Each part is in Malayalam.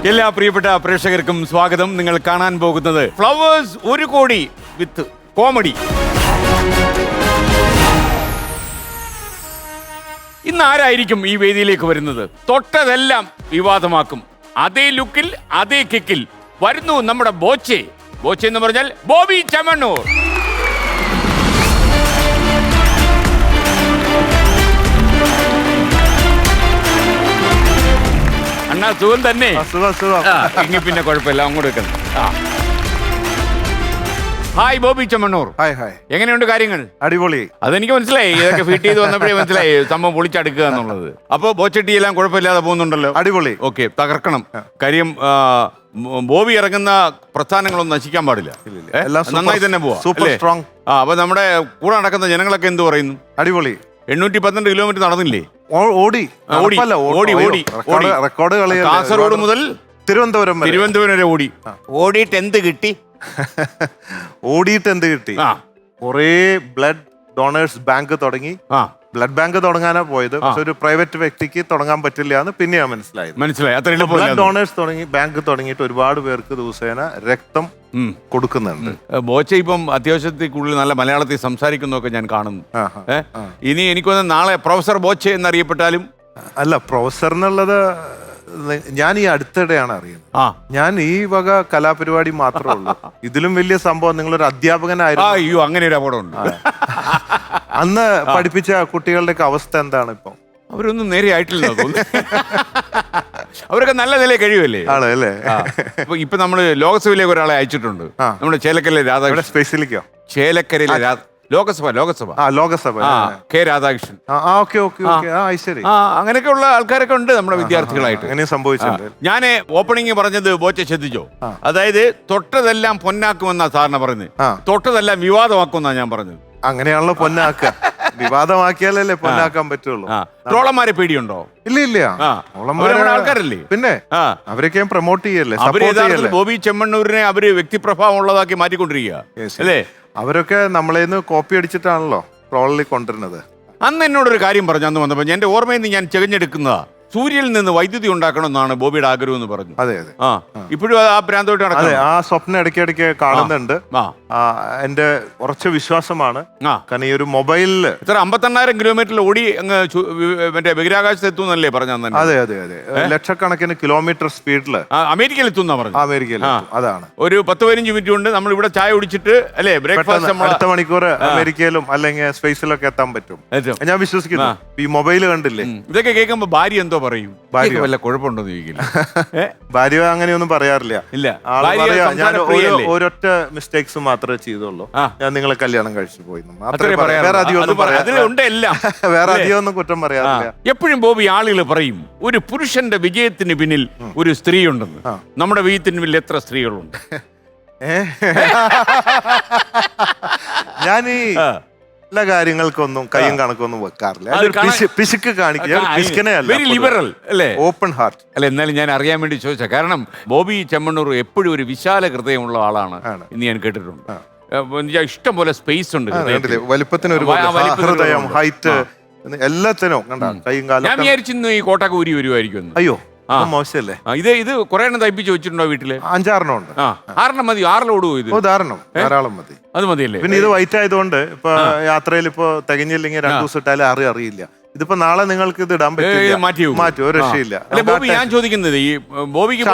എല്ലാ പ്രിയപ്പെട്ട പ്രേക്ഷകർക്കും സ്വാഗതം. നിങ്ങൾ കാണാൻ പോകുന്നത് ഫ്ലവേഴ്സ് 1 കോടി വിത്ത് കോമഡി. ഇന്ന് ആരായിരിക്കും ഈ വേദിയിലേക്ക് വരുന്നത്? തൊട്ടതെല്ലാം വിവാദമാക്കും. അതേ ലുക്കിൽ അതേ കിക്കിൽ വരുന്നു നമ്മുടെ ബോച്ചെ. ബോച്ചെ എന്ന് പറഞ്ഞാൽ ബോബി ചെമ്മണ്ണൂർ. അണ്ണാ സുഖം തന്നെ? എങ്കിൽ പിന്നെ കുഴപ്പമില്ല, അങ്ങോട്ട് വെക്കണം. ഹായ് ബോബി ചെമ്മണ്ണൂർ. എങ്ങനെയുണ്ട് കാര്യങ്ങൾ? അടിപൊളി. അതെനിക്ക് മനസ്സിലായി, ഇതൊക്കെ ഫിറ്റ് ചെയ്ത് വന്നപ്പോഴേ മനസ്സിലായി സംഭവം പൊളിച്ചടുക്കുക എന്നുള്ളത്. അപ്പൊ ബോച്ചട്ടി എല്ലാം കുഴപ്പമില്ലാതെ പോകുന്നുണ്ടല്ലോ. അടിപൊളി. ഓക്കെ, തകർക്കണം. കാര്യം ബോബി ഇറങ്ങുന്ന പ്രസ്ഥാനങ്ങളൊന്നും നശിക്കാൻ പാടില്ല. നന്നായി തന്നെ പോവാ. Super strong. അപ്പൊ നമ്മുടെ കൂടെ നടക്കുന്ന ജനങ്ങളൊക്കെ എന്ത് പറയുന്നു? അടിപൊളി. 812 കിലോമീറ്റർ നടന്നില്ലേ? ഓടി. റെക്കോർഡ് കളി. കാസർഗോഡ് മുതൽ തിരുവനന്തപുരം വരെ ഓടി. ഓടിയിട്ട് എന്ത് കിട്ടി? ഓടിയിട്ട് എന്ത് കിട്ടി? കൊറേ ബ്ലഡ് ഡൊണേഴ്സ് ബാങ്ക് തുടങ്ങി. ബ്ലഡ് ബാങ്ക് തുടങ്ങാനാ പോയത്, പക്ഷെ ഒരു പ്രൈവറ്റ് വ്യക്തിക്ക് തുടങ്ങാൻ പറ്റില്ല എന്ന് പിന്നെയാ മനസ്സിലായി. ബ്ലഡ് ഡൊണേഴ്സ് തുടങ്ങി ബാങ്ക് തുടങ്ങിയിട്ട് ഒരുപാട് പേർക്ക് ദിവസേന രക്തം കൊടുക്കുന്നുണ്ട്. ബോച്ച ഇപ്പം അത്യാവശ്യത്തിൽ കൂടുതൽ നല്ല മലയാളത്തിൽ സംസാരിക്കുന്നൊക്കെ ഞാൻ കാണുന്നു. ഇനി എനിക്കൊന്ന് നാളെ പ്രൊഫസർ ബോച്ച എന്നറിയപ്പെട്ടാലും. അല്ല, പ്രൊഫസർ എന്നുള്ളത് ഞാൻ ഈ അടുത്തിടെയാണ് അറിയുന്നത്. ഞാൻ ഈ വക കലാപരിപാടി മാത്രമേ ഉള്ളൂ. ഇതിലും വലിയ സംഭവം നിങ്ങളൊരു അധ്യാപകനായിരുന്നു. അയ്യോ, അങ്ങനെ ഒരു അപകടമുണ്ട്. അന്ന് പഠിപ്പിച്ച കുട്ടികളുടെയൊക്കെ അവസ്ഥ എന്താണ് ഇപ്പൊ? അവരൊന്നും നേരെ ആയിട്ടില്ല. അവരൊക്കെ നല്ല നിലയിൽ കഴിയുമല്ലേ? ആണല്ലേ. ഇപ്പൊ നമ്മള് ലോകസഭയിലേക്ക് ഒരാളെ അയച്ചിട്ടുണ്ട്. നമ്മുടെ ചേലക്കരയിലെ രാധാകൃഷ്ണൻ. സ്പേസിലേക്കോ? ചേലക്കരയിലെ ലോകസഭ കെ രാധാകൃഷ്ണൻ. അങ്ങനെയൊക്കെയുള്ള ആൾക്കാരൊക്കെ ഉണ്ട് നമ്മുടെ വിദ്യാർത്ഥികളായിട്ട്. അങ്ങനെ സംഭവിച്ചിട്ടുണ്ട്. ഞാൻ ഓപ്പണിംഗ് പറഞ്ഞത് ബോച്ച ശ്രദ്ധിച്ചോ? അതായത് തൊട്ടതെല്ലാം പൊന്നാക്കുമെന്നാ സാറിന് പറഞ്ഞത്. തൊട്ടതെല്ലാം വിവാദമാക്കുമെന്നാ ഞാൻ പറഞ്ഞത്. അങ്ങനെയാണല്ലോ പൊന്നാക്കുക. വിവാദമാക്കിയാലല്ലേ പൊന്നാക്കാൻ പറ്റുള്ളൂ. ട്രോളന്മാരെ പേടിയുണ്ടോ? ഇല്ല. ആൾക്കാരല്ലേ, പിന്നെ അവരൊക്കെ പ്രൊമോട്ട് ചെയ്യല്ലേ. ബോബി ചെമ്മണ്ണൂരിനെ അവര് വ്യക്തിപ്രഭാവം ഉള്ളതാക്കി മാറ്റിക്കൊണ്ടിരിക്കുക അല്ലേ? അവരൊക്കെ നമ്മളേന്ന് കോപ്പി അടിച്ചിട്ടാണല്ലോ ട്രോളിൽ കൊണ്ടുവരുന്നത്. അന്ന് എന്നോടൊരു കാര്യം പറഞ്ഞു. അന്ന് വന്നപ്പോ എന്റെ ഓർമ്മയിൽ നിന്ന് ഞാൻ ചെകഞ്ഞെടുക്കുന്നതാ. സൂര്യനിൽ നിന്ന് വൈദ്യുതി ഉണ്ടാക്കണമെന്നാണ് ബോബിയുടെ ആഗ്രഹം എന്ന് പറഞ്ഞു. അതെ. ഇപ്പോഴും ആ പ്രാന്തമായിട്ട് നടക്കുന്നത്. ആ സ്വപ്നം ഇടയ്ക്കിടയ്ക്ക് കാണുന്നുണ്ട്. എന്റെ ഉറച്ച വിശ്വാസമാണ്. കാരണം ഈ ഒരു മൊബൈലില് 58,000 കിലോമീറ്റർ ഓടി അങ്ങ് മറ്റേ ബഹിരാകാശത്ത് എത്തുന്നല്ലേ പറഞ്ഞു? അതെ. ലക്ഷക്കണക്കിന് കിലോമീറ്റർ സ്പീഡില് അമേരിക്കയിൽ എത്തുന്ന പറഞ്ഞു. അമേരിക്കയിൽ. അതാണ്. ഒരു 10-15 മിനിറ്റ് കൊണ്ട് നമ്മൾ ഇവിടെ ചായ കുടിച്ചിട്ട് അല്ലെ ബ്രേക്ക്ഫാസ്റ്റ് അടുത്ത മണിക്കൂർ അമേരിക്കയിലും അല്ലെങ്കിൽ സ്പേസിലൊക്കെ എത്താൻ പറ്റും. ഞാൻ വിശ്വസിക്കുന്നു. ഈ മൊബൈല് കണ്ടില്ലേ? ഇതൊക്കെ കേൾക്കുമ്പോ ഭാര്യ എന്തോ പറയും? ഭാര്യ വല്ല കുഴപ്പമുണ്ടോ ചോദിക്കില്ല. ഭാര്യ അങ്ങനെയൊന്നും പറയാറില്ല. ഇല്ല, ഞാൻ ഒരൊറ്റ മിസ്റ്റേക്സ് മാത്രമേ ചെയ്തുള്ളൂ. ഞാൻ നിങ്ങളെ കല്യാണം കഴിച്ചു പോയി. വേറെ അധികം ഒന്നും കുറ്റം പറയാറില്ല. എപ്പോഴും ബോബി ആളുകൾ പറയും ഒരു പുരുഷന്റെ വിജയത്തിന് പിന്നിൽ ഒരു സ്ത്രീ ഉണ്ടെന്ന്. നമ്മുടെ വിജയത്തിന് പിന്നിൽ എത്ര സ്ത്രീകളുണ്ട്? ഞാൻ എല്ലാ കാര്യങ്ങൾക്കൊന്നും കയ്യും കണക്കൊന്നും വെക്കാറില്ല. പിശുക്ക് കാണിക്കുക. ഓപ്പൺ ഹാർട്ട് അല്ല. എന്നാലും ഞാൻ അറിയാൻ വേണ്ടി ചോദിച്ച കാരണം ബോബി ചെമ്മണ്ണൂർ എപ്പോഴും ഒരു വിശാല ഹൃദയമുള്ള ആളാണ് എന്ന് ഞാൻ കേട്ടിട്ടുണ്ട്. ഇഷ്ടം പോലെ സ്പേസ് ഉണ്ട്. വലിപ്പത്തിന് ഹൃദയം, ഹൈറ്റ്, എല്ലാത്തിനും കൈയും കാലം. ഞാൻ വിചാരിച്ചിരുന്നു ഈ കോട്ടക്കൂരി വരുമായിരിക്കും. അയ്യോ, മോശമല്ലേ. ഇത് കുറെ എണ്ണം തയ്പ്പിച്ച് വെച്ചിട്ടുണ്ടോ വീട്ടില്? 5-6 ഉണ്ട്. 6 മതി? 6 ഓടുവോ ഇത്? ധാരാളം മതി. അത് മതിയല്ലേ? പിന്നെ ഇത് വൈറ്റ് ആയതുകൊണ്ട് ഇപ്പൊ യാത്രയിൽ ഇപ്പൊ തികഞ്ഞില്ലെങ്കിൽ 2 ദിവസം ഇട്ടാലും അറിയില്ല. ഇതിപ്പോ നാളെ നിങ്ങൾക്ക് ഇത് ഇടാൻ പറ്റില്ല. മാറ്റും, ഒരു രക്ഷയില്ല. ബോബി, ഞാൻ ചോദിക്കുന്നത് ഈ ബോബിക്ക്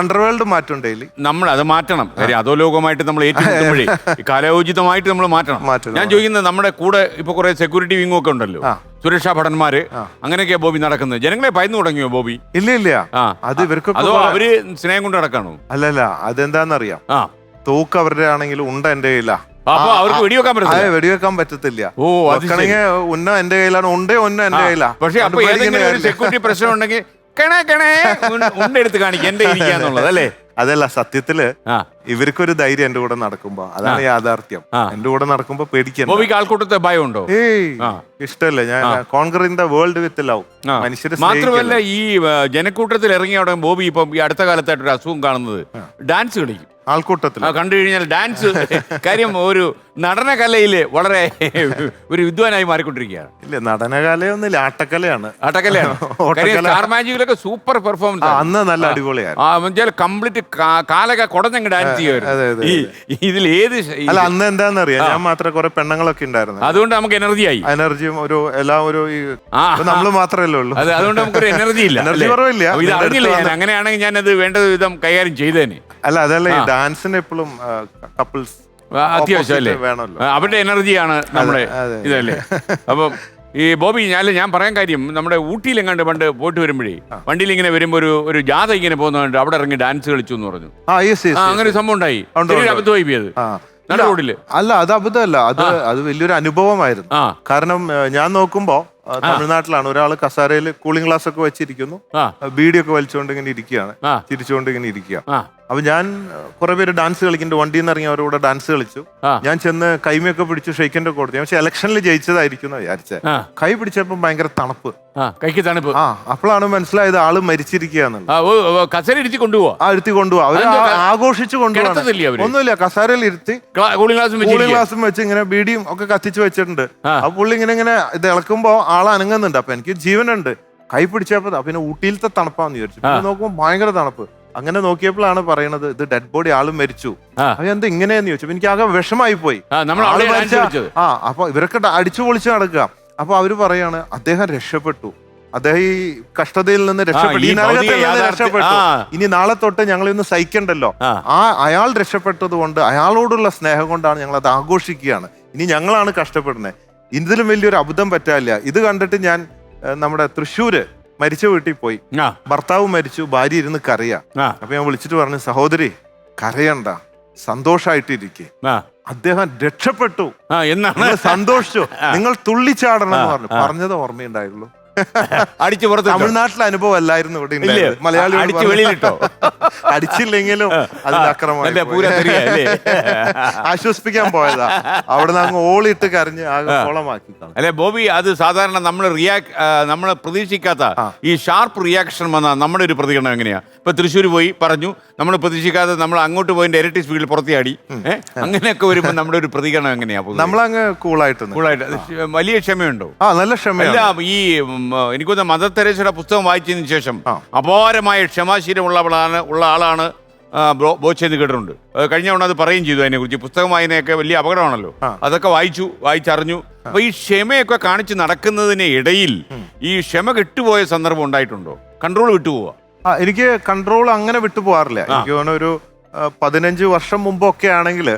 അണ്ടർവേൾഡ് മാറ്റും ഡെയിലി. നമ്മൾ അത് മാറ്റണം. കാര്യം അധോലോകമായിട്ട് നമ്മൾ ഏറ്റുമുട്ടുമ്പോഴേ കാലോചിതമായിട്ട് നമ്മൾ മാറ്റണം. ഞാൻ ചോദിക്കുന്നത് നമ്മുടെ കൂടെ ഇപ്പൊ കുറെ സെക്യൂരിറ്റി വിങ്ങും ഒക്കെ ഉണ്ടല്ലോ, സുരക്ഷാ ഭടന്മാര്, അങ്ങനെയൊക്കെയാ ബോബി നടക്കുന്നത്. ജനങ്ങളെ ഭയന്നു തുടങ്ങിയോ ബോബി? ഇല്ല. അത് ഇവർക്ക് അതോ അവര് സ്നേഹം കൊണ്ട് നടക്കാണോ? അല്ലല്ല, അതെന്താന്നറിയാം. തൂക്ക് അവരുടെ ആണെങ്കിലും ഉണ്ട് എന്റെ കയ്യിലാ. അപ്പൊ അവർക്ക് വെടിവെക്കാൻ പറ്റത്തില്ല. ഉന്ന എന്റെ കയ്യിലാണ്, ഉണ്ടേ എന്റെ കയ്യിലാ. പക്ഷെ അപ്പൊ സെക്യൂരിറ്റി പ്രശ്നം ഉണ്ടെങ്കിൽ ഉണ്ടെടുത്ത് കാണിക്കുക എന്റെ ഇരിക്കാന്നുള്ളത് അല്ലേ? അതല്ല, സത്യത്തില് ഇവർക്കൊരു ധൈര്യം എന്റെ കൂടെ നടക്കുമ്പോ, അതാണ് യാഥാർത്ഥ്യം. എന്റെ കൂടെ നടക്കുമ്പോ പേടിക്കാൻ. ആൾക്കൂട്ടത്തെ ഭയമുണ്ടോ? ഇഷ്ടമല്ല. ഞാൻ conquering the world with love. മനുഷ്യരെ മാത്രമല്ല, ഈ ജനക്കൂട്ടത്തിൽ ഇറങ്ങിയ അവിടെ ബോബി ഇപ്പം ഈ അടുത്ത കാലത്തായിട്ട് ഒരു അസുഖം കാണുന്നത്, ഡാൻസ് കളിക്കും. ആൾക്കൂട്ടത്തിൽ കണ്ടു കഴിഞ്ഞാൽ ഡാൻസ് കാര്യം ഒരു നടനകലയില് വളരെ ഒരു വിദ്വാനായി മാറിക്കൊണ്ടിരിക്കുകയാണ്. ഇല്ല, നടനകലയൊന്നുമില്ല, ആട്ടക്കലയാണ്. ആട്ടക്കലയാണ്. സ്റ്റാർ മാജിക്കിലൊക്കെ സൂപ്പർ പെർഫോമൻസ്, അന്ന് നല്ല അടിപൊളിയാണ്. കംപ്ലീറ്റ് കാലൊക്കെ കുടഞ്ഞങ്ങ് ഡാൻസ് ചെയ്യുമായിരുന്നു. ഇതിൽ ഏത് അല്ല, അന്ന് എന്താണെന്നറിയാം, ഞാൻ മാത്രമേ കുറെ പെണ്ണുങ്ങളൊക്കെ ഉണ്ടായിരുന്നു, അതുകൊണ്ട് നമുക്ക് എനർജിയായി, എനർജിയും ഒരു എല്ലാം ഒരു നമ്മള് മാത്രമല്ലേ ഉള്ളൂ, അതുകൊണ്ട് നമുക്കൊരു എനർജി ഇല്ല, എനർജി കുറവില്ല. ഇത് അറിഞ്ഞില്ല ഞാൻ. അങ്ങനെയാണെങ്കിൽ ഞാൻ അത് വേണ്ട വിധം കൈകാര്യം ചെയ്തേനെ. അല്ല, അതല്ല, ഈ ഡാൻസിന് എപ്പോഴും കപ്പിൾസ് അത്യാവശ്യം അല്ലേ, വേണമല്ലോ, അവരുടെ എനർജിയാണ് നമ്മുടെ ഇതല്ലേ. അപ്പം ഈ ബോബി, ഞാൻ പറയാൻ കാര്യം, നമ്മുടെ ഊട്ടിയിലെങ്ങാണ്ട് പണ്ട് പോയിട്ട് വരുമ്പോഴേ വണ്ടിയിൽ ഇങ്ങനെ വരുമ്പോ ഒരു ജാഥ ഇങ്ങനെ പോകുന്നുണ്ട്, അവിടെ ഇറങ്ങി ഡാൻസ് കളിച്ചു എന്ന് പറഞ്ഞു. അങ്ങനെ ഒരു സംഭവം ഉണ്ടായി, അബദ്ധമായി പോയത് റോഡില്. അല്ല, അത് അബദ്ധമല്ല, അത് വലിയൊരു അനുഭവമായിരുന്നു. കാരണം ഞാൻ നോക്കുമ്പോ തമിഴ്നാട്ടിലാണ് ഒരാൾ കസാരയിൽ കൂളിംഗ് ഗ്ലാസ് ഒക്കെ വെച്ചിരിക്കുന്നു, ബീഡിയൊക്കെ വലിച്ചുകൊണ്ട് ഇങ്ങനെ ഇരിക്കുകയാണ്, ചിരിച്ചുകൊണ്ട് ഇങ്ങനെ ഇരിക്കുക. അപ്പൊ ഞാൻ കുറെ പേര് ഡാൻസ് കളിക്കുന്നുണ്ട്, വണ്ടിയിൽ നിന്ന് ഇറങ്ങി അവരോട് ഡാൻസ് കളിച്ചു. ഞാൻ ചെന്ന് കൈമയൊക്കെ പിടിച്ചു, ഷെയ്ക്കിന്റെ കൊടുത്തു. പക്ഷെ ഇലക്ഷനിൽ ജയിച്ചതായിരിക്കും വിചാരിച്ചത്. കൈ പിടിച്ചപ്പോ ഭയങ്കര തണുപ്പ്, കൈക്ക് തണുപ്പ്. അപ്പോഴാണ് മനസ്സിലായത് ആള് മരിച്ചിരിക്കുകയാണെന്നുള്ളത്. കസേര ഇരുത്തി കൊണ്ടുപോവാ, ഇരുത്തി കൊണ്ടുപോവാ, അവര് ആഘോഷിച്ചു കൊണ്ടുപോകാൻ ഒന്നുമില്ല, കസാരയിൽ ഇരുത്തി കൂളിംഗ് ഗ്ലാസും വെച്ച് ഇങ്ങനെ ബീഡിയും ഒക്കെ കത്തിച്ച് വെച്ചിട്ടുണ്ട്. അപ്പൊ പുള്ളി ഇങ്ങനെ ഇത് ഇളക്കുമ്പോ ആൾ അനങ്ങുന്നുണ്ട്. അപ്പൊ എനിക്ക് ജീവനുണ്ട്, കൈ പിടിച്ചപ്പോ പിന്നെ ഊട്ടിയിലത്തെ തണുപ്പാന്ന് വിചാരിച്ചു. നോക്കുമ്പോ ഭയങ്കര തണുപ്പ്. അങ്ങനെ നോക്കിയപ്പോഴാണ് പറയണത് ഇത് ഡെഡ് ബോഡി, ആളും മരിച്ചു. അത് എന്താ ഇങ്ങനെയെന്ന് ചോദിച്ചു. എനിക്ക് ആകെ വിഷമായി പോയി. അപ്പൊ ഇവരൊക്കെ അടിച്ചു പൊളിച്ച് നടക്കുക. അപ്പൊ അവര് പറയാണ് അദ്ദേഹം രക്ഷപ്പെട്ടു, അദ്ദേഹം ഈ കഷ്ടതയിൽ നിന്ന് രക്ഷപ്പെട്ടു, ഈ നരകത്തിൽ നിന്ന് രക്ഷപ്പെട്ടു. ഇനി നാളെ തൊട്ട് ഞങ്ങൾ ഇന്ന് സഹിക്കണ്ടല്ലോ. അയാൾ രക്ഷപ്പെട്ടത് കൊണ്ട്, അയാളോടുള്ള സ്നേഹം കൊണ്ടാണ് ഞങ്ങൾ അത് ആഘോഷിക്കുകയാണ്. ഇനി ഞങ്ങളാണ് കഷ്ടപ്പെടുന്നത്. ഇതിലും വലിയൊരു അബദ്ധം പറ്റാനില്ല. ഇത് കണ്ടിട്ട് ഞാൻ നമ്മുടെ തൃശ്ശൂര് മരിച്ച വീട്ടിൽ പോയി. ഭർത്താവ് മരിച്ചു, ഭാര്യ ഇരുന്ന് കരയാ. അപ്പൊ ഞാൻ വിളിച്ചിട്ട് പറഞ്ഞു, സഹോദരി കരയണ്ട, സന്തോഷായിട്ടിരിക്കെ, അദ്ദേഹം രക്ഷപ്പെട്ടു എന്നാണ്, സന്തോഷിച്ചു, നിങ്ങൾ തുള്ളിച്ചാടണം എന്ന് പറഞ്ഞത് ഓർമ്മയുണ്ടായുള്ളൂ. അടിച്ചു പുറത്ത് തമിഴ്നാട്ടിലെ അനുഭവം അല്ലായിരുന്നു ഇവിടെ മലയാളി അടിച്ചില്ലെങ്കിലും അതിന്റെ അക്രമം ആശ്വസിപ്പിക്കാൻ പോയതാ. അവിടെ നിന്ന് അങ്ങ് ഓളിട്ട് കരഞ്ഞ് ആകെ കോളമാക്കി. അല്ലെ ബോബി, അത് സാധാരണ നമ്മൾ പ്രതീക്ഷിക്കാത്ത ഈ ഷാർപ്പ് റിയാക്ഷൻ വന്ന നമ്മുടെ ഒരു പ്രതികരണം എങ്ങനെയാ? ഇപ്പൊ തൃശ്ശൂർ പോയി പറഞ്ഞു, നമ്മൾ പ്രതീക്ഷിക്കാതെ നമ്മൾ അങ്ങോട്ട് പോയി ഇരട്ടി സ്പീഡിൽ പുറത്തിയാടി, അങ്ങനെയൊക്കെ വരുമ്പോൾ നമ്മുടെ ഒരു പ്രതികരണം എങ്ങനെയാ? നമ്മളങ്ങ് കൂളായിട്ട് വലിയ ക്ഷമയുണ്ടോ? നല്ല ക്ഷമ. ഈ എനിക്കൊന്ന് മദർ തെരേസയുടെ പുസ്തകം വായിച്ചതിന് ശേഷം അപാരമായ ക്ഷമാശീലമുള്ള ആളാണ് ബോച്ചെ എന്ന് കേട്ടിട്ടുണ്ട്. കഴിഞ്ഞ തവണ അത് പറയുകയും ചെയ്തു അതിനെക്കുറിച്ച്. പുസ്തകം വായനയൊക്കെ വലിയ അപകടമാണല്ലോ. അതൊക്കെ വായിച്ചറിഞ്ഞു. അപ്പൊ ഈ ക്ഷമയൊക്കെ കാണിച്ച് നടക്കുന്നതിന് ഇടയിൽ ഈ ക്ഷമ വിട്ടുപോയ സന്ദർഭം ഉണ്ടായിട്ടുണ്ടോ? കൺട്രോൾ വിട്ടുപോവാ? എനിക്ക് കൺട്രോൾ അങ്ങനെ വിട്ടുപോകാറില്ല. എനിക്ക് തോന്നുന്നു ഒരു 15 വർഷം മുമ്പൊക്കെ ആണെങ്കിൽ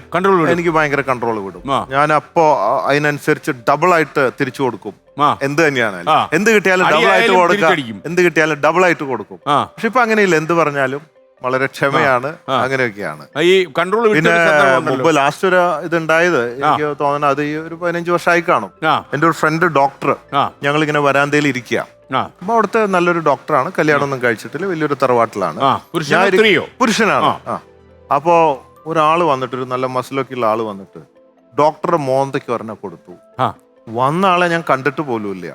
എനിക്ക് ഭയങ്കര കൺട്രോൾ വിടും. ഞാൻ അപ്പോ അതിനനുസരിച്ച് ഡബിൾ ആയിട്ട് തിരിച്ചു കൊടുക്കും. എന്ത് തന്നെയാണ്, എന്ത് കിട്ടിയാലും ഡബിൾ ആയിട്ട് കൊടുക്കാം, എന്ത് കിട്ടിയാലും ഡബിൾ ആയിട്ട് കൊടുക്കും. പക്ഷെ ഇപ്പൊ അങ്ങനെയില്ല, എന്ത് പറഞ്ഞാലും വളരെ ക്ഷമയാണ്, അങ്ങനെയൊക്കെയാണ്. ഈ കൺട്രോൾ പിന്നെ മുമ്പ് ലാസ്റ്റ് ഒരു ഇതുണ്ടായത് എനിക്ക് തോന്നുന്നത് അത് ഈ ഒരു 15 വർഷമായി കാണും. എന്റെ ഒരു ഫ്രണ്ട് ഡോക്ടർ, ഞങ്ങൾ ഇങ്ങനെ വരാന്തയിൽ ഇരിക്കുക. അപ്പൊ അവിടുത്തെ നല്ലൊരു ഡോക്ടറാണ്, കല്യാണമൊന്നും കഴിച്ചിട്ടില്ല, വലിയൊരു തറവാട്ടിലാണ്, പുരുഷനാണ്. അപ്പോ ഒരാള് വന്നിട്ട്, ഒരു നല്ല മസിലൊക്കെ ഉള്ള ആള് വന്നിട്ട് ഡോക്ടറുടെ മോന്തയ്ക്ക് ഒരെണ്ണം കൊടുത്തു. വന്ന ആളെ ഞാൻ കണ്ടിട്ട് പോലും ഇല്ല.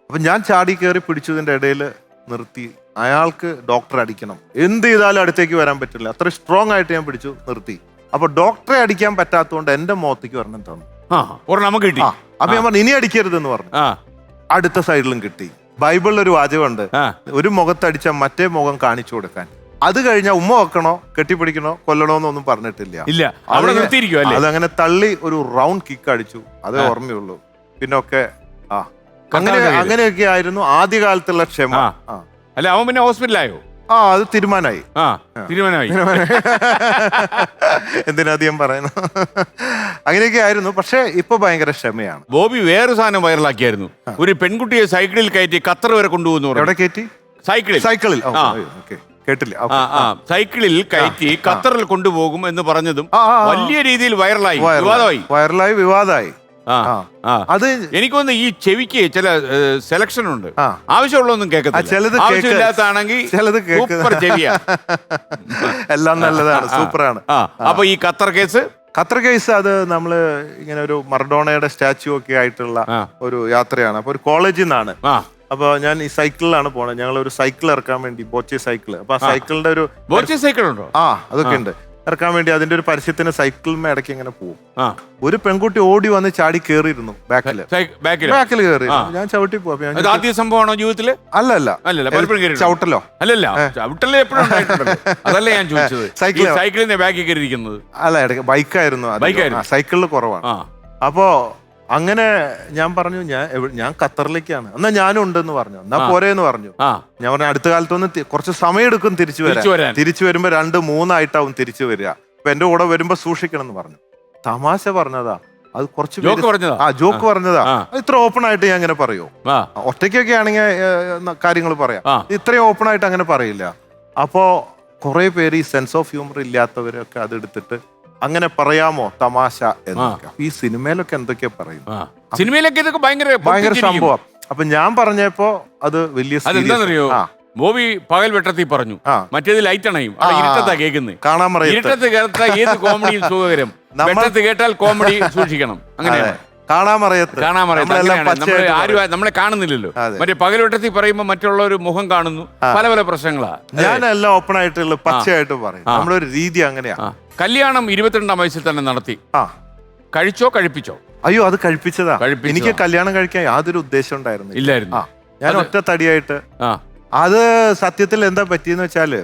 അപ്പൊ ഞാൻ ചാടി കയറി പിടിച്ചതിന്റെ ഇടയിൽ നിർത്തി. അയാൾക്ക് ഡോക്ടറെ അടിക്കണം, എന്ത് ചെയ്താലും അടുത്തേക്ക് വരാൻ പറ്റില്ല, അത്ര സ്ട്രോങ് ആയിട്ട് ഞാൻ പിടിച്ചു നിർത്തി. അപ്പൊ ഡോക്ടറെ അടിക്കാൻ പറ്റാത്തതുകൊണ്ട് എന്റെ മുഖത്തേക്ക് ഒരെണ്ണം തന്നു. അപ്പൊ ഞാൻ പറഞ്ഞു ഇനി അടിക്കരുതെന്ന് പറഞ്ഞു. അടുത്ത സൈഡിലും കിട്ടി. ബൈബിളിൽ ഒരു വാചകമുണ്ട്, ഒരു മുഖത്തടിച്ചാൽ മറ്റേ മുഖം കാണിച്ചു കൊടുക്കാൻ. അത് കഴിഞ്ഞാൽ ഉമ്മ വെക്കണോ, കെട്ടിപ്പിടിക്കണോ, കൊല്ലണോ എന്നൊന്നും പറഞ്ഞിട്ടില്ല. അതങ്ങനെ തള്ളി ഒരു റൗണ്ട് കിക്ക് അടിച്ചു. അതേ ഓർമ്മയുള്ളൂ. പിന്നൊക്കെ അങ്ങനെയൊക്കെ ആയിരുന്നു ആദ്യകാലത്തുള്ള ക്ഷമ. അല്ല, അവൻ പിന്നെ ഹോസ്പിറ്റലായോ? അത് തീരുമാനമായി. എന്തിനധികം പറയുന്നു. അങ്ങനെയൊക്കെ ആയിരുന്നു. പക്ഷെ ഇപ്പൊ ഭയങ്കര ക്ഷമയാണ്. ബോബി വേറെ സാധനം വൈറലാക്കിയായിരുന്നു. ഒരു പെൺകുട്ടിയെ സൈക്കിളിൽ കയറ്റി ഖത്തർ വരെ കൊണ്ടുപോകുന്നു. എവിടെ കയറ്റി? സൈക്കിളിൽ. കേട്ടില്ല. സൈക്കിളിൽ കയറ്റി ഖത്തറിൽ കൊണ്ടുപോകും എന്ന് പറഞ്ഞതും വലിയ രീതിയിൽ വൈറലായി വിവാദമായി. അത് എനിക്കൊന്ന് ഈ ചെവിക്ക് ചില സെലക്ഷൻ ഉണ്ട്, ആവശ്യമുള്ളതൊന്നും കേൾക്കത്തില്ലാത്താണെങ്കിൽ എല്ലാം നല്ലതാണ്, സൂപ്പറാണ്. അപ്പൊ ഈ ഖത്തർ കേസ് അത് നമ്മള് ഇങ്ങനെ ഒരു മറഡോണയുടെ സ്റ്റാച്യു ഒക്കെ ആയിട്ടുള്ള ഒരു യാത്രയാണ്. അപ്പൊ ഒരു കോളേജിൽ നിന്നാണ്. അപ്പൊ ഞാൻ ഈ സൈക്കിളിലാണ് പോണത്. ഞങ്ങൾ ഒരു സൈക്കിൾ ഇറക്കാൻ വേണ്ടി, ബോച്ചെ സൈക്കിള്. അപ്പൊ ആ സൈക്കിളിന്റെ ഒരു സൈക്കിൾ ഉണ്ടോ? അതൊക്കെ ഉണ്ട്. ഇറക്കാൻ വേണ്ടി അതിന്റെ ഒരു പരസ്യത്തിന് സൈക്കിളിൽ ഇടയ്ക്ക് ഇങ്ങനെ പോകും. ആ ഒരു പെൺകുട്ടി ഓടി വന്ന് ചാടി കേറിയിരുന്നു ബാക്കിൽ കയറി. ഞാൻ ചവിട്ടി പോവാ. ആദ്യ സംഭവമാണോ ജീവിതത്തില്? അല്ലല്ല ചവിട്ടലോ അല്ലല്ല ചവിട്ടല് എപ്പോഴും ഉണ്ടായിട്ടുണ്ടല്ലോ. അതല്ല ഞാൻ ചോദിച്ചത്, സൈക്കിളിന്റെ ബാക്കിൽ കയറിയിരിക്കുന്നത്. അല്ല, ഇടയ്ക്ക് ബൈക്കായിരുന്നു. സൈക്കിളിൽ കുറവാണ്. അപ്പോ അങ്ങനെ ഞാൻ പറഞ്ഞു ഞാൻ ഖത്തറിലേക്കാണ്, എന്നാ ഞാനും ഉണ്ടെന്ന് പറഞ്ഞു. എന്നാ പോരേന്ന് പറഞ്ഞു. ഞാൻ പറഞ്ഞു അടുത്ത കാലത്തൊന്ന് കുറച്ച് സമയം എടുക്കും തിരിച്ചു വരാൻ. തിരിച്ചു വരുമ്പോ 2-3 തിരിച്ചു വരിക. അപ്പൊ എന്റെ കൂടെ വരുമ്പോ സൂക്ഷിക്കണം എന്ന് പറഞ്ഞു. തമാശ പറഞ്ഞതാ, അത് കുറച്ച് ജോക്ക് പറഞ്ഞതാ. ഇത്ര ഓപ്പൺ ആയിട്ട് ഞാൻ അങ്ങനെ പറയൂ? ഒറ്റയ്ക്കൊക്കെ ആണെങ്കിൽ കാര്യങ്ങൾ പറയാം, ഇത്രയും ഓപ്പൺ ആയിട്ട് അങ്ങനെ പറയില്ല. അപ്പോ കുറെ പേര് ഈ സെൻസ് ഓഫ് ഹ്യൂമർ ഇല്ലാത്തവരൊക്കെ അതെടുത്തിട്ട് അങ്ങനെ പറയാമോ തമാശ എന്നൊക്കെ. ഈ സിനിമയിലൊക്കെ എന്തൊക്കെയാ പറയും, സിനിമയിലൊക്കെ ഇതൊക്കെ ഭയങ്കര സംഭവം. അപ്പൊ ഞാൻ പറഞ്ഞപ്പോ അത് വലിയ അറിയോ, ബോബി പകൽ വെട്ടത്തിൽ പറഞ്ഞു, മറ്റേത് ലൈറ്റ് അണയും, ഇരുട്ടത്താ കേൾക്കുന്നത്. കാണാൻ ഇരുട്ടത്ത് കേട്ടാൽ ഏത് കോമഡിയും സുഖകരം, വെട്ടത്ത് കേട്ടാൽ കോമഡി സൂക്ഷിക്കണം. അങ്ങനെയാണ് നമ്മളെ കാണുന്നില്ലല്ലോ. മറ്റേ പകൽവെട്ടത്തിൽ പറയുമ്പോ മറ്റുള്ള ഒരു മുഖം കാണുന്നു, പല പല പ്രശ്നങ്ങളാ. ഞാനെല്ലാം ഓപ്പൺ ആയിട്ടുള്ള പച്ചയായിട്ട് പറയും. നമ്മളൊരു രീതി അങ്ങനെയാ. കല്യാണം 22-ാം വയസ്സിൽ തന്നെ നടത്തി. കഴിച്ചോ കഴിപ്പിച്ചോ? അയ്യോ, അത് കഴിപ്പിച്ചതാ. എനിക്ക് കല്യാണം കഴിക്കാൻ യാതൊരു ഉദ്ദേശം ഇല്ലായിരുന്നു. ഞാൻ ഒറ്റ തടിയായിട്ട്. അത് സത്യത്തിൽ എന്താ പറ്റിയെന്ന് വെച്ചാല്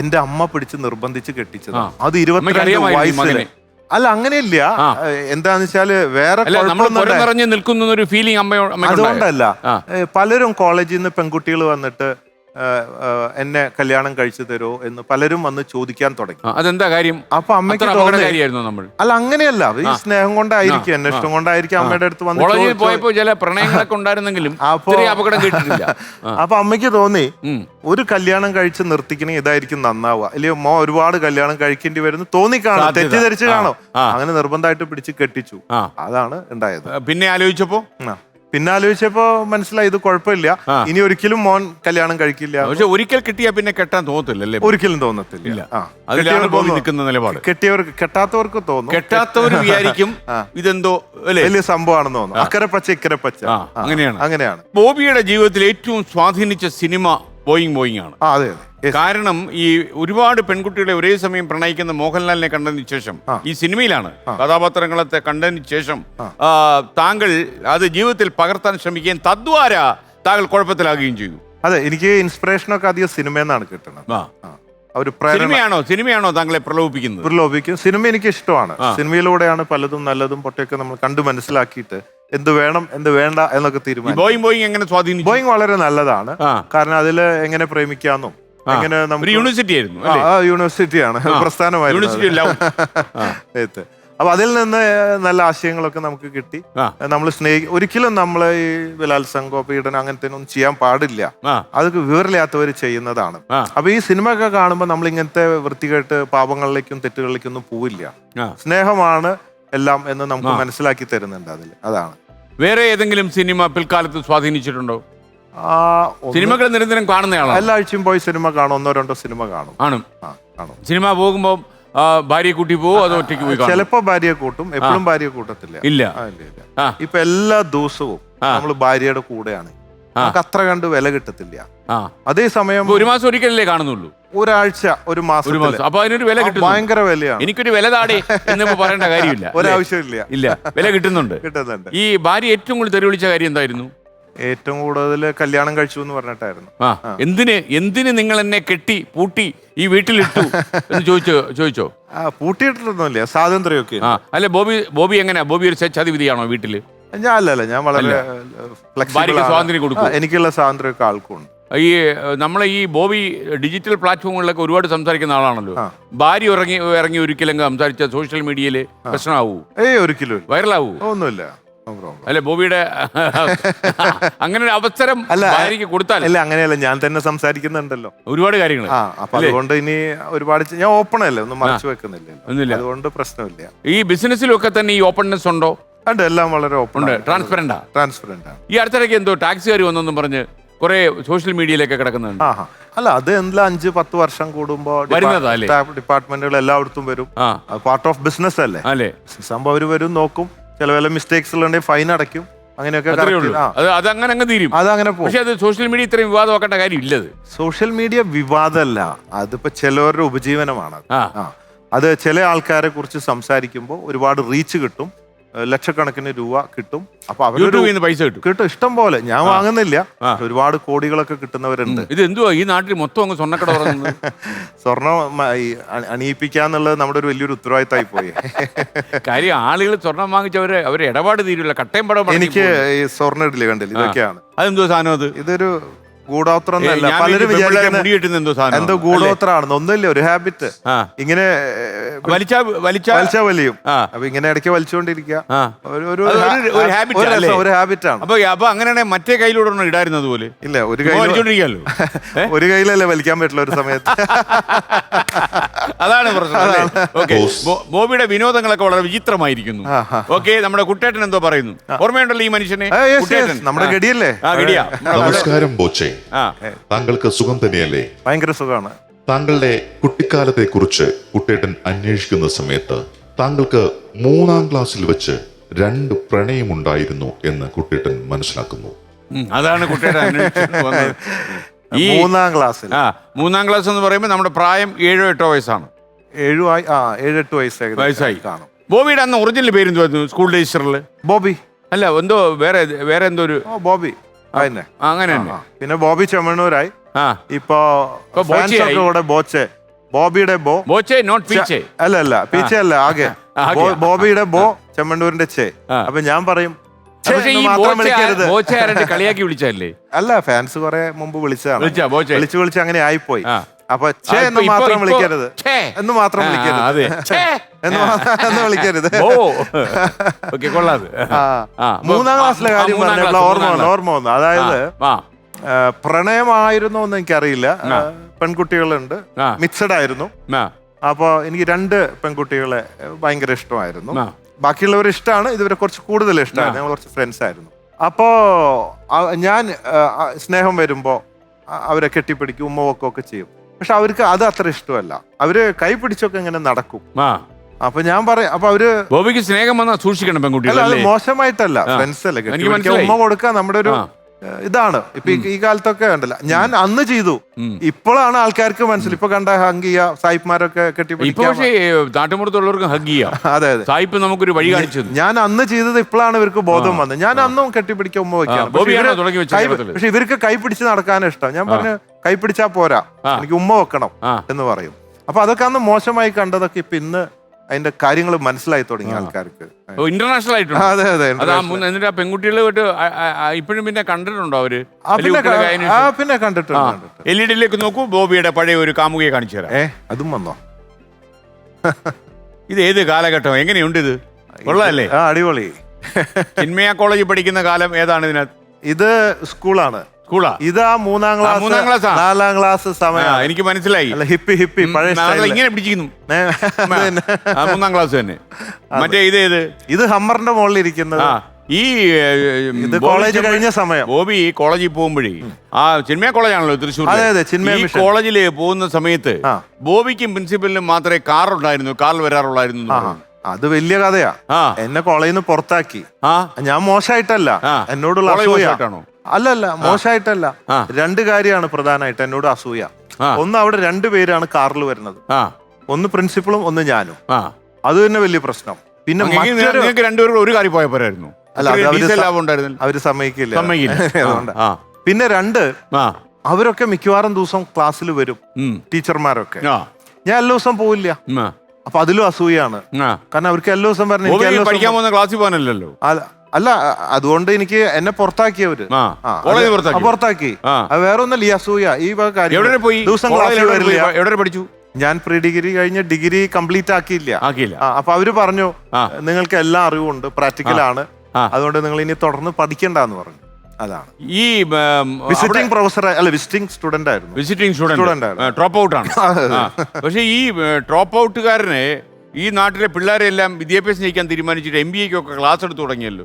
എന്റെ അമ്മ പിടിച്ച് നിർബന്ധിച്ച് കെട്ടിച്ചതാ. അത് 22 വയസ്സില്. അല്ല, അങ്ങനെയില്ല. എന്താന്ന് വെച്ചാല് വേറെ അതുകൊണ്ടല്ല. പലരും കോളേജിൽ നിന്ന് പെൺകുട്ടികൾ വന്നിട്ട് എന്നെ കല്യാണം കഴിച്ചു തരുമോ എന്ന് പലരും വന്ന് ചോദിക്കാൻ തുടങ്ങി. അതെന്താ കാര്യം? അപ്പൊ അമ്മയ്ക്ക് അല്ല, അങ്ങനെയല്ല, ഈ സ്നേഹം കൊണ്ടായിരിക്കും, അന്വേഷണം കൊണ്ടായിരിക്കും അമ്മയുടെ അടുത്ത് വന്ന് പോയപ്പോ ചില പ്രണയങ്ങളൊക്കെ ഉണ്ടായിരുന്നെങ്കിലും അപകടം കേട്ടിട്ടില്ല. അപ്പൊ അമ്മയ്ക്ക് തോന്നി ഒരു കല്യാണം കഴിച്ച് നിർത്തിക്കണമെങ്കിൽ ഇതായിരിക്കും നന്നാവുക, ഇല്ലയോ ഒരുപാട് കല്യാണം കഴിക്കേണ്ടി വരുന്നു തോന്നിക്കാണോ, തെറ്റിദ്ധരിച്ച് കാണോ. അങ്ങനെ നിർബന്ധമായിട്ട് പിടിച്ച് കെട്ടിച്ചു. അതാണ് ഉണ്ടായത്. പിന്നെ ആലോചിച്ചപ്പോ മനസ്സിലായി ഇത് കുഴപ്പമില്ല, ഇനി ഒരിക്കലും മോൻ കല്യാണം കഴിക്കില്ല. പക്ഷെ ഒരിക്കൽ കിട്ടിയാ പിന്നെ കെട്ടാൻ തോന്നത്തില്ലല്ലേ? ഒരിക്കലും തോന്നത്തില്ല. കെട്ടിയവർക്ക് കെട്ടാത്തവർക്ക് തോന്നും, കെട്ടാത്തവർ വിചാരിക്കും ഇതെന്തോ വലിയ സംഭവമാണെന്ന് തോന്നുന്നു. അക്കരെ പച്ച ഇക്കരെ പച്ച. അങ്ങനെയാണ്. ബോബിയുടെ ജീവിതത്തിൽ ഏറ്റവും സ്വാധീനിച്ച സിനിമ ബോയിങ് ആണ്. അതെ. കാരണം ഈ ഒരുപാട് പെൺകുട്ടികളെ ഒരേ സമയം പ്രണയിക്കുന്ന മോഹൻലാലിനെ കണ്ടതിന് ശേഷം, ഈ സിനിമയിലാണ് കഥാപാത്രങ്ങളെ കണ്ടതിന് ശേഷം താങ്കൾ അത് ജീവിതത്തിൽ പകർത്താൻ ശ്രമിക്കുകയും തദ്വാര താങ്കൾ കുഴപ്പത്തിലാകുകയും ചെയ്തു. അതെ, എനിക്ക് ഇൻസ്പിറേഷനൊക്കെ അധികം സിനിമയെന്നാണ് കിട്ടുന്നത്. സിനിമയാണോ താങ്കളെ പ്രലോഭിക്കും? സിനിമ എനിക്ക് ഇഷ്ടമാണ്. സിനിമയിലൂടെയാണ് പലതും നല്ലതും പൊട്ടയൊക്കെ നമ്മൾ കണ്ടു മനസ്സിലാക്കിയിട്ട് എന്ത് വേണം എന്ത് വേണ്ട എന്നൊക്കെ തീരുമാനിക്കും. ബോയിങ് വളരെ നല്ലതാണ്. കാരണം അതിൽ എങ്ങനെ പ്രേമിക്കാന്നും എങ്ങനെ യൂണിവേഴ്സിറ്റിയാണ്, പ്രസ്ഥാനമായിരുന്നു. അപ്പൊ അതിൽ നിന്ന് നല്ല ആശയങ്ങളൊക്കെ നമുക്ക് കിട്ടി. നമ്മൾ ഒരിക്കലും നമ്മൾ ഈ ബലാത്സംഗോ പീഡനം അങ്ങനത്തെ ഒന്നും ചെയ്യാൻ പാടില്ല. അത് വിവരമില്ലാത്തവർ ചെയ്യുന്നതാണ്. അപ്പൊ ഈ സിനിമ ഒക്കെ കാണുമ്പോൾ നമ്മൾ ഇങ്ങനത്തെ വൃത്തികെട്ട് പാപങ്ങളിലേക്കും തെറ്റുകളിലേക്കും ഒന്നും പോവില്ല. സ്നേഹമാണ് എല്ലാം എന്ന് നമുക്ക് മനസ്സിലാക്കി തരുന്നുണ്ട് അതിൽ. അതാണ്. വേറെ ഏതെങ്കിലും സിനിമ പിൽക്കാലത്ത് സ്വാധീനിച്ചിട്ടുണ്ടോ? സിനിമകൾ നിരന്തരം കാണുന്നയാളാണ്. എല്ലാ ആഴ്ചയും പോയി സിനിമ കാണും, 1-2 സിനിമ കാണും. സിനിമ പോകുമ്പോ ഭാര്യയെ കൂട്ടി പോകും, അതോ ഒറ്റയ്ക്ക് പോയി? ചിലപ്പോ ഭാര്യയെ കൂട്ടും, എപ്പോഴും ഭാര്യയെ കൂട്ടത്തില്ല. ഇല്ല. ഇപ്പൊ എല്ലാ ദിവസവും നമ്മൾ ഭാര്യയുടെ കൂടെയാണ്. നമുക്ക് അത്ര കണ്ട് വില കിട്ടത്തില്ല. അതേസമയം 1 മാസം ഒരിക്കലല്ലേ കാണുന്നുള്ളൂ? ഒരാഴ്ച, 1 മാസം. അപ്പൊ അതിനൊരു വില കിട്ടും. ഭയങ്കര വിലയാണ്. എനിക്കൊരു വില താടേ എന്ന് പറയേണ്ട കാര്യമില്ല. ഒരാവശ്യമില്ല. വില കിട്ടുന്നുണ്ട്. ഈ ഭാര്യ ഏറ്റവും കൂടുതൽ തെറി വിളിച്ച കാര്യം എന്തായിരുന്നു? ഏറ്റവും കൂടുതൽ കല്യാണം കഴിച്ചു എന്ന് പറഞ്ഞിട്ടായിരുന്നു. എന്തിന് നിങ്ങൾ എന്നെ കെട്ടി പൂട്ടി ഈ വീട്ടിലിട്ടു എന്ന് ചോദിച്ചോ? പൂട്ടിയിട്ടൊന്നുമില്ല, സ്വാതന്ത്ര്യമൊക്കെ. അല്ല, ബോബി എങ്ങനെയാ? ബോബി ഒരു ചതിവിധിയാണോ വീട്ടില്? ഞാൻ വളരെ സ്വാതന്ത്ര്യം കൊടുക്കും. എനിക്കുള്ള സ്വാതന്ത്ര്യമൊക്കെ ആൾക്കുണ്ട്. നമ്മളെ ഈ ബോബി ഡിജിറ്റൽ പ്ലാറ്റ്ഫോമുകളിലൊക്കെ ഒരുപാട് സംസാരിക്കുന്ന ആളാണല്ലോ. ഭാര്യ ഇറങ്ങി ഒരിക്കലും സംസാരിച്ച സോഷ്യൽ മീഡിയയില് പ്രശ്നമാവൂ? ഒരിക്കലും വൈറലാവൂ? ഒന്നുമില്ല. അല്ലെ, ബോബിയുടെ അങ്ങനെ ഒരു അവസരം ഭാര്യയ്ക്ക് കൊടുത്താൽ? അല്ല, അങ്ങനെയല്ല, ഞാൻ തന്നെ സംസാരിക്കുന്നുണ്ടല്ലോ ഒരുപാട് കാര്യങ്ങൾ. അപ്പൊ അതുകൊണ്ട് ഇനി ഒരുപാട് ഞാൻ ഓപ്പൺ അല്ലേ, ഒന്നും മറച്ചു വെക്കുന്നില്ല. അതുകൊണ്ട് പ്രശ്നമില്ല. ഈ ബിസിനസ്സിലൊക്കെ തന്നെ ഈ ഓപ്പൺനെസ് ഉണ്ടോ? ഉണ്ട്, എല്ലാം വളരെ ഓപ്പൺ ഉണ്ട്. ട്രാൻസ്പെറന്റ്. ഈ അടുത്തിടയ്ക്ക് എന്തോ ടാക്സിക്കാർ വന്നെന്നും പറഞ്ഞ് കുറെ സോഷ്യൽ മീഡിയയിലൊക്കെ കിടക്കുന്നുണ്ട്. അല്ല, അത് എന്തെല്ലാം 5-10 വർഷം കൂടുമ്പോ ഡിപ്പാർട്ട്മെന്റുകൾ എല്ലായിടത്തും വരും. പാർട്ട് ഓഫ് ബിസിനസ് അല്ലേ. സംഭവം അവര് വരും, നോക്കും, ചില വല്ല മിസ്റ്റേക്സ് ഉണ്ടെങ്കിൽ ഫൈൻ അടയ്ക്കും. അങ്ങനെയൊക്കെ അതങ്ങനെ തീരും. അതങ്ങനെ പോകും. പക്ഷെ അത് സോഷ്യൽ മീഡിയ ഇത്രയും വിവാദമാക്കേണ്ട കാര്യമില്ലത്. സോഷ്യൽ മീഡിയ വിവാദമല്ല, അതിപ്പോ ചിലവരുടെ ഉപജീവനമാണ്. അത് ചില ആൾക്കാരെ കുറിച്ച് സംസാരിക്കുമ്പോൾ ഒരുപാട് റീച്ച് കിട്ടും, ലക്ഷക്കണക്കിന് രൂപ കിട്ടും. അപ്പൊ അവരൊരു പൈസ കിട്ടും ഇഷ്ടം പോലെ. ഞാൻ വാങ്ങുന്നില്ല, ഒരുപാട് കോടികളൊക്കെ കിട്ടുന്നവരുണ്ട്. ഇത് എന്തുവാ ഈ നാട്ടിൽ മൊത്തം അങ്ങ് സ്വർണ്ണക്കട സ്വർണം അണിയിപ്പിക്കാന്നുള്ളത് നമ്മുടെ ഒരു വലിയൊരു ഉത്തരവാദിത്തമായി പോയി. കാര്യം ആളുകൾ സ്വർണം വാങ്ങിച്ചവര് അവര് ഇടപാട് തീരുല്ല, കട്ടയും പടം. എനിക്ക് ഈ സ്വർണ്ണ ഇഡലി കണ്ടില്ല, ഇതൊക്കെയാണ്. അതെന്തോ സാധനം അത്? ഇതൊരു ഗൂഢോത്രം എന്നല്ല, പലരും വിചാരിക്കുന്ന എന്തോ ഗൂഢോത്രമാണെന്ന്. ഒന്നുമില്ല, ഒരു ഹാബിറ്റ്. ഇങ്ങനെ വലിച്ചാ വലിയും. അപ്പൊ ഇങ്ങനെ ഇടയ്ക്ക് വലിച്ചുകൊണ്ടിരിക്കുക ഒരു ഹാബിറ്റാണ്. അപ്പൊ അങ്ങനെയാണെ മറ്റേ കയ്യിലൂടെ ഇടായിരുന്നത് പോലെ. ഇല്ല, ഒരു കയ്യിലല്ലേ വലിക്കാൻ പറ്റില്ല ഒരു സമയത്ത്. അതാണ് പ്രശ്നം. ബോബിയുടെ വിനോദങ്ങളൊക്കെ വളരെ വിചിത്രമായിരിക്കുന്നു. ഓക്കെ, നമ്മുടെ കുട്ടേട്ടൻ എന്തോ പറയുന്നു, ഓർമ്മയുണ്ടല്ലോ ഈ മനുഷ്യനെ? നമ്മുടെ ഗഡിയല്ലേ? നമസ്കാരം ബോച്ചെ, താങ്കൾക്ക് സുഖം തന്നെയല്ലേ? ഭയങ്കര സുഖമാണ്. താങ്കളുടെ കുട്ടിക്കാലത്തെ കുറിച്ച് കുട്ടേട്ടൻ അന്വേഷിക്കുന്ന സമയത്ത് താങ്കൾക്ക് 3ാം ക്ലാസ്സിൽ വെച്ച് 2 പ്രണയമുണ്ടായിരുന്നു എന്ന് കുട്ടേട്ടൻ മനസ്സിലാക്കുന്നു. അതാണ് കുട്ടേട്ടൻ ഈ 3ാം ക്ലാസ്സിൽ. 3ാം ക്ലാസ് എന്ന് പറയുമ്പോൾ നമ്മുടെ പ്രായം 7-8 വയസ്സാണ്. 7-8 വയസ്സായി കാണും. ബോബിയുടെ അന്ന് ഒറിജിനൽ പേര് എന്തുവായിരുന്നു സ്കൂൾ രജിസ്റ്ററിൽ? ബോബി അല്ല, എന്തോ വേറെ എന്തോ ഒരു ബോബി അങ്ങനെ തന്നെ. പിന്നെ ബോബി ചെമ്മണ്ണൂരായി. ഇപ്പൊ കൂടെ ബോച്ചെ, ബോബിയുടെ അല്ല പീച്ചെ അല്ല, ആകെ ബോബിയുടെ ബോ, ചെമ്മണ്ണൂരിന്റെ ചേ. അപ്പൊ ഞാൻ പറയും കളിയാക്കി വിളിച്ചല്ലേ? അല്ല, ഫാൻസ് കുറെ മുമ്പ് വിളിച്ചതാണ്. വിളിച്ച് അങ്ങനെ ആയിപ്പോയി. അപ്പൊ ചേ എന്ന് മാത്രം വിളിക്കരുത്, എന്ന് മാത്രം വിളിക്കരുത്, എന്ന് വിളിക്കരുത്. 3ാം ക്ലാസ്സിലെ കാര്യം പറഞ്ഞപ്പോൾ ഓർമ്മ വന്നു. അതായത് പ്രണയമായിരുന്നോ എന്ന് എനിക്കറിയില്ല. പെൺകുട്ടികളുണ്ട്, മിക്സഡ് ആയിരുന്നു. അപ്പൊ എനിക്ക് 2 പെൺകുട്ടികളെ ഭയങ്കര ഇഷ്ടമായിരുന്നു. ബാക്കിയുള്ളവർ ഇഷ്ടമാണ്, ഇതുവരെ കുറച്ച് കൂടുതൽ ഇഷ്ടമാണ്. ഞങ്ങൾ കുറച്ച് ഫ്രണ്ട്സ് ആയിരുന്നു. അപ്പോ ഞാൻ സ്നേഹം വരുമ്പോ അവരെ കെട്ടിപ്പിടിക്കും, ഉമ്മ വെക്കുകയൊക്കെ ചെയ്യും. പക്ഷെ അവർക്ക് അത് അത്ര ഇഷ്ടമല്ല. അവര് കൈ പിടിച്ചൊക്കെ ഇങ്ങനെ നടക്കും. അപ്പൊ ഞാൻ പറയാം, അപ്പൊ അവര് ബോബിക്ക് സ്നേഹം വന്നാൽ സൂക്ഷിക്കണം പെൺകുട്ടികൾ. അത് മോശമായിട്ടല്ല, ഫ്രണ്ട്സ് അല്ലേ, ഉമ്മ കൊടുക്കുക നമ്മുടെ ഒരു ഇതാണ്. ഇപ്പൊ ഈ കാലത്തൊക്കെ ഉണ്ടല്ലോ, ഞാൻ അന്ന് ചെയ്തു. ഇപ്പോഴാണ് ആൾക്കാർക്ക് മനസ്സിൽ. ഇപ്പൊ കണ്ട ഹഗ് ചെയ്യാ, സായിപ്പ്മാരൊക്കെ കെട്ടിപ്പിടിക്കും. നാട്ടുമ്പുറത്തുള്ളവർക്ക് ഹഗ് ചെയ്യാം. അതെ, സായിപ്പ് നമുക്കൊരു വഴി കാണിച്ചു. ഞാൻ അന്ന് ചെയ്തത് ഇപ്പോഴാണ് ഇവർക്ക് ബോധം വന്നത്. ഞാൻ അന്നും കെട്ടിപ്പിടിക്കാൻ ഉമ്മ വയ്ക്കാം. പക്ഷെ ഇവർക്ക് കൈ പിടിച്ച് നടക്കാനും ഇഷ്ടം. ഞാൻ പറഞ്ഞു, കൈ പിടിച്ചാ പോരാ, എനിക്ക് ഉമ്മ വെക്കണം എന്ന് പറയും. അപ്പൊ അതൊക്കെ അന്ന് മോശമായി കണ്ടതൊക്കെ ഇപ്പൊ ഇന്ന് അതിന്റെ കാര്യങ്ങൾ മനസ്സിലായി തുടങ്ങി ആൾക്കാർക്ക്. ഇന്റർനാഷണൽ ആയിട്ടുണ്ട്. അതെ എന്നിട്ട് പെൺകുട്ടികളെ ഇപ്പോഴും പിന്നെ കണ്ടിട്ടുണ്ടോ അവര്? പിന്നെ കണ്ടിട്ടുണ്ട്. LED നോക്കൂ, ബോബിയുടെ പഴയ ഒരു കാമുകയെ കാണിച്ചു തരാം. അതും വന്നോ? ഇത് ഏത് കാലഘട്ടം? എങ്ങനെയുണ്ട് ഇത്? കൊള്ളാല്ലേ? അടിപൊളി. ചിന്മയ കോളേജിൽ പഠിക്കുന്ന കാലം ഏതാണ് ഇതിനകത്ത്? ഇത് സ്കൂളാണ്. ഇതാ 3ാം ക്ലാസ് 4ാം ക്ലാസ് സമയം. എനിക്ക് മനസ്സിലായി. ഹിപ്പി പഴയ ഇങ്ങനെ പിടിച്ചിരിക്കുന്നു. 3ാം ക്ലാസ് തന്നെ. മറ്റേ ഇത് ഹമ്മറിന്റെ മുകളിൽ ഇരിക്കുന്നത്. ഈ കോളേജ് കഴിഞ്ഞ സമയം ബോബി കോളേജിൽ പോകുമ്പോഴേ, ചിന്മയ കോളേജാണല്ലോ തൃശ്ശൂർ. ഈ കോളേജിൽ പോകുന്ന സമയത്ത് ബോബിക്കും പ്രിൻസിപ്പലിനും മാത്രമേ കാർ ഉണ്ടായിരുന്നു, കാറിൽ വരാറുള്ളായിരുന്നു. അത് വലിയ കഥയാ. എന്നെ കോളേജിൽ നിന്ന് പുറത്താക്കി. ഞാൻ മോശമായിട്ടല്ല, എന്നോടുള്ള അസൂയാണോ? അല്ലല്ല, മോശമായിട്ടല്ല. 2 കാര്യമാണ് പ്രധാനമായിട്ട് എന്നോട് അസൂയ. ഒന്ന്, അവിടെ 2 പേരാണ് കാറിൽ വരുന്നത്. ഒന്ന് പ്രിൻസിപ്പളും ഒന്ന് ഞാനും. അത് തന്നെ വലിയ പ്രശ്നം. പിന്നെ ഒരു കാര്യം പോയ പോരായിരുന്നു. അല്ല, അവര് സമ്മതിക്കില്ല. പിന്നെ 2, അവരൊക്കെ മിക്കവാറും ദിവസം ക്ലാസ്സിൽ വരും, ടീച്ചർമാരൊക്കെ. ഞാൻ എല്ലാ ദിവസം പോവില്ല. അപ്പൊ അതിലും അസൂയാണ്. കാരണം അവർക്ക് എല്ലാ ദിവസം പറഞ്ഞ ക്ലാസ്സിൽ പോകാനല്ലോ. അല്ല, അതുകൊണ്ട് എനിക്ക് എന്നെ പുറത്താക്കിയവര് പുറത്താക്കി. അത് വേറെ ഒന്നല്ല, ഈ അസൂയ. ഈ ദിവസം ക്ലാസ്സിൽ വരില്ല. ഞാൻ പ്രീ ഡിഗ്രി കഴിഞ്ഞ് ഡിഗ്രി കംപ്ലീറ്റ് ആക്കിയില്ല. അപ്പൊ അവര് പറഞ്ഞു, നിങ്ങൾക്ക് എല്ലാ അറിവുണ്ട്, പ്രാക്ടിക്കലാണ്, അതുകൊണ്ട് നിങ്ങൾ ഇനി തുടർന്ന് പഠിക്കണ്ടെന്ന് പറഞ്ഞു. അതാണ്. ഈ വിസിറ്റിംഗ് പ്രൊഫസർ അല്ല, വിസിറ്റിംഗ് സ്റ്റുഡന്റ് ആയിരുന്നു. വിസിറ്റിംഗ് സ്റ്റുഡന്റ് ഡ്രോപ്പ് ഔട്ട് ആണ്. പക്ഷെ ഈ ഡ്രോപ്പ് ഔട്ടുകാരനെ ഈ നാട്ടിലെ പിള്ളേരെല്ലാം വിദ്യാഭ്യാസം ചെയ്യിക്കാൻ തീരുമാനിച്ചിട്ട് MBA-ക്കൊക്കെ ക്ലാസ് എടുത്ത് തുടങ്ങിയല്ലോ.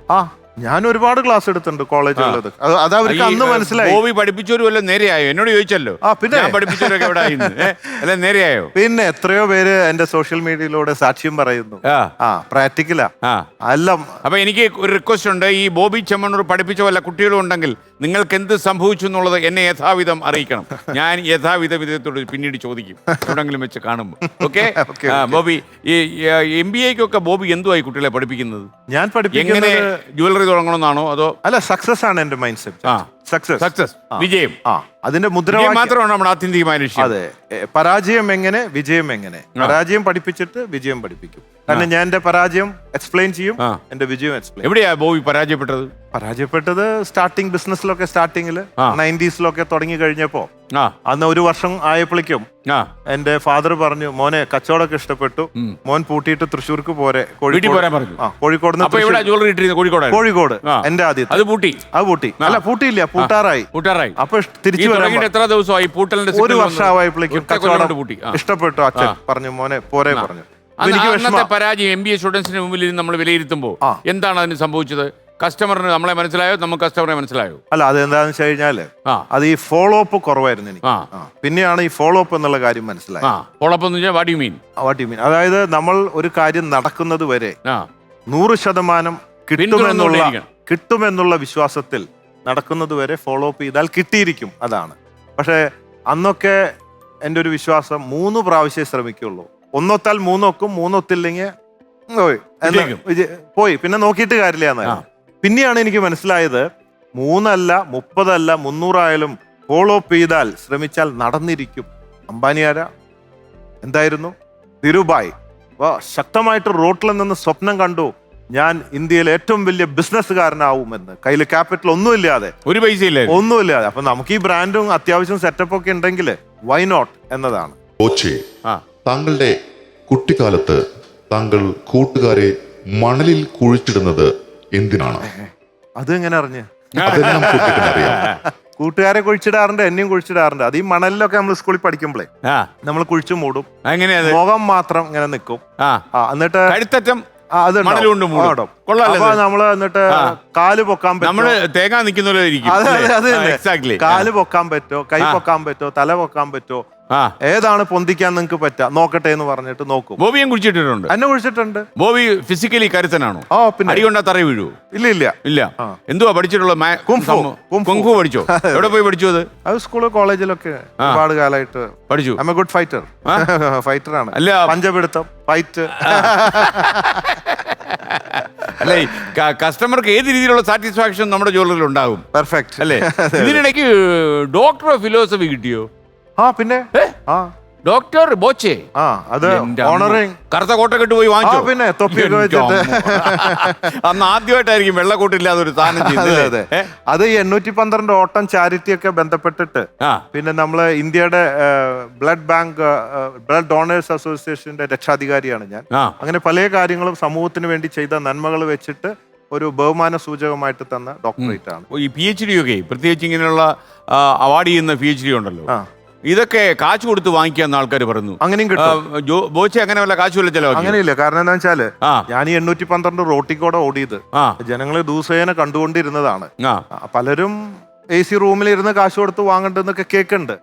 ഞാൻ ഒരുപാട് ക്ലാസ് എടുത്തിട്ടുണ്ട് കോളേജുള്ളത്. അത് അവർക്ക് അന്ന് മനസ്സിലായി. ബോബി പഠിപ്പിച്ചവരും വല്ല നേരെയായോ? എന്നോട് ചോദിച്ചല്ലോ. പിന്നെ ഞാൻ പഠിപ്പിച്ചവരൊക്കെ എവിടെ അല്ല നേരെയായോ? പിന്നെ എത്രയോ പേര് എന്റെ സോഷ്യൽ മീഡിയയിലൂടെ സാക്ഷ്യം പറയുന്നു. പ്രാക്ടിക്കലാ എല്ലാം. അപ്പൊ എനിക്ക് ഒരു റിക്വസ്റ്റ് ഉണ്ട്. ഈ ബോബി ചെമ്മണ്ണൂർ പഠിപ്പിച്ച വല്ല കുട്ടികളും ഉണ്ടെങ്കിൽ നിങ്ങൾക്ക് എന്ത് സംഭവിച്ചു എന്നുള്ളത് എന്നെ യഥാവിധം അറിയിക്കണം. ഞാൻ യഥാവിധത്തോട് പിന്നീട് ചോദിക്കും എവിടെങ്കിലും വെച്ച് കാണുമ്പോൾ. ഓക്കെ ബോബി, ഈ MBA-ക്കൊക്കെ ബോബി എന്തുവായി കുട്ടികളെ പഠിപ്പിക്കുന്നത്? ഞാൻ പഠിപ്പിക്കുന്നത് എങ്ങനെ ജ്വല്ലറി തുടങ്ങണമെന്നാണോ അതോ? അല്ല, സക്സസ് ആണ് എന്റെ മൈൻഡ് സെറ്റ്. സക്സസ് വിജയം. അതിന്റെ മുദ്രാവാക്യം മാത്രമാണ് നമ്മുടെ ആത്യന്തികമായ ലക്ഷ്യം. അതെ, പരാജയം എങ്ങനെ, വിജയം എങ്ങനെ. പരാജയം പഠിപ്പിച്ചിട്ട് വിജയം പഠിപ്പിക്കും. കാരണം ഞാൻ എന്റെ പരാജയം എക്സ്പ്ലെയിൻ ചെയ്യും, എന്റെ വിജയം എക്സ്പ്ലെയിൻ. എവിടെയാ ബോബി പരാജയപ്പെട്ടത്? സ്റ്റാർട്ടിങ് ബിസിനസ്സിലൊക്കെ, സ്റ്റാർട്ടിങ്ങില് 90s തുടങ്ങി കഴിഞ്ഞപ്പോ അന്ന് 1 വർഷം ആയപ്പോഴേക്കും എന്റെ ഫാദർ പറഞ്ഞു, മോനെ കച്ചവടമൊക്കെ ഇഷ്ടപ്പെട്ടു, മോൻ പൂട്ടിയിട്ട് തൃശ്ശൂർക്ക് പോരെ, കോഴിക്കോട്. കോഴിക്കോട് എന്റെ ആദ്യത്തെ. അത് പൂട്ടി? അല്ല, പൂട്ടിയില്ല, പൂട്ടാറായി. അപ്പൊ തിരിച്ചു എത്ര ദിവസമായി? 1 വർഷമായപ്പോഴേക്കും കച്ചവടം ഇഷ്ടപ്പെട്ടു. അച്ഛൻ പറഞ്ഞു, മോനെ പോരെ പറഞ്ഞു. അന്നത്തെ പരാജയം MBA സ്റ്റുഡൻസിന് മുമ്പിൽ നമ്മൾ വിലയിരുത്തുമ്പോൾ എന്താണ് അതിന് സംഭവിച്ചത്? കസ്റ്റമറിന് നമ്മളെ മനസ്സിലായോ? നമുക്ക് കസ്റ്റമറെ മനസ്സിലായോ? അല്ല, അത് എന്താണെന്ന് വെച്ച് കഴിഞ്ഞാല് അത് ഈ ഫോളോ അപ്പ് കുറവായിരുന്നു എനിക്ക്. പിന്നെയാണ് ഈ ഫോളോ അപ്പ് എന്നുള്ള കാര്യം മനസ്സിലായത്. ഫോളോ അപ്പ് എന്ന് വെച്ചാൽ വാട്ട് യു മീൻ? അതായത് നമ്മൾ ഒരു കാര്യം നടക്കുന്നത് വരെ 100% കിട്ടുമെന്നുള്ള വിശ്വാസത്തിൽ നടക്കുന്നത് വരെ ഫോളോ അപ്പ് ചെയ്താൽ കിട്ടിയിരിക്കും. അതാണ്. പക്ഷെ അന്നൊക്കെ എൻ്റെ ഒരു വിശ്വാസം 3 പ്രാവശ്യം ശ്രമിക്കുള്ളൂ. 1 ഒത്താൽ 3 ഒക്കും, 3 ഒത്തില്ലെങ്കിൽ പോയി, പിന്നെ നോക്കിയിട്ട് കാര്യമില്ല എന്നായിരുന്നു. പിന്നെയാണ് എനിക്ക് മനസ്സിലായത് 3 അല്ല 30 അല്ല 300 ആയാലും ഫോളോ അപ്പ് ചെയ്താൽ, ശ്രമിച്ചാൽ നടന്നിരിക്കും. അംബാനിയാര എന്തായിരുന്നു, ധീരുഭായ് ശക്തമായിട്ട് റോട്ടിൽ നിന്ന് സ്വപ്നം കണ്ടു, ഞാൻ ഇന്ത്യയിലെ ഏറ്റവും വലിയ ബിസിനസ്സുകാരനാവുമെന്ന്. കയ്യിൽ ക്യാപിറ്റൽ ഒന്നുമില്ലാതെ, ഒരു പൈസയില്ല, ഒന്നുമില്ലാതെ. അപ്പൊ നമുക്ക് ഈ ബ്രാൻഡും അത്യാവശ്യം സെറ്റപ്പ് ഒക്കെ ഉണ്ടെങ്കിൽ വൈ നോട്ട് എന്നതാണ്. താങ്കളുടെ കുട്ടിക്കാലത്ത് താങ്കൾ കൂട്ടുകാരെ മണലിൽ കുഴിച്ചിടുന്നത് എന്തിനാണ്? അത് എങ്ങനെ അറിഞ്ഞ്? കൂട്ടുകാരെ കുഴിച്ചിടാറുണ്ട്, എന്നെയും കുഴിച്ചിടാറുണ്ട്. അത് ഈ മണലിലൊക്കെ നമ്മൾ സ്കൂളിൽ പഠിക്കുമ്പോഴേ നമ്മൾ കുഴിച്ചു മൂടും. മുഖം മാത്രം ഇങ്ങനെ നിൽക്കും. എന്നിട്ട് അത് നമ്മള് എന്നിട്ട് കാല് പൊക്കാൻ പറ്റും, തേങ്ങ നിൽക്കുന്ന കാല് പൊക്കാൻ പറ്റോ, കൈ പൊക്കാൻ പറ്റോ, തല പൊക്കാൻ പറ്റോ, ഏതാണ് പൊന്തിക്കാൻ നിങ്ങൾക്ക് പറ്റാ നോക്കട്ടെ എന്ന് പറഞ്ഞിട്ട് നോക്കും. ബോബിയും കുഴിച്ചിട്ടുണ്ട്? എന്നെ കുഴിച്ചിട്ടുണ്ട്. ബോബി ഫിസിക്കലി കരുത്തനാണോ? പിന്നെ അടികൊണ്ടാ തറ വീഴൂ? ഇല്ല. എന്തുവാ പഠിച്ചിട്ടുള്ളത്? കുംഫു പഠിച്ചോ? എവിടെ പോയി പഠിച്ചു? അത് സ്കൂള് കോളേജിലൊക്കെ ഒരുപാട് കാലമായിട്ട് പഠിച്ചു. I am a good fighter. ഫൈറ്ററാണ്. അല്ല, പഞ്ചപിടുത്തം, ഫൈറ്റ്. അല്ലെ, കസ്റ്റമർക്ക് ഏത് രീതിയിലുള്ള സാറ്റിസ്ഫാക്ഷൻ നമ്മുടെ ജോലിയിൽ ഉണ്ടാകും. പെർഫെക്റ്റ് അല്ലേ? ഇതിനിടയ്ക്ക് ഡോക്ടർ ഓഫ് ഫിലോസഫി കിട്ടിയോ? പിന്നെ ഡോക്ടർ ബോച്ചെ അത് ഓണറിങ് കറുത്ത കോട്ടൊക്കെ ഇട്ട് പോയി വാങ്ങിച്ചോ? പിന്നെ തൊപ്പിയൊക്കെ വെച്ചിട്ട് അന്ന് ആദ്യമായിട്ടായിരിക്കും വെള്ളക്കോട്ടില്ലാതെ ഒരു സാധനം ചെയ്തത്. അത് 812 ഓട്ടം ചാരിറ്റി ഒക്കെ ബന്ധപ്പെട്ടിട്ട് പിന്നെ നമ്മള് ഇന്ത്യയുടെ ബ്ലഡ് ഡോണേഴ്സ് അസോസിയേഷന്റെ രക്ഷാധികാരിയാണ് ഞാൻ. അങ്ങനെ പല കാര്യങ്ങളും സമൂഹത്തിന് വേണ്ടി ചെയ്ത നന്മകൾ വെച്ചിട്ട് ഒരു ബഹുമാന സൂചകമായിട്ട് തന്ന ഡോക്ടറേറ്റ് ആണ്. ഈ PhD ഒക്കെ പ്രത്യേകിച്ച് ഇങ്ങനെയുള്ള അവാർഡ് ചെയ്യുന്ന PhD ഉണ്ടല്ലോ, ഇതൊക്കെ കാശ് കൊടുത്ത് വാങ്ങിക്കാന്ന് ആൾക്കാർ പറഞ്ഞു. അങ്ങനെയും ബോച്ചെ അങ്ങനെ വല്ല കാശ് വല്ല ചെലവാക്കി? അങ്ങനെയില്ല. കാരണം എന്താ വെച്ചാല് ഞാൻ ഈ 812 റോട്ടിക്കൂടെ ഓടിയത് ജനങ്ങള് ദിവസേന കണ്ടുകൊണ്ടിരുന്നതാണ്. പലരും AC റൂമിലിരുന്ന് കാശ് കൊടുത്ത് വാങ്ങണ്ടെന്നൊക്കെ കേൾക്കുന്നുണ്ട്.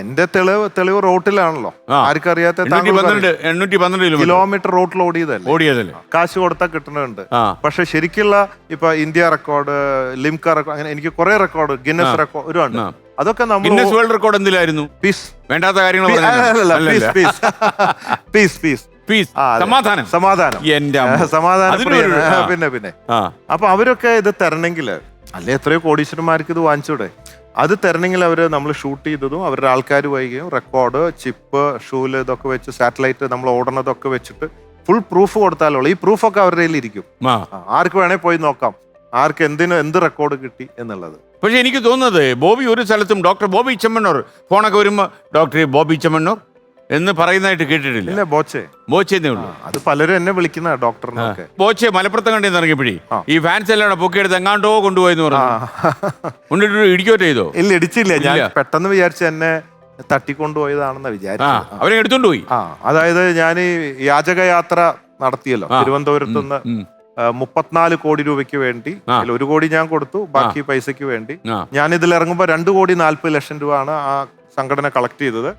എന്റെ തെളിവ് റോട്ടിലാണല്ലോ. ആർക്കറിയാത്ത 812 കിലോമീറ്റർ റോട്ടിൽ ഓടിയതല്ലേ. കാശ് കൊടുത്താൽ കിട്ടുന്നുണ്ട്. പക്ഷെ ശരിക്കുള്ള ഇപ്പൊ ഇന്ത്യ റെക്കോർഡ്, ലിംക റെക്കോർഡ്, അങ്ങനെ എനിക്ക് കുറെ റെക്കോർഡ്, ഗിന്നസ് റെക്കോർഡ് ഒരുപാട്. അതൊക്കെ നമ്മൾ വേൾഡ് റെക്കോർഡ് എന്തിലായിരുന്നു? പീസ്, വേണ്ടാത്ത കാര്യങ്ങൾ, സമാധാനം. പിന്നെ അപ്പൊ അവരൊക്കെ ഇത് തരണമെങ്കിൽ, അല്ലെ എത്രയോ കോടീശ്വരന്മാർക്ക് ഇത് വാങ്ങിച്ചൂടെ? അത് തരണമെങ്കിൽ അവര് നമ്മൾ ഷൂട്ട് ചെയ്തതും അവരുടെ ആൾക്കാർ വൈകുകയും റെക്കോർഡ്, ചിപ്പ്, ഷൂല് ഇതൊക്കെ വെച്ച് സാറ്റലൈറ്റ് നമ്മൾ ഓടണതൊക്കെ വെച്ചിട്ട് ഫുൾ പ്രൂഫ് കൊടുത്താലുള്ള ഈ പ്രൂഫൊക്കെ അവരുടെ കയ്യിൽ ഇരിക്കും. ആർക്ക് വേണേ പോയി നോക്കാം ആർക്ക് എന്ത് റെക്കോർഡ് കിട്ടി എന്നുള്ളത്. പക്ഷെ എനിക്ക് തോന്നുന്നത് ബോബി ഒരു സ്ഥലത്തും ഡോക്ടർ ബോബി ചെമ്മണ്ണൂർ ഫോണൊക്കെ വരുമ്പോ ഡോക്ടർ ബോബി ചെമ്മണ്ണൂർ എന്ന് പറയുന്നതായിട്ട് കേട്ടിട്ടില്ല. ബോച്ചേന്നേ ഉള്ളൂ. അത് പലരും എന്നെ വിളിക്കുന്ന ഡോക്ടറിനൊക്കെ. ബോച്ചെ മലപ്പുറത്ത് കണ്ടെന്ന് ഇറങ്ങിയപ്പോഴേ ഈ ഫാൻസ് എല്ലാം പൊക്കിയെടുത്ത് എങ്ങാണ്ടോ കൊണ്ടുപോയെന്ന് പറഞ്ഞു. ഇടിക്കോട്ട് ചെയ്തോ? ഇല്ല, ഇടിച്ചില്ല. ഞാൻ പെട്ടെന്ന് വിചാരിച്ചു എന്നെ തട്ടിക്കൊണ്ടുപോയതാണെന്ന് വിചാരിച്ചു. അവരെ എടുത്തോണ്ട് പോയി. അതായത് ഞാൻ ഈ യാചകയാത്ര നടത്തിയല്ലോ തിരുവനന്തപുരത്ത് നിന്ന് 34 കോടി രൂപയ്ക്ക് വേണ്ടി 1 കോടി ഞാൻ കൊടുത്തു, ബാക്കി പൈസയ്ക്ക് വേണ്ടി ഞാൻ ഇതിൽ ഇറങ്ങുമ്പോൾ 2,40,00,000 രൂപയാണ് ആ സംഘടന കളക്ട് ചെയ്തത്.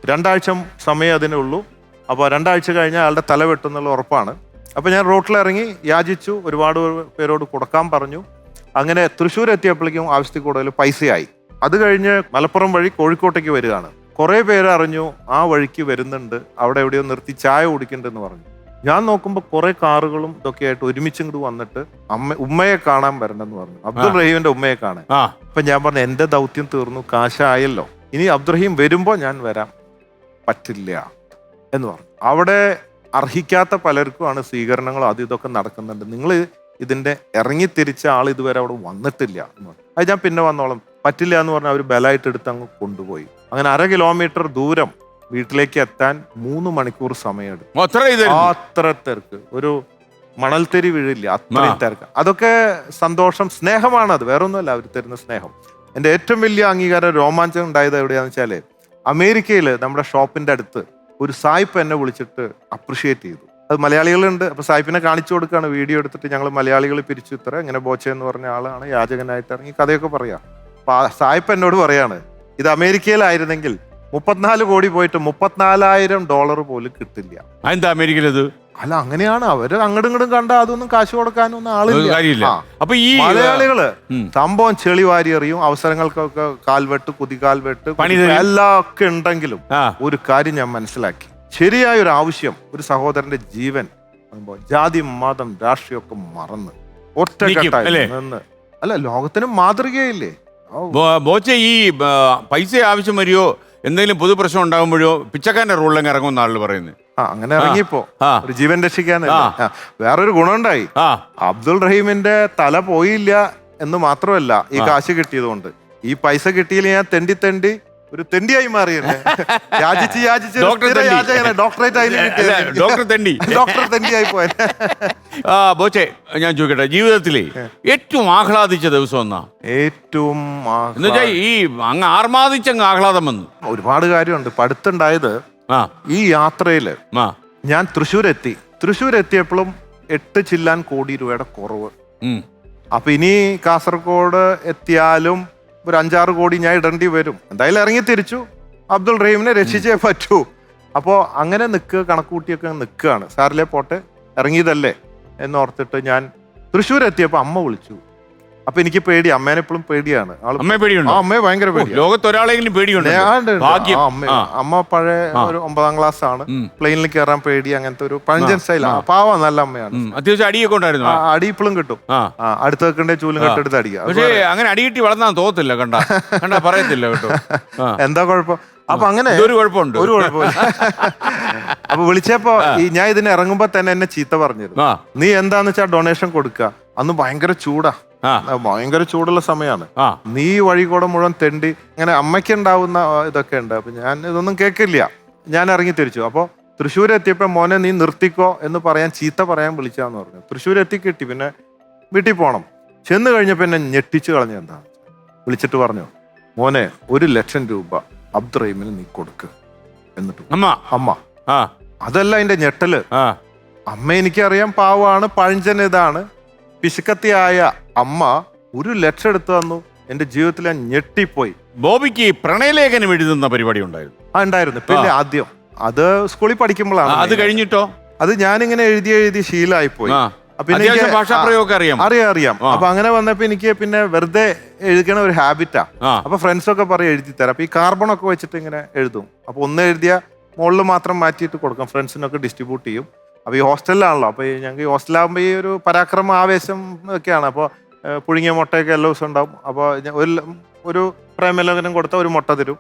2 ആഴ്ച സമയം അതിനേ ഉള്ളൂ. അപ്പോൾ 2 ആഴ്ച കഴിഞ്ഞാൽ അയാളുടെ തല വെട്ടുന്നുള്ള ഉറപ്പാണ്. അപ്പോൾ ഞാൻ റോട്ടിലിറങ്ങി യാചിച്ചു, ഒരുപാട് പേരോട് കൊടുക്കാൻ പറഞ്ഞു. അങ്ങനെ തൃശ്ശൂർ എത്തിയപ്പോഴേക്കും ആവശ്യത്തിൽ കൂടുതൽ പൈസയായി. അത് കഴിഞ്ഞ് മലപ്പുറം വഴി കോഴിക്കോട്ടേക്ക് വരികയാണ്. കുറേ പേര് അറിഞ്ഞു ആ വഴിക്ക് വരുന്നുണ്ട്, അവിടെ എവിടെയോ നിർത്തി ചായ കുടിക്കുന്നുണ്ടെന്ന് പറഞ്ഞു. ഞാൻ നോക്കുമ്പോൾ കുറെ കാറുകളും ഇതൊക്കെ ആയിട്ട് ഒരുമിച്ച് ഇങ്ങോട്ട് വന്നിട്ട് ഉമ്മയെ കാണാൻ വരണ്ടെന്ന് പറഞ്ഞു, അബ്ദുൾ റഹീമിന്റെ ഉമ്മയെ കാണാൻ. അപ്പൊ ഞാൻ പറഞ്ഞു എന്റെ ദൗത്യം തീർന്നു, കാശായല്ലോ, ഇനി അബ്ദുൾ റഹീം വരുമ്പോ ഞാൻ വരാം, പറ്റില്ല എന്ന് പറഞ്ഞു. അവിടെ അർഹിക്കാത്ത പലർക്കുമാണ് സ്വീകരണങ്ങളും അത് ഇതൊക്കെ നടക്കുന്നുണ്ട്, നിങ്ങൾ ഇതിന്റെ ഇറങ്ങിത്തിരിച്ച ആൾ ഇതുവരെ അവിടെ വന്നിട്ടില്ല എന്ന് പറഞ്ഞു. അത് ഞാൻ പിന്നെ വന്നോളം, പറ്റില്ല എന്ന് പറഞ്ഞാൽ അവർ ബലമായിട്ട് എടുത്ത് അങ്ങ് കൊണ്ടുപോയി. അങ്ങനെ 1/2 കിലോമീറ്റർ ദൂരം വീട്ടിലേക്ക് എത്താൻ 3 മണിക്കൂർ സമയമെടുക്കും. അത്ര തിരക്ക്, ഒരു മണൽത്തരി വീഴില്ല, അത്രയും തിരക്ക്. അതൊക്കെ സന്തോഷം, സ്നേഹമാണത്, വേറെ ഒന്നുമല്ല, അവർ തരുന്ന സ്നേഹം. എൻ്റെ ഏറ്റവും വലിയ അംഗീകാരം, രോമാഞ്ചം ഉണ്ടായത് എവിടെയാണെന്ന് വെച്ചാല് അമേരിക്കയിൽ നമ്മുടെ ഷോപ്പിന്റെ അടുത്ത് ഒരു സായിപ്പ് എന്നെ വിളിച്ചിട്ട് അപ്രിഷിയേറ്റ് ചെയ്തു. അത് മലയാളികളുണ്ട്, അപ്പൊ സായിപ്പിനെ കാണിച്ചു കൊടുക്കുകയാണ്, വീഡിയോ എടുത്തിട്ട് ഞങ്ങൾ മലയാളികൾ പിരിച്ചു ഇത്ര, ഇങ്ങനെ ബോച്ചെ എന്ന് പറഞ്ഞ ആളാണ്, യാചകനായിട്ട് ഇറങ്ങി കഥയൊക്കെ പറയാം. അപ്പൊ സായിപ്പ് എന്നോട് പറയാണ്, ഇത് അമേരിക്കയിലായിരുന്നെങ്കിൽ 34 കോടി പോയിട്ട് $34,000 പോലും കിട്ടില്ല. എന്താ അമേരിക്കയിലത്? അല്ല, അങ്ങനെയാണ്, അവര് അങ്ങോട്ടും ഇങ്ങോട്ടും കണ്ട അതൊന്നും കാശ് കൊടുക്കാനൊന്നും ആളില്ല. അപ്പൊ ഈ മലയാളികള് സംഭവം ചെളി വാരി എറിയും, അവസരങ്ങൾക്കൊക്കെ കാൽവെട്ട്, കുതികാൽവെട്ട്, എല്ലാം ഒക്കെ ഉണ്ടെങ്കിലും ഒരു കാര്യം ഞാൻ മനസ്സിലാക്കി, ശരിയായ ഒരു ആവശ്യം, ഒരു സഹോദരന്റെ ജീവൻ, ജാതി മതം രാഷ്ട്രീയമൊക്കെ മറന്ന് ഒറ്റക്കെട്ടായി നിന്ന്, അല്ല ലോകത്തിന് മാതൃകയില്ലേ. ബോച്ചെ, ഈ പൈസ ആവശ്യം വരികയോ എന്തെങ്കിലും പൊതുപ്രശ്നം ഉണ്ടാകുമ്പോഴോ പിച്ചക്കാരന്റെ റോളിലങ്ങ് ഇറങ്ങുന്ന ആള് പറയുന്നത്. അങ്ങനെ ഇറങ്ങിയപ്പോ ഒരു ജീവൻ രക്ഷിക്കാൻ വേറൊരു ഗുണമുണ്ടായി. അബ്ദുൾ റഹീമിന്റെ തല പോയില്ല എന്ന് മാത്രമല്ല, ഈ കാശ് കിട്ടിയതുകൊണ്ട്, ഈ പൈസ കിട്ടിയില്ല ഞാൻ തെണ്ടി തെണ്ടി ഒരു തെണ്ടിയായി മാറിയല്ലേ. യാചിച്ച് യാചിച്ച് ഡോക്ടർ തെണ്ടിയായി പോയ. ബോച്ചെ, ഞാൻ ചോദിക്കട്ടെ, ജീവിതത്തിലെ ഏറ്റവും ആഹ്ലാദിച്ച ദിവസം എന്നാ? ഏറ്റവും ഈ അങ്ങ് ആർമാദിച്ചങ്ങ് ആഹ്ലാദം വന്നു. ഒരുപാട് കാര്യമുണ്ട്. പഠിത്തുണ്ടായത് ഈ യാത്രയില് ഞാൻ തൃശ്ശൂർ എത്തിയപ്പോഴും 8 ചില്ലാൻ കോടി രൂപയുടെ കുറവ്. അപ്പൊ ഇനി കാസർഗോഡ് എത്തിയാലും ഒരു 5-6 കോടി ഞാൻ ഇടേണ്ടി വരും. എന്തായാലും ഇറങ്ങി തിരിച്ചു, അബ്ദുൾ റഹീമിനെ രക്ഷിച്ചേ പറ്റൂ. അപ്പോൾ അങ്ങനെ കണക്കൂട്ടിയൊക്കെ നിൽക്കുകയാണ്. സാറിലെ പോട്ടെ, ഇറങ്ങിയതല്ലേ എന്നോർത്തിട്ട് ഞാൻ തൃശ്ശൂർ എത്തിയപ്പോൾ അമ്മ വിളിച്ചു. അപ്പൊ എനിക്ക് പേടി, അമ്മേനെ എപ്പോഴും പേടിയാണ്. അമ്മയെ ഭയങ്കര പേടി, ലോകത്തൊരാളെങ്കിലും പേടിയുണ്ട്. അമ്മ പഴയ ഒരു 9ാം ക്ലാസ് ആണ്, പ്ലെയിനിൽ കയറാൻ പേടി, അങ്ങനത്തെ ഒരു പഴഞ്ചൻ സ്റ്റൈലാണ്. പാവ നല്ല അമ്മയാണ്. അത്യാവശ്യം അടിയൊക്കെ ഉണ്ടായിരുന്നു. അടി ഇപ്പോഴും കിട്ടും, അടുത്ത് വെക്കണ്ടേ ചൂലും കെട്ടെടുത്ത് അടിക്കുക. പക്ഷേ അങ്ങനെ അടി കിട്ടി വളർന്നാൻ തോന്നത്തില്ല, കണ്ടാ പറയത്തില്ല കേട്ടോ. എന്താ കുഴപ്പം? അപ്പൊ അങ്ങനെ ഒരു കുഴപ്പമുണ്ട്, ഒരു കുഴപ്പമില്ല. അപ്പൊ വിളിച്ചപ്പോ ഞാൻ ഇതിന് ഇറങ്ങുമ്പോ തന്നെ എന്നെ ചീത്ത പറഞ്ഞിരുന്നു, നീ എന്താന്ന് വെച്ചാ ഡൊണേഷൻ കൊടുക്കുക. അന്ന് ഭയങ്കര ചൂടാ, ഭയങ്കര ചൂടുള്ള സമയമാണ്. നീ വഴി കൂടെ മുഴുവൻ തെണ്ടി, അങ്ങനെ അമ്മയ്ക്ക് ഉണ്ടാവുന്ന ഇതൊക്കെ ഉണ്ട്. അപ്പൊ ഞാൻ ഇതൊന്നും കേൾക്കില്ല, ഞാൻ ഇറങ്ങി തിരിച്ചു. അപ്പൊ തൃശ്ശൂർ എത്തിയപ്പോ മോനെ നീ നിർത്തിക്കോ എന്ന് പറയാൻ, ചീത്ത പറയാൻ വിളിച്ചാന്ന് പറഞ്ഞു. തൃശ്ശൂർ എത്തി കിട്ടി, പിന്നെ വീട്ടിൽ പോണം. ചെന്ന് കഴിഞ്ഞപ്പോ എന്നെ ഞെട്ടിച്ചു കളഞ്ഞ എന്താ, വിളിച്ചിട്ട് പറഞ്ഞു, മോനെ 1,00,000 രൂപ അബ്ദുൾ റഹീമിന് നീ കൊടുക്ക്. എന്നിട്ട് അമ്മ അതല്ല അതിന്റെ ഞെട്ടല്. അമ്മ എനിക്കറിയാം, പാവമാണ്, പഴഞ്ചൻ ഇതാണ്, പിശുക്കത്തിയായ അമ്മ 1,00,000 എടുത്തു തന്നു. എന്റെ ജീവിതത്തിൽ ഞാൻ ഞെട്ടിപ്പോയി. ബോബിക്ക് പ്രണയലേഖനം എഴുതുന്ന പരിപാടി ഉണ്ടായിരുന്നു? ഉണ്ടായിരുന്നു. പിന്നെ ആദ്യം അത് സ്കൂളിൽ പഠിക്കുമ്പോഴാണ്. അത് കഴിഞ്ഞിട്ടോ? അത് ഞാനിങ്ങനെ എഴുതി ശീലമായിപ്പോയി. അറിയാം. അപ്പൊ അങ്ങനെ വന്നപ്പോ എനിക്ക് പിന്നെ വെറുതെ എഴുതണ ഒരു ഹാബിറ്റാ. അപ്പൊ ഫ്രണ്ട്സൊക്കെ പറയും എഴുതി തരാം. അപ്പൊ ഈ കാർബണൊക്കെ വെച്ചിട്ട് ഇങ്ങനെ എഴുതും. അപ്പൊ ഒന്ന് എഴുതിയ മുകളിൽ മാത്രം മാറ്റിയിട്ട് കൊടുക്കാം, ഫ്രണ്ട്സിനൊക്കെ ഡിസ്ട്രിബ്യൂട്ട് ചെയ്യും. അപ്പൊ ഈ ഹോസ്റ്റലിലാണല്ലോ, അപ്പൊ ഞങ്ങൾക്ക് ഈ ഹോസ്റ്റലാകുമ്പോ ഈ ഒരു പരാക്രമ ആവേശം ഒക്കെയാണ്. അപ്പൊ പുഴുങ്ങിയ മുട്ടയൊക്കെ എല്ലാ ദിവസവും ഉണ്ടാവും. അപ്പൊ ഒരു പ്രേമലേഖനം കൊടുത്ത ഒരു മുട്ട തരും.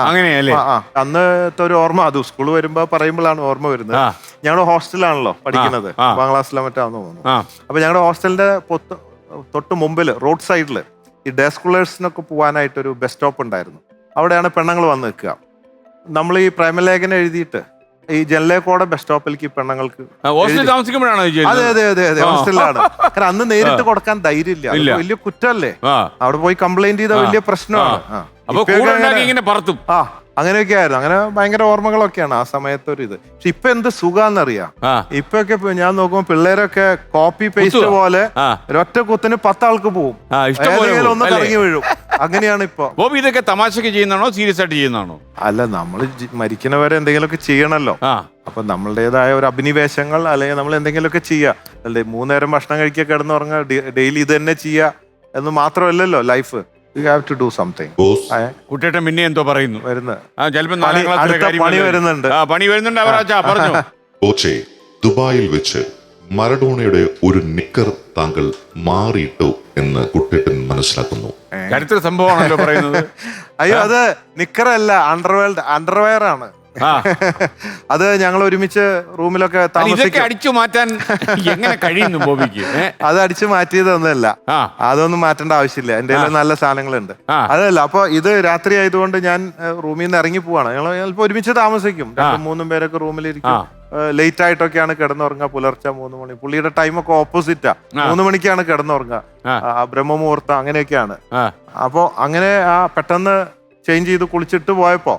അങ്ങനെയല്ലേ? അന്നത്തെ ഒരു ഓർമ്മ, അത് സ്കൂൾ വരുമ്പോ പറയുമ്പോഴാണ് ഓർമ്മ വരുന്നത്. ഞങ്ങളുടെ ഹോസ്റ്റലാണല്ലോ പഠിക്കുന്നത്, 10ാം ക്ലാസ്സിലോ മറ്റാണെന്ന് തോന്നുന്നു. അപ്പൊ ഞങ്ങളുടെ ഹോസ്റ്റലിന്റെ തൊട്ട് മുമ്പിൽ റോഡ് സൈഡിൽ ഈ ഡേ സ്കൂളേഴ്സിനൊക്കെ പോകാനായിട്ട് ഒരു ബസ് സ്റ്റോപ്പ് ഉണ്ടായിരുന്നു. അവിടെയാണ് പെണ്ണുങ്ങൾ വന്ന് നിൽക്കുക. നമ്മൾ ഈ പ്രേമലേഖനം എഴുതിയിട്ട് ഈ ജനലേക്കോടെ ബസ് സ്റ്റോപ്പിലേക്ക് പെണ്ണുങ്ങൾക്ക് അതെ ഹോസ്റ്റലിലാണ്. കാരണം അന്ന് നേരിട്ട് കൊടുക്കാൻ ധൈര്യമില്ല, വലിയ കുറ്റമല്ലേ, അവിടെ പോയി കംപ്ലൈന്റ് ചെയ്ത വലിയ പ്രശ്നമാണ്. അങ്ങനെയൊക്കെ ആയിരുന്നു. അങ്ങനെ ഭയങ്കര ഓർമ്മകളൊക്കെയാണ് ആ സമയത്ത് ഒരു ഇത്. പക്ഷെ ഇപ്പൊ എന്ത് സുഖാന്നറിയാം. ഇപ്പൊക്കെ ഞാൻ നോക്കുമ്പോ പിള്ളേരൊക്കെ കോപ്പി പേസ്റ്റ് പോലെ ഒരൊറ്റ കുത്തിന് 10 ആൾക്ക് പോവും, ഏതെങ്കിലും ഒന്ന് കറങ്ങി വീഴും. അങ്ങനെയാണ് ഇപ്പൊ. ബോബി ഇതൊക്കെ തമാശക്ക് ചെയ്യുന്നതാണോ സീരിയസ് ആയിട്ട് ചെയ്യുന്നതാണോ? അല്ല, നമ്മൾ മരിക്കുന്നവരെ എന്തെങ്കിലുമൊക്കെ ചെയ്യണല്ലോ. അപ്പൊ നമ്മളുടേതായ ഒരു അഭിനിവേശങ്ങൾ അല്ലെങ്കിൽ നമ്മൾ എന്തെങ്കിലുമൊക്കെ ചെയ്യുക. അല്ലെ 3 നേരം ഭക്ഷണം കഴിക്കുക, കിടന്നുറങ്ങുക, ഡെയിലി ഇത് തന്നെ ചെയ്യുക എന്ന് മാത്രമല്ലല്ലോ life. You have to do something. കുട്ടിയേട്ടൻ പിന്നെ എന്തോ പറയുന്നു. പണി വരുന്നുണ്ട്. കോച്ചെ, ദുബായിൽ വെച്ച് മറഡോണയുടെ ഒരു നിക്കർ താങ്കൾ മാറിയിട്ടു എന്ന് കുട്ടിയേട്ടൻ മനസ്സിലാക്കുന്നു. ചരിത്ര സംഭവമാണല്ലോ പറയുന്നത്. അയ്യോ, അത് നിക്കറല്ല, അണ്ടർവെയർ ആണ്. അത് ഞങ്ങൾ ഒരുമിച്ച് റൂമിലൊക്കെ താമസിക്കും. അടിച്ചു മാറ്റാൻ എങ്ങനെ കഴിയുന്നു ബോബിക്ക്? അത് അടിച്ചു മാറ്റിയതൊന്നുമല്ല, അതൊന്നും മാറ്റേണ്ട ആവശ്യമില്ല. എന്റെ നല്ല സാധനങ്ങളുണ്ട്. അതല്ല, അപ്പൊ ഇത് രാത്രി ആയതുകൊണ്ട് ഞാൻ റൂമിൽ നിന്ന് ഇറങ്ങി പോവാണ്. ഞങ്ങൾ ചിലപ്പോ ഒരുമിച്ച് താമസിക്കും, 2-3 പേരൊക്കെ റൂമിലിരിക്കും. ലേറ്റ് ആയിട്ടൊക്കെയാണ് കിടന്നുറങ്ങുക. പുലർച്ചെ 3 മണി. പുള്ളിയുടെ ടൈമൊക്കെ ഓപ്പോസിറ്റാ. 3 മണിക്കാണ് കിടന്നുറങ്ങുക. ബ്രഹ്മമുഹൂർത്തം അങ്ങനെയൊക്കെയാണ്. അപ്പൊ അങ്ങനെ പെട്ടെന്ന് ചേഞ്ച് ചെയ്ത് കുളിച്ചിട്ട് പോയപ്പോ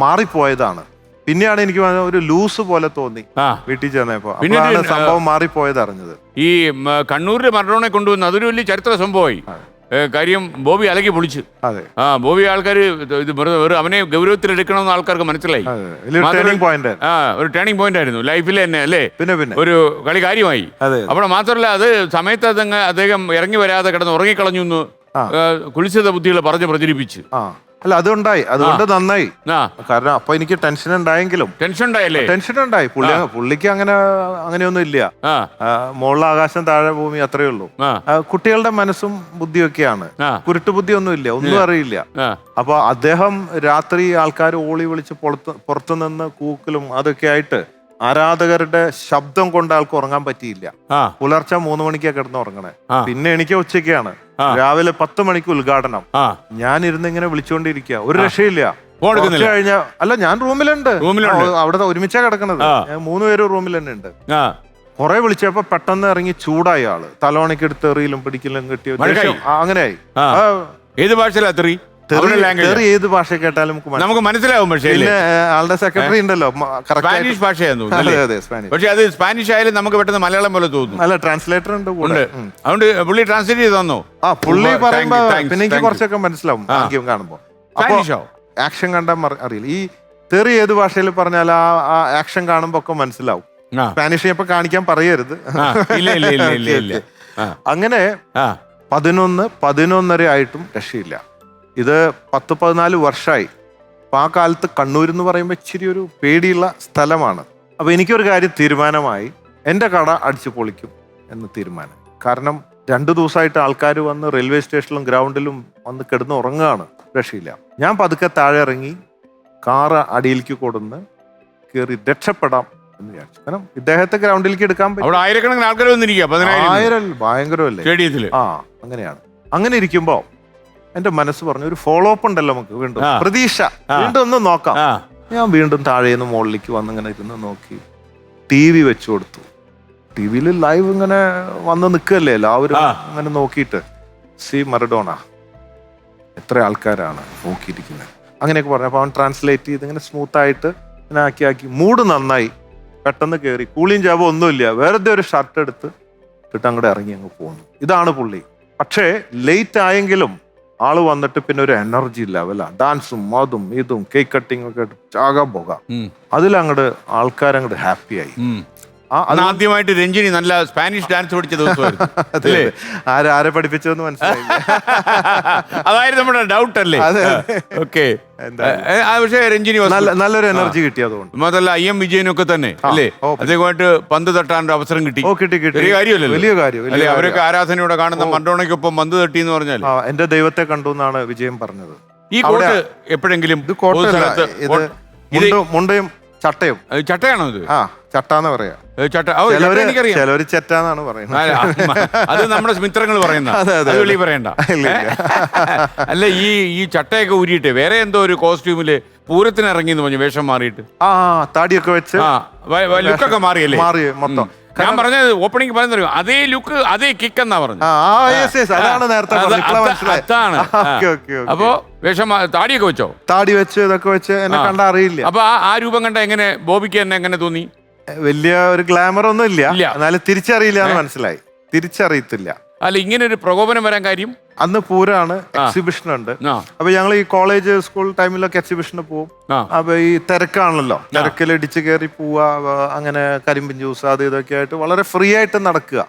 മാറിപ്പോയതാണ്. പിന്നെയാണ് എനിക്ക് ഒരു ലൂസ് പോലെ തോന്നി വീട്ടിൽ ചെന്നപ്പോ. അപ്പോഴാണ് സംഭവം മാറിപ്പോയത് അറിഞ്ഞത്. ഈ കണ്ണൂരിലെ മറഡോണയെ കൊണ്ടുവന്ന് അതൊരു വലിയ ചരിത്ര സംഭവമായി. കാര്യം ബോബി അലക്കി പൊളിച്ചു. ബോബി ആൾക്കാർ ഇത് അവനെ ഗൗരവത്തിലെടുക്കണമെന്ന് ആൾക്കാർക്ക് മനസ്സിലായി. ഒരു ടേണിംഗ് പോയിന്റ് ആയിരുന്നു ലൈഫിൽ തന്നെ, അല്ലേ? പിന്നെ ഒരു കളി കാര്യമായി. അപ്പോൾ മാത്രമല്ല, അത് സമയത്ത് അദ്ദേഹം ഇറങ്ങി വരാതെ കിടന്ന് ഉറങ്ങിക്കളഞ്ഞു എന്ന് കുളിച്ചത ബുദ്ധികൾ പറഞ്ഞ് പ്രചരിപ്പിച്ച്. അല്ല, അതുണ്ടായി. അതുകൊണ്ട് നന്നായി. കാരണം അപ്പൊ എനിക്ക് ടെൻഷൻ ഉണ്ടായെങ്കിലും ടെൻഷൻ ഉണ്ടായി. പുള്ളിക്ക് അങ്ങനെയൊന്നും ഇല്ല. മുകളിൽ ആകാശം, താഴെ ഭൂമി, അത്രയേ ഉള്ളൂ. കുട്ടികളുടെ മനസ്സും ബുദ്ധിയൊക്കെയാണ്. കുരുട്ടുബുദ്ധി ഒന്നും ഇല്ല, ഒന്നും അറിയില്ല. അപ്പൊ അദ്ദേഹം രാത്രി ആൾക്കാർ ഓളി വിളിച്ച് പുറത്തു നിന്ന് കൂക്കലും അതൊക്കെ ആയിട്ട് ആരാധകരുടെ ശബ്ദം കൊണ്ട് ആൾക്ക് ഉറങ്ങാൻ പറ്റിയില്ല. പുലർച്ചെ 3 മണിക്കാണ് കിടന്ന് ഉറങ്ങണേ. പിന്നെ എനിക്ക് ഉച്ചയ്ക്കാണ്. രാവിലെ 10 മണിക്ക് ഉദ്ഘാടനം. ഞാൻ ഇരുന്ന് ഇങ്ങനെ വിളിച്ചുകൊണ്ടിരിക്കുക, ഒരു രക്ഷയില്ല. കഴിഞ്ഞ അല്ല, ഞാൻ റൂമിലുണ്ട്. അവിടെ ഒരുമിച്ചാ കിടക്കണത്. 3 പേര് റൂമിൽ തന്നെ ഉണ്ട്. കുറെ വിളിച്ചപ്പോ പെട്ടെന്ന് ഇറങ്ങി ചൂടായി ആള്. തലോണിക്ക് എടുത്ത് എറിയിലും പിടിക്കലും കിട്ടിയ അങ്ങനെയായി. ഏത് ഭാഷയിലാ? ഏത് ഭാഷ കേട്ടാലും നമുക്ക് മനസ്സിലാവും. പക്ഷേ ആളുടെ സെക്രട്ടറി ഉണ്ടല്ലോ, സ്പാനിഷ് ഭാഷയായിരുന്നു. പക്ഷെ അത് സ്പാനിഷ് ആയാലും നമുക്ക് പെട്ടെന്ന് മലയാളം പോലെ തോന്നുന്നു. അല്ല, ട്രാൻസ്ലേറ്റർ ഉണ്ട്. അതുകൊണ്ട് പുള്ളി ട്രാൻസ്ലേറ്റ് ചെയ്ത് തന്നോ? പുള്ളി പറയുമ്പോ പിന്നെ എനിക്ക് കുറച്ചൊക്കെ മനസ്സിലാവും ആദ്യം കാണുമ്പോ. ആക്ഷൻ കണ്ടാൽ അറിയില്ല. ഈ തെറി ഏത് ഭാഷയിൽ പറഞ്ഞാൽ ആ ആക്ഷൻ കാണുമ്പോ ഒക്കെ മനസ്സിലാവും. സ്പാനിഷ് ഇപ്പൊ കാണിക്കാൻ പറയരുത്. അങ്ങനെ 11-11:30 ആയിട്ടും രക്ഷയില്ല. ഇത് 10-14 വർഷമായി. അപ്പൊ ആ കാലത്ത് കണ്ണൂർ എന്ന് പറയുമ്പോൾ ഇച്ചിരി ഒരു പേടിയുള്ള സ്ഥലമാണ്. അപ്പൊ എനിക്കൊരു കാര്യം തീരുമാനമായി, എൻ്റെ കട അടിച്ചു പൊളിക്കും എന്ന് തീരുമാനം. കാരണം 2 ദിവസമായിട്ട് ആൾക്കാർ വന്ന് റെയിൽവേ സ്റ്റേഷനിലും ഗ്രൗണ്ടിലും വന്ന് കിടന്ന് ഉറങ്ങുകയാണ്. രക്ഷയില്ല. ഞാൻ പതുക്കെ താഴെ ഇറങ്ങി കാറ് അടിയിലേക്ക് കൊടുന്ന് കയറി രക്ഷപ്പെടാം എന്ന് വിചാരിച്ചു. കാരണം ഇദ്ദേഹത്തെ ഗ്രൗണ്ടിലേക്ക് എടുക്കാൻ പറ്റും. ആയിരക്കണക്കിന് ആൾക്കാർ ഭയങ്കരമല്ലേ? അങ്ങനെയാണ്. അങ്ങനെ ഇരിക്കുമ്പോ എന്റെ മനസ്സ് പറഞ്ഞു, ഒരു ഫോളോ അപ്പ് ഉണ്ടല്ലോ നമുക്ക്, വീണ്ടും പ്രതീക്ഷ, വീണ്ടും ഒന്ന് നോക്കാം. ഞാൻ വീണ്ടും താഴേന്ന് മുകളിലേക്ക് വന്ന് ഇങ്ങനെ ഇരുന്ന് നോക്കി. TV വെച്ചു കൊടുത്തു. TV-യിൽ ലൈവ് ഇങ്ങനെ വന്ന് നിൽക്കല്ലേ എല്ലാവരും അങ്ങനെ നോക്കിയിട്ട്. സി മറഡോണ, എത്ര ആൾക്കാരാണ് നോക്കിയിരിക്കുന്നത് അങ്ങനെയൊക്കെ പറഞ്ഞു. അപ്പൊ അവൻ ട്രാൻസ്ലേറ്റ് ചെയ്ത് ഇങ്ങനെ സ്മൂത്ത് ആയിട്ട് ഇങ്ങനെ ആക്കി മൂഡ് നന്നായി. പെട്ടെന്ന് കയറി, കൂളിയും ജാബും ഒന്നുമില്ല, വെറുതെ ഒരു ഷർട്ട് എടുത്ത് ഇട്ടിട്ട് അങ്ങോട്ട് ഇറങ്ങി അങ്ങ് പോകുന്നു. ഇതാണ് പുള്ളി. പക്ഷേ ലേറ്റ് ആയെങ്കിലും ആള് വന്നിട്ട് പിന്നെ ഒരു എനർജി ലെവലാ. ഡാൻസും അതും ഇതും കേക്ക് കട്ടിങ് ഒക്കെ ചാകാൻ പോകാം. അതിലങ്ങോട്ട് ആൾക്കാരങ്ങോട്ട് ഹാപ്പിയായി. ആദ്യമായിട്ട് രഞ്ജിനി നല്ല സ്പാനിഷ് ഡാൻസ് പഠിച്ച ദിവസമായിരുന്നു. ആരെ പഠിപ്പിച്ചതെന്ന് മനസ്സിലായില്ല. അതായത് നമ്മുടെ ഡൗട്ട് അല്ലേ? ഓക്കെ. പക്ഷേ രഞ്ജിനി നല്ലൊരു എനർജി കിട്ടി. അതുകൊണ്ട് മാത്രമല്ല IM വിജയനൊക്കെ തന്നെ അല്ലേ, അദ്ദേഹമായിട്ട് പന്ത് തട്ടാൻ അവസരം കിട്ടി. വലിയ കാര്യമല്ലേ? വലിയ കാര്യം. അവരൊക്കെ ആരാധനയോടെ കാണുന്ന മറഡോണയ്ക്കൊപ്പം പന്ത് തട്ടി എന്ന് പറഞ്ഞാൽ എന്റെ ദൈവത്തെ കണ്ടു എന്നാണ് വിജയം പറഞ്ഞത്. ഈ കോട്ട് എപ്പോഴെങ്കിലും മുണ്ടയും ചട്ടയും. ചട്ടയാണോ ഇത്? ചട്ടാന്ന് പറയാ. ചിലവര് ചെറ്റാന്നാണ് പറയുന്നത്. അത് നമ്മുടെ മിത്രങ്ങൾ പറയുന്ന പറയണ്ട. അല്ല, ഈ ചട്ടയൊക്കെ ഊരിയിട്ട് വേറെ എന്തോ ഒരു കോസ്റ്റ്യൂമില് പൂരത്തിന് ഇറങ്ങി എന്ന് പറഞ്ഞു, വേഷം മാറിയിട്ട് താടിയൊക്കെ വെച്ച് ലുക്കൊക്കെ മാറിയല്ലേ? മാറി മൊത്തം. ഞാൻ പറഞ്ഞത് ഓപ്പണിംഗ് പറയുന്ന അതേ ലുക്ക് അതേ കിക്ക് എന്നാ പറഞ്ഞു. അതാണ് നേരത്തെ അതാണ്. അപ്പൊ വേഷം താടിയൊക്കെ വെച്ചോ? താടി വെച്ച് ഇതൊക്കെ വെച്ച് എന്നെ കണ്ടാ അറിയില്ല. അപ്പൊ ആ രൂപം കണ്ട എങ്ങനെ ബോബിക്ക് തന്നെ എങ്ങനെ തോന്നി? വലിയ ഒരു ഗ്ലാമർ ഒന്നും ഇല്ല, എന്നാലും തിരിച്ചറിയില്ല എന്ന് മനസ്സിലായി. തിരിച്ചറിയത്തില്ല. അല്ല, ഇങ്ങനെ ഒരു പ്രകോപനം വരാൻ കാര്യം അന്ന് പൂരാണ്, എക്സിബിഷൻ ഉണ്ട്. അപ്പൊ ഞങ്ങൾ ഈ കോളേജ് സ്കൂൾ ടൈമിലൊക്കെ എക്സിബിഷന് പോവും. അപ്പൊ ഈ തിരക്കാണല്ലോ, തിരക്കിൽ ഇടിച്ചു കയറി പോവുക, അങ്ങനെ കരിമ്പിൻ ജ്യൂസ് അത് ഇതൊക്കെ ആയിട്ട് വളരെ ഫ്രീ ആയിട്ട് നടക്കുക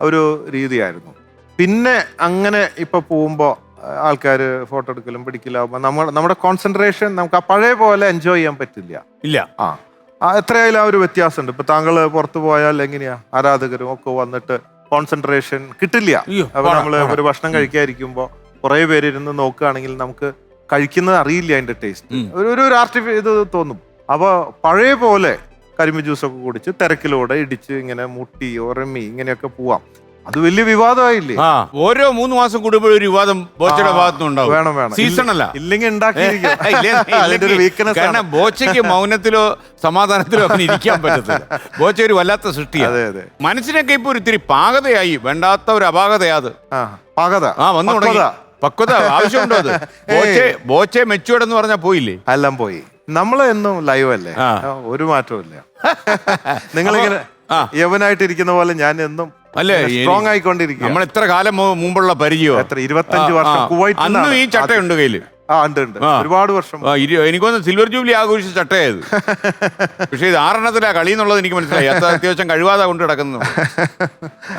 ഒരു രീതിയായിരുന്നു. പിന്നെ അങ്ങനെ ഇപ്പൊ പോകുമ്പോ ആൾക്കാർ ഫോട്ടോ എടുക്കലും പിടിക്കലാകുമ്പോ നമ്മുടെ കോൺസെൻട്രേഷൻ നമുക്ക് ആ പഴയ പോലെ എൻജോയ് ചെയ്യാൻ പറ്റില്ല. ഇല്ല. എത്രയായാലും ആ ഒരു വ്യത്യാസമുണ്ട്. ഇപ്പൊ താങ്കൾ പുറത്തു പോയാൽ എങ്ങനെയാ, ആരാധകരും ഒക്കെ വന്നിട്ട് കോൺസെൻട്രേഷൻ കിട്ടില്ല. അപ്പൊ നമ്മള് ഒരു ഭക്ഷണം കഴിക്കാതിരിക്കുമ്പോ കുറെ പേര് ഇരുന്ന് നോക്കുകയാണെങ്കിൽ നമുക്ക് കഴിക്കുന്നത് അറിയില്ല, അതിന്റെ ടേസ്റ്റ് ഒരു ഇത് തോന്നും. അപ്പൊ പഴയ പോലെ കരിമ്പ് ജ്യൂസൊക്കെ കുടിച്ച് തിരക്കിലൂടെ ഇടിച്ച് ഇങ്ങനെ മുട്ടി ഉറമി ഇങ്ങനെയൊക്കെ പോവാം. അത് വലിയ വിവാദമായില്ലേ? ഓരോ 3 മാസം കൂടുമ്പോൾ ഒരു വിവാദം ബോച്ചയുടെ ഭാഗത്തുനിന്നുണ്ടാവും. വേണം സീസൺ അല്ല, ഇല്ലെങ്കിൽ കാരണം ബോച്ചയ്ക്ക് മൗനത്തിലോ സമാധാനത്തിലോ അങ്ങനെ ഇരിക്കാൻ പറ്റത്തില്ല. ബോച്ച ഒരു വല്ലാത്ത സൃഷ്ടിയാണ്. മനസ്സിനൊക്കെ ഇപ്പൊ ഒരു ഇത്തിരി പാകതയായി, വേണ്ടാത്ത ഒരു അപാകതയാത്. വന്നു തുടങ്ങി. പക്വത ആവശ്യമുണ്ടോ? അത് ബോച്ചെ മെച്ചുവേർഡ് എന്ന് പറഞ്ഞാൽ പോയില്ലേ? എല്ലാം പോയി. നമ്മള് എന്നും ലൈവ് അല്ലേ, ഒരു മാറ്റവും ഇല്ല. നിങ്ങളിങ്ങനെ യവനായിട്ടിരിക്കുന്ന പോലെ ഞാൻ എന്നും അല്ലേ സ്ട്രോങ് ആയിക്കൊണ്ടിരിക്കും. നമ്മൾ എത്ര കാലം മുമ്പുള്ള പരിചയം, എത്ര 25 വർഷം കുവൈറ്റ്. അന്നും ഈ ചട്ടയുണ്ട് കയ്യില്. ഉണ്ട് ഒരുപാട് വർഷം. എനിക്കൊന്ന് സിൽവർ ജൂബിലി ആഘോഷിച്ച ചട്ടയത്. പക്ഷെ ഇത് 6 കളി എന്നുള്ളത് എനിക്ക് മനസ്സിലായി. അത്ര അത്യാവശ്യം കഴിവാതെ കൊണ്ട് കിടക്കുന്നു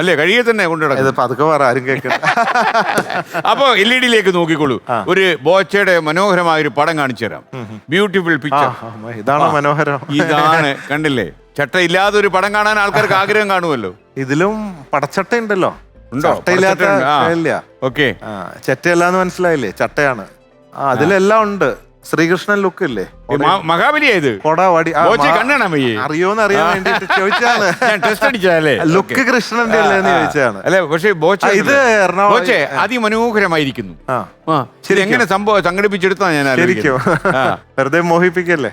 അല്ലേ? കഴിയെ തന്നെ കൊണ്ട് കിടക്കുന്നത്. അതൊക്കെ പറ, ആരും കേൾക്കുന്നത്. അപ്പൊ LED നോക്കിക്കോളൂ. ഒരു ബോച്ചയുടെ മനോഹരമായ ഒരു പടം കാണിച്ചു തരാം. Beautiful picture. ഇതാണ് മനോഹരം. ഇതാണ്, കണ്ടില്ലേ? ചട്ട ഇല്ലാതെ ഒരു പടം കാണാൻ ആൾക്കാർക്ക് ആഗ്രഹം കാണുമല്ലോ. ഇതിലും പടച്ചട്ട ഉണ്ടല്ലോ. ഓക്കെ, ചട്ടയല്ലാന്ന് മനസ്സിലായില്ലേ? ചട്ടയാണ്. അതിലെല്ലാം ഉണ്ട്. ശ്രീകൃഷ്ണൻ ലുക്ക് ഇല്ലേ? മഹാബലിയായത് അറിയോന്ന് അറിയാൻ വേണ്ടിട്ട് ചോദിച്ചാണ്. ലുക്ക് കൃഷ്ണന്റെ അല്ലേന്ന് ചോദിച്ചാണ്. അല്ലെ, പക്ഷേ ഇത് എറണാകുളം അതിമനോഹരമായിരിക്കുന്നു. ശരി, എങ്ങനെ സംഭവം സംഘടിപ്പിച്ചെടുത്താ ഞാൻ വെറുതെ മോഹിപ്പിക്കല്ലേ?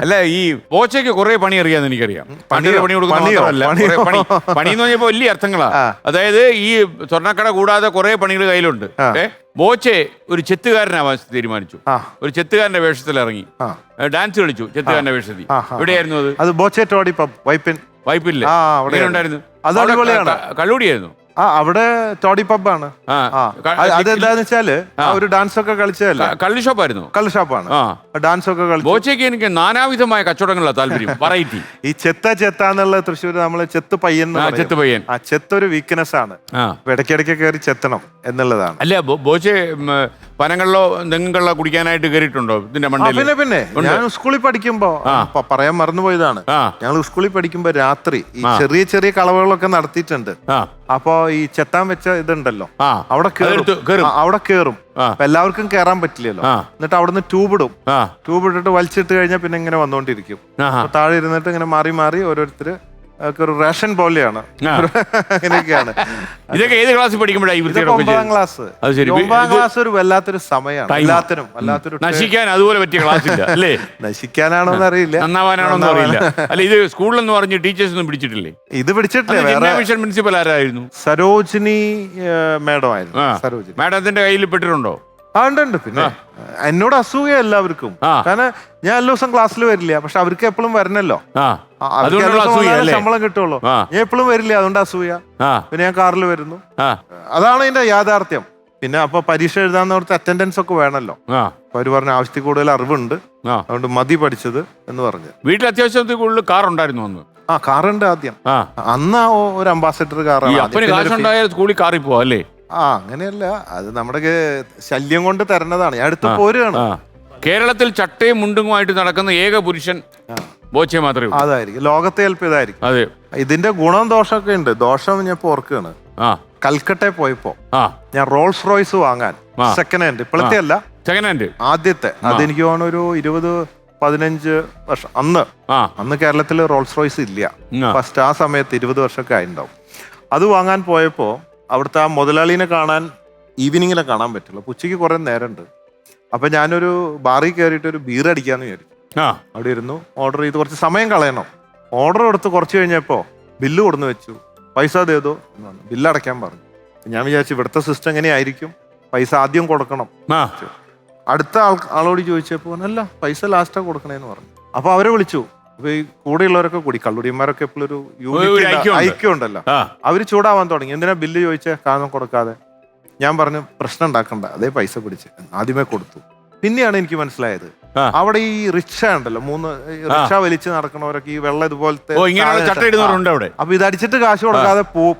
അല്ല, ഈ ബോച്ചയ്ക്ക് കുറെ പണി അറിയാന്ന് എനിക്കറിയാം. പണി കൊടുക്കുന്ന പണി എന്ന് പറഞ്ഞപ്പോ വലിയ അർത്ഥങ്ങളാ. അതായത് ഈ സ്വർണ്ണക്കട കൂടാതെ കുറെ പണികൾ കയ്യിലുണ്ട്. ബോച്ചെ ഒരു ചെത്തുകാരനാവാൻ തീരുമാനിച്ചു. ഒരു ചെത്തുകാരന്റെ വേഷത്തിൽ ഇറങ്ങി ഡാൻസ് കളിച്ചു. ചെത്തുകാരന്റെ വേഷത്തിൽ. എവിടെയായിരുന്നു അത്? ബോച്ചെ ടോഡി പബ്, വൈപ്പില്ലേ? ഉണ്ടായിരുന്നു. അത് അടിപൊളിയാണ്. കള്ളുടിയായിരുന്നു അവിടെ. ടോഡി പബ്ബാണ്. അതെന്താന്ന് വെച്ചാല് ഒരു ഡാൻസ് ഒക്കെ കളിച്ചതല്ല, കള്ളി ഷോപ്പായിരുന്നു. കള്ളി ഷോപ്പാണ്. ഡാൻസ് ഒക്കെ കളിച്ചു. ബോച്ചയ്ക്ക് എനിക്ക് നാനാവിധമായ കച്ചവടങ്ങളിലാണ് താല്പര്യം. വെറൈറ്റി. ഈ ചെന്നുള്ള തൃശ്ശൂർ നമ്മള് ചെത്ത് പയ്യൻ. ആ ചെത്തൊരു വീക്ക്നെസ് ആണ്. ഇടയ്ക്കിടയ്ക്ക് കയറി ചെത്തണം എന്നുള്ളതാണ്. അല്ല, ബോച്ചെ പനങ്ങളിലോ തെങ്ങുകളിലോ കുടിക്കാനായിട്ട് കയറിയിട്ടുണ്ടോ ഇതിന്റെ മണ്ടയിൽ? പിന്നെ ഞാൻ സ്കൂളിൽ പഠിക്കുമ്പോ, പറയാൻ മറന്നുപോയതാണ്, ഞങ്ങൾ സ്കൂളിൽ പഠിക്കുമ്പോ രാത്രി ഈ ചെറിയ ചെറിയ കളവുകളൊക്കെ നടത്തിയിട്ടുണ്ട്. അപ്പൊ ഈ ചെത്താൻ വെച്ച ഇതുണ്ടല്ലോ, അവിടെ കേറും. അപ്പൊ എല്ലാവർക്കും കേറാൻ പറ്റില്ലല്ലോ. എന്നിട്ട് അവിടുന്ന് ട്യൂബ് ഇട്ടിട്ട് വലിച്ചിട്ട് കഴിഞ്ഞാൽ പിന്നെ ഇങ്ങനെ വന്നോണ്ടിരിക്കും. താഴെ ഇരുന്നിട്ട് ഇങ്ങനെ മാറി മാറി ഓരോരുത്തര് ഒരു റേഷൻ പോലെയാണ്. അങ്ങനെയൊക്കെയാണ്. ഇതൊക്കെ ഏത് ക്ലാസ്സിൽ പഠിക്കുമ്പോഴാണ്? 9ാം ക്ലാസ്. 9ാം ക്ലാസ് ഒരു വല്ലാത്തൊരു സമയമാണ്. എല്ലാത്തിനും വല്ലാത്തൊരു നശിക്കാൻ അതുപോലെ പറ്റിയ ക്ലാസ് ഇല്ല അല്ലേ? നശിക്കാനാണോന്ന് അറിയില്ല, നന്നാവാനാണോന്ന് അറിയില്ല. അല്ല, ഇത് സ്കൂളിലെന്ന് പറഞ്ഞ് ടീച്ചേഴ്സ് ഒന്നും പിടിച്ചിട്ടില്ലേ? ഇത് പിടിച്ചിട്ടില്ല. മിഷൻ പ്രിൻസിപ്പൽ ആരായിരുന്നു? സരോജിനി മേഡം ആയിരുന്നു. സരോജിനി മാഡത്തിന്റെ കയ്യിൽ പെട്ടിട്ടുണ്ടോ? ഉണ്ട്. പിന്നെ എന്നോട് അസൂയ എല്ലാവർക്കും. കാരണം ഞാൻ എല്ലാ ദിവസം ക്ലാസ്സിൽ വരില്ല, പക്ഷെ അവർക്ക് എപ്പോഴും വരണല്ലോ. ശമ്പളം കിട്ടുള്ളൂ. ഞാൻ എപ്പോഴും വരില്ല, അതുകൊണ്ട് അസൂയ. പിന്നെ ഞാൻ കാറിൽ വരുന്നു. അതാണ് അതിന്റെ യാഥാർത്ഥ്യം. പിന്നെ അപ്പൊ പരീക്ഷ എഴുതാന്നോർത്ത് അറ്റൻഡൻസ് ഒക്കെ വേണമല്ലോ. അപ്പൊ അവര് പറഞ്ഞ ആവശ്യത്തിൽ കൂടുതൽ അറിവുണ്ട്, അതുകൊണ്ട് മതി പഠിച്ചത് എന്ന് പറഞ്ഞു. വീട്ടിൽ അത്യാവശ്യത്തിൽ കൂടുതൽ കാർ ഉണ്ടായിരുന്നു അന്ന്? കാറുണ്ട്. ആദ്യം അന്ന് ഒരു അംബാസിഡർ കാറാണ്. സ്കൂളിൽ കാറിൽ പോവാ അല്ലേ? അങ്ങനെയല്ല, അത് നമ്മുടെ ശല്യം കൊണ്ട് തരണതാണ്. ഞാൻ അടുത്ത് പോരുകയാണ്. കേരളത്തിൽ ചട്ടയും മുണ്ടുമായിട്ട് നടക്കുന്ന ഏക പുരുഷൻ ബോച്ചെ മാത്രമേ ഉള്ളൂ. അതായിരിക്കും ലോകത്തെ ചിലപ്പോൾ ഇതായിരിക്കും. അതെ. ഇതിന്റെ ഗുണം ദോഷമൊക്കെ ഉണ്ട്. ദോഷം ഞാൻ ഇപ്പൊ ഓർക്കുകയാണ്. കൽക്കട്ടയിൽ പോയപ്പോ ഞാൻ റോൾസ് റോയ്സ് വാങ്ങാൻ, സെക്കൻഡ് ഹാൻഡ്, ഇപ്പോഴത്തെ അല്ല, സെക്കൻഡ് ഹാൻഡ് ആദ്യത്തെ, അതെനിക്ക് തോന്നുന്നു ഒരു 20-15 വർഷം. അന്ന് കേരളത്തിൽ റോൾസ് റോയ്സ് ഇല്ല. ഫസ്റ്റ് ആ സമയത്ത് 20 വർഷമൊക്കെ ആയിട്ടുണ്ടാവും. അത് വാങ്ങാൻ പോയപ്പോ അവിടുത്തെ ആ മുതലാളിനെ കാണാൻ ഈവനിങ്ങിലെ കാണാൻ പറ്റില്ല, ഉച്ചയ്ക്ക് കുറെ നേരമുണ്ട്. അപ്പൊ ഞാനൊരു ബാറിൽ കയറിയിട്ട് ഒരു ബീർ അടിക്കാന്ന് വിചാരിച്ചു. അവിടെ ഇരുന്നു ഓർഡർ ചെയ്ത് കുറച്ച് സമയം കളയണം. ഓർഡർ കൊടുത്ത് കുറച്ച് കഴിഞ്ഞപ്പോ ബില്ല് കൊടുന്ന് വെച്ചു. പൈസ അതേതോ എന്ന് പറഞ്ഞു. ബില്ല് അടയ്ക്കാൻ പറഞ്ഞു. ഞാൻ വിചാരിച്ചു ഇവിടുത്തെ സിസ്റ്റം എങ്ങനെയായിരിക്കും, പൈസ ആദ്യം കൊടുക്കണം. അടുത്ത ആളോട് ചോദിച്ചപ്പോ അല്ല, പൈസ ലാസ്റ്റാ കൊടുക്കണേന്ന് പറഞ്ഞു. അപ്പൊ അവരെ വിളിച്ചു. അപ്പൊ ഈ കൂടെയുള്ളവരൊക്കെ കൂടി, കള്ളുടിയന്മാരൊക്കെ എപ്പോഴും ഒരു ഐക്യം ഉണ്ടല്ലോ, അവര് ചൂടാവാൻ തുടങ്ങി. എന്തിനാ ബില്ല് ചോദിച്ചാൽ കാരണം കൊടുക്കാതെ? ഞാൻ പറഞ്ഞു പ്രശ്നം ഉണ്ടാക്കണ്ട, അതേ പൈസ പിടിച്ച് ആദ്യമേ കൊടുത്തു. പിന്നെയാണ് എനിക്ക് മനസ്സിലായത് അവിടെ ഈ റിക്ഷ ഉണ്ടല്ലോ, 3 റിക്ഷ വലിച്ച് നടക്കണവരൊക്കെ ഈ വെള്ളം ഇതുപോലത്തെ, അപ്പൊ ഇതടിച്ചിട്ട് കാശ് കൊടുക്കാതെ പോവും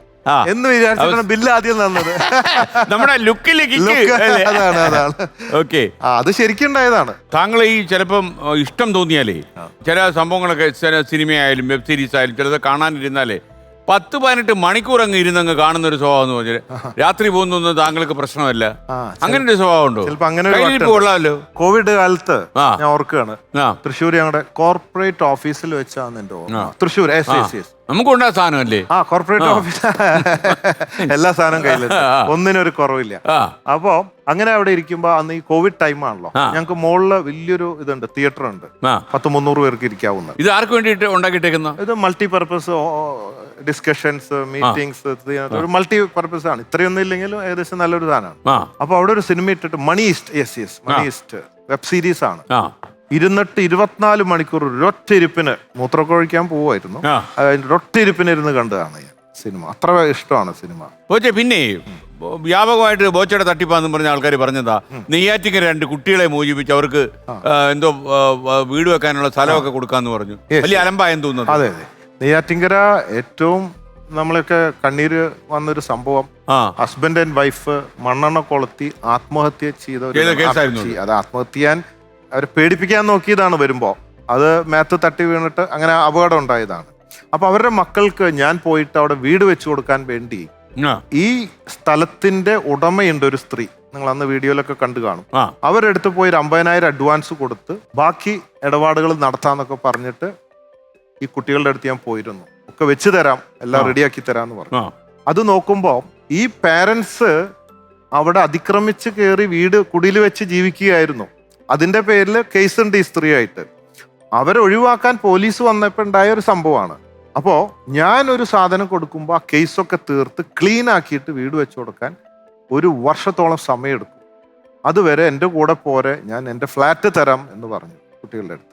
എന്ന് വിചാരിച്ചിട്ടാണ് ബില്ല് ആദ്യം തന്നത്. നമ്മുടെ അതാണ്. ഓക്കെ, അത് ശരിക്കും ഉണ്ടായതാണ്. താങ്കൾ ഈ ചിലപ്പം ഇഷ്ടം തോന്നിയാലേ ചില സംഭവങ്ങളൊക്കെ, ചില സിനിമയായാലും വെബ് സീരീസ് ആയാലും ചിലത് കാണാനിരുന്നാലേ 10-18 മണിക്കൂർ അങ്ങ് ഇരുന്നങ്ങ് കാണുന്ന ഒരു സ്വഭാവം എന്ന് പറഞ്ഞാൽ രാത്രി പോകുന്നൊന്നും താങ്കൾക്ക് പ്രശ്നമല്ല. അങ്ങനെ ഒരു സ്വഭാവം ഉണ്ടോ? ചിലപ്പോ അങ്ങനെ കൊള്ളാമല്ലോ. കോവിഡ് കാലത്ത് ഞാൻ ഓർക്കുകയാണ്, തൃശ്ശൂർ ഞങ്ങളുടെ കോർപ്പറേറ്റ് ഓഫീസിൽ വെച്ചാണ് എന്റെ ഓർമ്മ. തൃശ്ശൂർ നമുക്കുണ്ടാ സാധനം അല്ലേ? കോർപ്പറേറ്റ് ഓഫീസ് എല്ലാ സാധനവും കയ്യിലുണ്ട്, ഒന്നിനൊരു കുറവില്ല. അപ്പോ അങ്ങനെ അവിടെ ഇരിക്കുമ്പോ അന്ന് ഈ കോവിഡ് ടൈം ആണല്ലോ, ഞങ്ങൾക്ക് മുകളില് വലിയൊരു ഇതുണ്ട്, തിയേറ്റർ ഉണ്ട്, 100-300 പേർക്ക് ഇരിക്കാവുന്ന. ഇത് ആർക്ക് വേണ്ടിയിട്ട് ഉണ്ടാക്കിയിട്ടേക്കുന്ന? ഇത് മൾട്ടിപർപ്പസ് ഡിസ്കഷൻസ്, മീറ്റിംഗ്സ്, ഒരു മൾട്ടി പർപ്പസ് ആണ്. ഇത്രയൊന്നും ഇല്ലെങ്കിലും ഏകദേശം നല്ലൊരു സാധനമാണ്. അപ്പൊ അവിടെ ഒരു സിനിമ ഇട്ടിട്ട് മണി ഈസ്റ്റ് വെബ് സീരീസ് ആണ്. ഇരുന്നിട്ട് 24 മണിക്കൂർ ഒരൊറ്റ ഇരിപ്പിന് മൂത്രമൊക്കെ ഒഴിക്കാൻ പോവായിരുന്നു, ഒരൊറ്റ ഇരിപ്പിന് ഇരുന്ന് കണ്ടതാണ് ഞാൻ സിനിമ. അത്ര ഇഷ്ടമാണ് സിനിമ. ബോച്ചെ, പിന്നെ വ്യാപകമായിട്ട് ബോച്ചയുടെ തട്ടിപ്പാന്ന് പറഞ്ഞ ആൾക്കാർ പറഞ്ഞതാ, നെയ്യാറ്റിക്കര 2 കുട്ടികളെ മോചിപ്പിച്ച് അവർക്ക് എന്തോ വീട് വെക്കാനുള്ള സ്ഥലമൊക്കെ കൊടുക്കാന്ന് പറഞ്ഞു. വലിയ അലമ്പായെന്ന് തോന്നുന്നു. അതെ, നെയ്യാറ്റിങ്കര ഏറ്റവും നമ്മളൊക്കെ കണ്ണീര് വന്നൊരു സംഭവം. ഹസ്ബൻഡ് ആൻഡ് വൈഫ് മണ്ണെണ്ണ കൊളുത്തി ആത്മഹത്യ ചെയ്ത, അത് ആത്മഹത്യ ചെയ്യാൻ അവരെ പേടിപ്പിക്കാൻ നോക്കിയതാണ്. വരുമ്പോ അത് മേത്ത് തട്ടി വീണിട്ട് അങ്ങനെ അപകടം ഉണ്ടായതാണ്. അപ്പൊ അവരുടെ മക്കൾക്ക് ഞാൻ പോയിട്ട് അവിടെ വീട് വെച്ചു കൊടുക്കാൻ വേണ്ടി, ഈ സ്ഥലത്തിന്റെ ഉടമയുണ്ട് ഒരു സ്ത്രീ, നിങ്ങൾ അന്ന് വീഡിയോയിലൊക്കെ കണ്ടു കാണും, അവരെടുത്ത് പോയി 50,000 അഡ്വാൻസ് കൊടുത്ത് ബാക്കി ഇടപാടുകൾ നടത്താന്നൊക്കെ പറഞ്ഞിട്ട് ഈ കുട്ടികളുടെ അടുത്ത് ഞാൻ പോയിരുന്നു. ഒക്കെ വെച്ച് തരാം, എല്ലാം റെഡിയാക്കി തരാന്ന് പറഞ്ഞു. അത് നോക്കുമ്പോ ഈ പാരന്റ്സ് അവിടെ അതിക്രമിച്ച് കയറി വീട് കുടിയിൽ വെച്ച് ജീവിക്കുകയായിരുന്നു. അതിന്റെ പേരിൽ കേസുണ്ട് ഈ സ്ത്രീയായിട്ട്. അവരെ ഒഴിവാക്കാൻ പോലീസ് വന്നപ്പോൾ ഉണ്ടായ ഒരു സംഭവമാണ്. അപ്പോ ഞാൻ ഒരു സാധനം കൊടുക്കുമ്പോൾ ആ കേസൊക്കെ തീർത്ത് ക്ലീൻ ആക്കിയിട്ട് വീട് വെച്ചു കൊടുക്കാൻ 1 വർഷത്തോളം സമയമെടുക്കും. അതുവരെ എൻ്റെ കൂടെ പോരെ, ഞാൻ എൻ്റെ ഫ്ലാറ്റ് തരാം എന്ന് പറഞ്ഞു കുട്ടികളുടെ അടുത്ത്.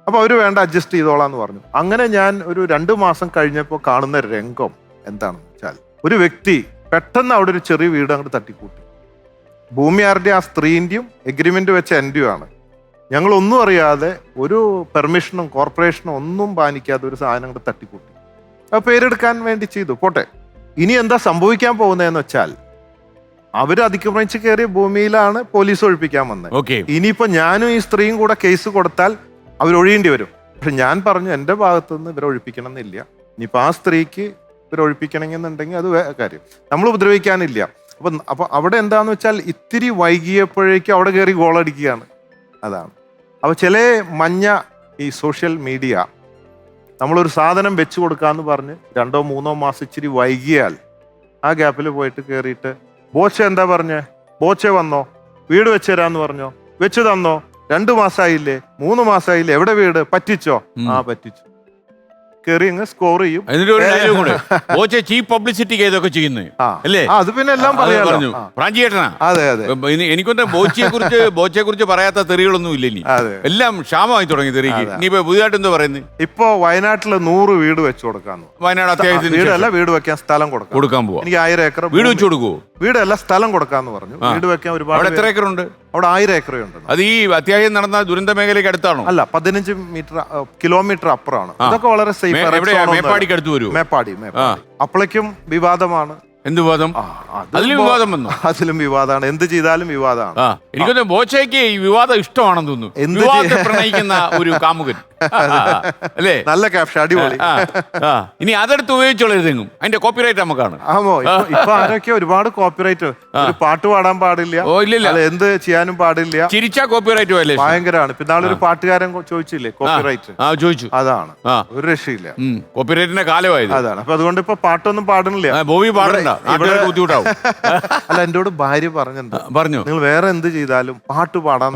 അപ്പൊ അവര് വേണ്ട, അഡ്ജസ്റ്റ് ചെയ്തോളാന്ന് പറഞ്ഞു. അങ്ങനെ ഞാൻ ഒരു 2 മാസം കഴിഞ്ഞപ്പോൾ കാണുന്ന രംഗം എന്താണെന്ന് വെച്ചാൽ, ഒരു വ്യക്തി പെട്ടെന്ന് അവിടെ ഒരു ചെറിയ വീട് അങ്ങോട്ട് തട്ടിക്കൂട്ടി. ഭൂമി ആരുടെ? ആ സ്ത്രീൻ്റെയും എഗ്രിമെന്റ് വെച്ച എൻ്റെയും ആണ്. ഞങ്ങളൊന്നും അറിയാതെ, ഒരു പെർമിഷനും കോർപ്പറേഷനും ഒന്നും പാലിക്കാതെ ഒരു സാധനം അങ്ങോട്ട് തട്ടിക്കൂട്ടി. അത് പേരെടുക്കാൻ വേണ്ടി ചെയ്തു, പോട്ടെ. ഇനി എന്താ സംഭവിക്കാൻ പോകുന്നതെന്ന് വെച്ചാൽ, അവര് അതിക്രമിച്ച് കയറിയ ഭൂമിയിലാണ് പോലീസ് ഒഴിപ്പിക്കാൻ വന്നത്. ഇനിയിപ്പോ ഞാനും ഈ സ്ത്രീയും കൂടെ കേസ് കൊടുത്താൽ അവരൊഴിയേണ്ടി വരും. പക്ഷെ ഞാൻ പറഞ്ഞു എൻ്റെ ഭാഗത്തു നിന്ന് ഇവരെ ഒഴിപ്പിക്കണം എന്നില്ല. ഇനിയിപ്പോൾ ആ സ്ത്രീക്ക് ഇവരെ ഒഴിപ്പിക്കണമെന്നുണ്ടെങ്കിൽ അത് കാര്യം, നമ്മൾ ഉപദ്രവിക്കാനില്ല. അപ്പൊ അവിടെ എന്താന്ന് വെച്ചാൽ, ഇത്തിരി വൈകിയപ്പോഴേക്കും അവിടെ കയറി ഗോളടിക്കുകയാണ്. അതാണ്. അപ്പൊ ചില മഞ്ഞ ഈ സോഷ്യൽ മീഡിയ, നമ്മളൊരു സാധനം വെച്ചു കൊടുക്കാന്ന് പറഞ്ഞ് 2-3 മാസം ഇച്ചിരി വൈകിയാൽ ആ ഗ്യാപ്പിൽ പോയിട്ട് കയറിയിട്ട്, ബോച്ച എന്താ പറഞ്ഞേ, ബോച്ച വന്നോ, വീട് വെച്ച് തരാന്ന് പറഞ്ഞോ, വെച്ച് തന്നോ, 2 മാസമായില്ലേ, 3 മാസമായില്ലേ, എവിടെ വീട്, പറ്റിച്ചോ? പറ്റിച്ചു. കയറി അങ്ങ് സ്കോർ ചെയ്യും. ചീപ്പ് പബ്ലിസിറ്റി ഇതൊക്കെ ചെയ്യുന്നത് അല്ലേ? അത് പിന്നെ എല്ലാം പറഞ്ഞു. അതെ അതെ, എനിക്കൊന്നും ബോച്ചയെ കുറിച്ച് പറയാത്ത തെറികളൊന്നും ഇല്ല. ഇനി എല്ലാം ക്ഷാമമായി തുടങ്ങി തെറിക്ക്. ഇനിയിപ്പോ പുതിയതായിട്ട് എന്താ പറയുന്നത്? ഇപ്പൊ വയനാട്ടില് 100 വീട് വെച്ചു കൊടുക്കാന്ന്. വയനാട് അത്യാവശ്യം വീടല്ല, വീട് വെക്കാൻ സ്ഥലം കൊടുക്കാൻ പോവാ. എനിക്ക് 1000 ഏക്കർ വീട് വെച്ചു കൊടുക്കുവോ? വീടല്ല, സ്ഥലം കൊടുക്കാന്ന് പറഞ്ഞു. വീട് വെക്കാൻ ഒരുപാട്. എത്ര ഏക്കർ ഉണ്ട് അവിടെ? 1000 ഏക്കറേ ഉണ്ട്. അത് ഈ അത്യാവശ്യം നടന്ന ദുരന്ത മേഖലയ്ക്ക് അടുത്താണോ? അല്ല, 15 കിലോമീറ്റർ അപ്പുറമാണ്. അതൊക്കെ വളരെ സേഫ്. മേപ്പാടിക്ക് അടുത്ത് വരും. മേപ്പാടി അപ്പോഴേക്കും വിവാദമാണ്. എന്ത് വിവാദം? അതിലും വിവാദം വന്നു. അതിലും വിവാദമാണ്. എന്ത് ചെയ്താലും വിവാദമാണ്. എനിക്കൊന്ന് ബോച്ചയ്ക്ക് ഈ വിവാദം ഇഷ്ടമാണെന്ന് തോന്നുന്നു. പ്രണയിക്കുന്ന ഒരു കാമുകൻ അല്ലേ? നല്ല ക്യാപ്ഷൻ, അടിപൊളി. ഇനി അതെടുത്ത് ഉപയോഗിച്ചോളരുതെങ്കും അതിന്റെ കോപ്പിറൈറ്റ് നമുക്കാണ്. ആമോ, ഇപ്പൊ ആരൊക്കെ ഒരുപാട് കോപ്പിറൈറ്റ്. ഒരു പാട്ട് പാടാൻ പാടില്ല, എന്ത് ചെയ്യാനും പാടില്ല, ചിരിച്ചാ കോപ്പിറൈറ്റ് അല്ലേ? ഭയങ്കരമാണ്. പിന്നെ ഒരു പാട്ടുകാരൻ ചോദിച്ചില്ലേ കോപ്പിറൈറ്റ്? ചോദിച്ചു. അതാണ്, ഒരു രക്ഷയില്ല. കോപ്പിറൈറ്റിന്റെ കാലമായത് അതാണ്. അപ്പൊ അതുകൊണ്ട് ഇപ്പൊ പാട്ടൊന്നും പാടുന്നില്ല. ബോബി പാടണ്ട, ബുദ്ധിമുട്ടാവും. അല്ല, എന്നോട് ഭാര്യ പറഞ്ഞു, നിങ്ങൾ വേറെ എന്ത് ചെയ്താലും പാട്ട് പാടാൻ.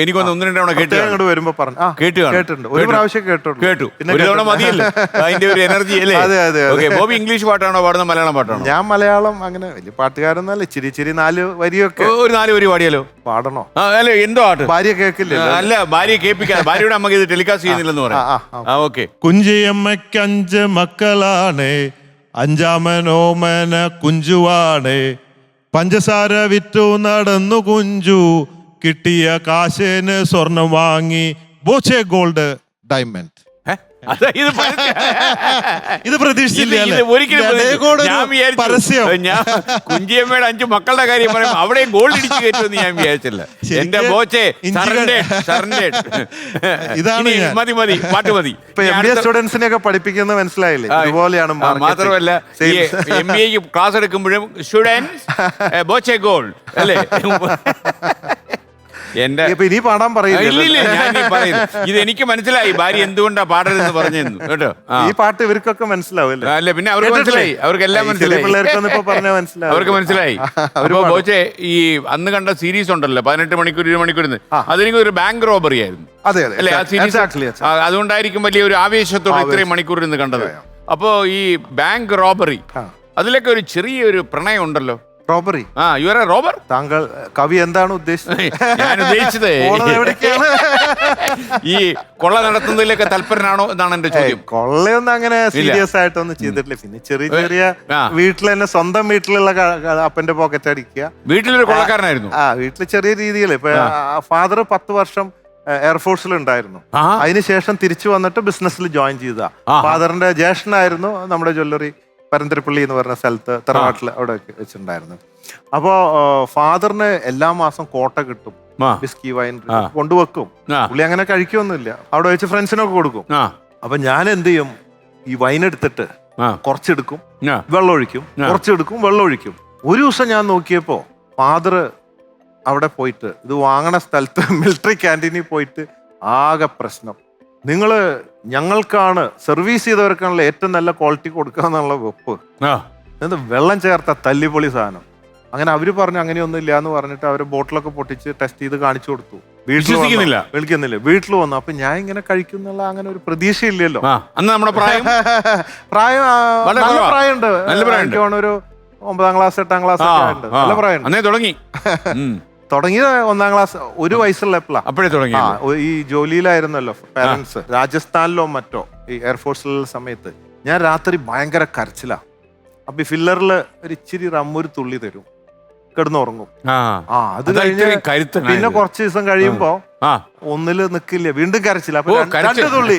എനിക്കൊന്ന് 1-2 തവണ കേട്ട് വരുമ്പോ പറഞ്ഞു കേട്ടിട്ടുണ്ട്. ഒരു പ്രാവശ്യം കേട്ടു. ഒരു തവണ മതിയല്ലോ അതിന്റെ ഒരു എനർജി അല്ലേ? അതെ അതെ. ഓക്കെ, ബോബി ഇംഗ്ലീഷ് പാട്ടാണോ പാടുന്നത് മലയാളം പാട്ടാണോ? ഞാൻ മലയാളം അങ്ങനെ വലിയ പാട്ടുകാരൊന്നല്ല, ഇച്ചിരി 4 വരിയൊക്കെ. ഒരു 4 വരി പാടിയാലോ? പാടണോ? അല്ലെ എന്തോ ആട്ട് ഭാര്യ കേൾക്കില്ല. അല്ല, ഭാര്യയെ കേൾപ്പിക്കാൻ, ഭാര്യയുടെ അമ്മക്ക് ഇത് ടെലികാസ്റ്റ് ചെയ്യുന്നില്ലെന്ന് പറയാം. ഓക്കെ. കുഞ്ചിയമ്മയ്ക്ക് 5 മക്കളാണ്, 5ാമൻ ഓമന കുഞ്ചുവാണ്. പഞ്ചസാര വിറ്റു നടന്നു കുഞ്ചു, കിട്ടിയ കാശിന് സ്വർണം വാങ്ങി ബോച്ചെ ഗോൾഡ് ഡയമണ്ട്. ഇത് പ്രതീക്ഷിച്ചില്ല. ഞാൻ കുഞ്ചിയമ്മയുടെ 5 മക്കളുടെ കാര്യം പറയുമ്പോൾ അവിടെ ഗോൾഡ് ഇടിച്ചു കയറ്റുമെന്ന് ഞാൻ വിചാരിച്ചില്ല. എന്റെ ബോച്ചെ ഇതാണ്. മതി മതി, പാട്ട് മതി. സ്റ്റുഡൻസിനെയൊക്കെ പഠിപ്പിക്കുന്നത് മനസ്സിലായില്ലേ? ഇതുപോലെയാണ്. മാത്രമല്ല MBA ക്ലാസ് എടുക്കുമ്പോഴും സ്റ്റുഡൻസ് ബോച്ചെ ഗോൾഡ് അല്ലേ? ഇനി പാടാൻ പറയില്ല. ഇത് എനിക്ക് മനസ്സിലായി ഭാര്യ എന്തുകൊണ്ടാ പാടരുതെന്ന് പറഞ്ഞെന്നു കേട്ടോ. ഈ പാട്ട് ഇവർക്കൊക്കെ മനസ്സിലാവും അല്ല, പിന്നെ അവർക്ക് മനസ്സിലായി, അവർക്കെല്ലാം മനസ്സിലായി, അവർക്ക് മനസ്സിലായി. അപ്പൊ ബോച്ചെ ഈ അന്ന് കണ്ട സീരീസ് ഉണ്ടല്ലോ 18 മണിക്കൂർ 20 മണിക്കൂർ, അതെനിക്ക് ഒരു ബാങ്ക് റോബറി ആയിരുന്നു അല്ലേ ആ സീരീസ്? അതുകൊണ്ടായിരിക്കും വലിയ ഒരു ആവേശത്തോടെ ഇത്രയും മണിക്കൂർ ഇരുന്ന് കണ്ടത്. അപ്പോ ഈ ബാങ്ക് റോബറി അതിലൊക്കെ ഒരു ചെറിയൊരു പ്രണയം ഉണ്ടല്ലോ. Robbery. You are A robber. താങ്കൾ കവി എന്താണ് ഉദ്ദേശിച്ചത്? ഞാൻ ഉദ്ദേശിച്ചത് ഈ കൊള്ള നടത്തുന്നതിലൊക്കെ തൽപരനാണോ എന്നാണ് എന്റെ ചോദ്യം. കൊള്ളയൊന്നും അങ്ങനെ സീരിയസ് ആയിട്ടൊന്നും ചെയ്തിട്ടില്ല. പിന്നെ ചെറിയ വീട്ടിൽ തന്നെ സ്വന്തം വീട്ടിലുള്ള അപ്പന്റെ പോക്കറ്റ് അടിക്കുക. വീട്ടിലൊരു കൊള്ളക്കാരനായിരുന്നു. വീട്ടിൽ ചെറിയ രീതിയിൽ. ഇപ്പൊ ഫാദർ 10 വർഷം എയർഫോഴ്സിൽ ഉണ്ടായിരുന്നു. അതിനുശേഷം തിരിച്ചു വന്നിട്ട് ബിസിനസ്സിൽ ജോയിൻ ചെയ്തതാ. ഫാദറിന്റെ ജ്യേഷ്ഠനായിരുന്നു നമ്മുടെ ജ്വല്ലറി പരന്തരപ്പള്ളി എന്ന് പറഞ്ഞ സ്ഥലത്ത് തറവാട്ടിൽ അവിടെ വെച്ചിട്ടുണ്ടായിരുന്നു. അപ്പോ ഫാദറിന് എല്ലാ മാസം കോട്ട കിട്ടും, വിസ്കി വൈൻ കൊണ്ടുവെക്കും. പുള്ളി അങ്ങനെ കഴിക്കൊന്നുമില്ല, അവിടെ വെച്ച് ഫ്രണ്ട്സിനൊക്കെ കൊടുക്കും. അപ്പൊ ഞാൻ എന്ത് ചെയ്യും, ഈ വൈൻ എടുത്തിട്ട് കുറച്ചെടുക്കും, വെള്ളം ഒഴിക്കും, കുറച്ചെടുക്കും, വെള്ളം ഒഴിക്കും. ഒരു ദിവസം ഞാൻ നോക്കിയപ്പോ ഫാദർ അവിടെ പോയിട്ട് ഇത് വാങ്ങണ സ്ഥലത്ത് മിലിറ്ററി ക്യാൻറ്റീനിൽ പോയിട്ട് ആകെ പ്രശ്നം. നിങ്ങള് ഞങ്ങൾക്കാണ് സർവീസ് ചെയ്തവർക്കാണല്ലോ ഏറ്റവും നല്ല ക്വാളിറ്റി കൊടുക്കുക എന്നുള്ള വെപ്പ്. വെള്ളം ചേർത്ത തല്ലിപ്പൊളി സാധനം. അങ്ങനെ അവര് പറഞ്ഞു അങ്ങനെയൊന്നും ഇല്ല എന്ന് പറഞ്ഞിട്ട് അവര് ബോട്ടിലൊക്കെ പൊട്ടിച്ച് ടെസ്റ്റ് ചെയ്ത് കാണിച്ചു കൊടുത്തു. വിളിക്കുന്നില്ല. വീട്ടിൽ വന്നു. അപ്പൊ ഞാൻ ഇങ്ങനെ കഴിക്കുന്നുള്ള അങ്ങനെ ഒരു പ്രതീക്ഷ ഇല്ലല്ലോ. പ്രായം നല്ല പ്രായമുണ്ട്. ഒരു 9ാം ക്ലാസ് 8ാം ക്ലാസ് ഒക്കെ ഉണ്ട്. നല്ല പ്രായമുണ്ട്. തുടങ്ങിയത് 1ാം ക്ലാസ്, 1 വയസ്സുള്ള അപ്പോഴേ തുടങ്ങി. ഈ ജോലിയിലായിരുന്നല്ലോ പാരന്റ്സ്, രാജസ്ഥാനിലോ മറ്റോ ഈ എയർഫോഴ്സിലുള്ള സമയത്ത്. ഞാൻ രാത്രി ഭയങ്കര കരച്ചിലാ. അപ്പൊ ഈ ഫില്ലറില് ഒരു ഇച്ചിരി റമ്മൊരു തുള്ളി തരും, കിടന്നുറങ്ങും. അത് കഴിഞ്ഞ് പിന്നെ കുറച്ച് ദിവസം കഴിയുമ്പോ ഒന്നില് നിക്കില്ല, വീണ്ടും കരച്ചില്ല. അപ്പൊ 2 തുള്ളി.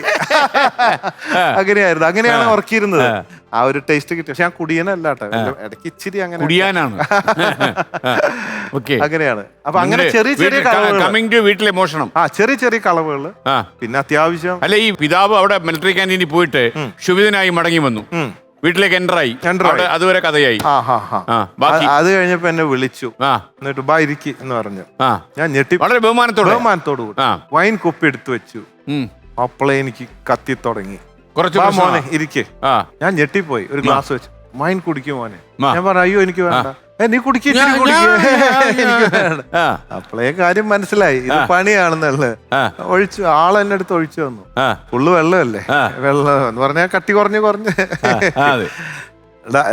അങ്ങനെയാണ് ഉറക്കിയിരുന്നത്. ആ ഒരു ടേസ്റ്റ് കിട്ടി. പക്ഷെ ഞാൻ കുടിയനല്ല കേട്ടോ, ഇടയ്ക്ക് ഇച്ചിരി അങ്ങനെ അങ്ങനെയാണ്. അപ്പൊ അങ്ങനെ ചെറിയ വീട്ടിലെ മോഷണം, ചെറിയ കളവുകള്. പിന്നെ അത്യാവശ്യം അല്ല, ഈ പിതാവ് അവിടെ മിലിറ്ററി ക്യാന്റീനിൽ പോയിട്ട് ക്ഷുഭിതനായി മടങ്ങി വന്നു, വീട്ടിലേക്ക് എൻ്ററായി. അതുവരെ കഥയായി. അത് കഴിഞ്ഞപ്പോ എന്നെ വിളിച്ചു, എന്നിട്ട് ബാ ഇരിക്കി എന്ന് പറഞ്ഞു. ഞാൻ ഞെട്ടി, വളരെ ബഹുമാനത്തോടു കൂടി വൈൻ കുപ്പി എടുത്തു വെച്ചു. അപ്പളെ എനിക്ക് കത്തി തുടങ്ങി. മോനെ ഇരിക്കേ. ഞാൻ ഞെട്ടിപ്പോയി. ഒരു ഗ്ലാസ് വെച്ചു, വൈൻ കുടിക്കും മോനെ. ഞാൻ പറഞ്ഞു അയ്യോ എനിക്ക് വേണ്ട. നീ കുടിക്കും. അപ്പളേ കാര്യം മനസ്സിലായി, ഇത് പണിയാണെന്നുള്ളത്. ഒഴിച്ചു, ആളെന്നെ അടുത്ത് ഒഴിച്ചു വന്നു. ഫുള്ള് വെള്ളമല്ലേ, വെള്ളം എന്ന് പറഞ്ഞാൽ കട്ടി കുറഞ്ഞ്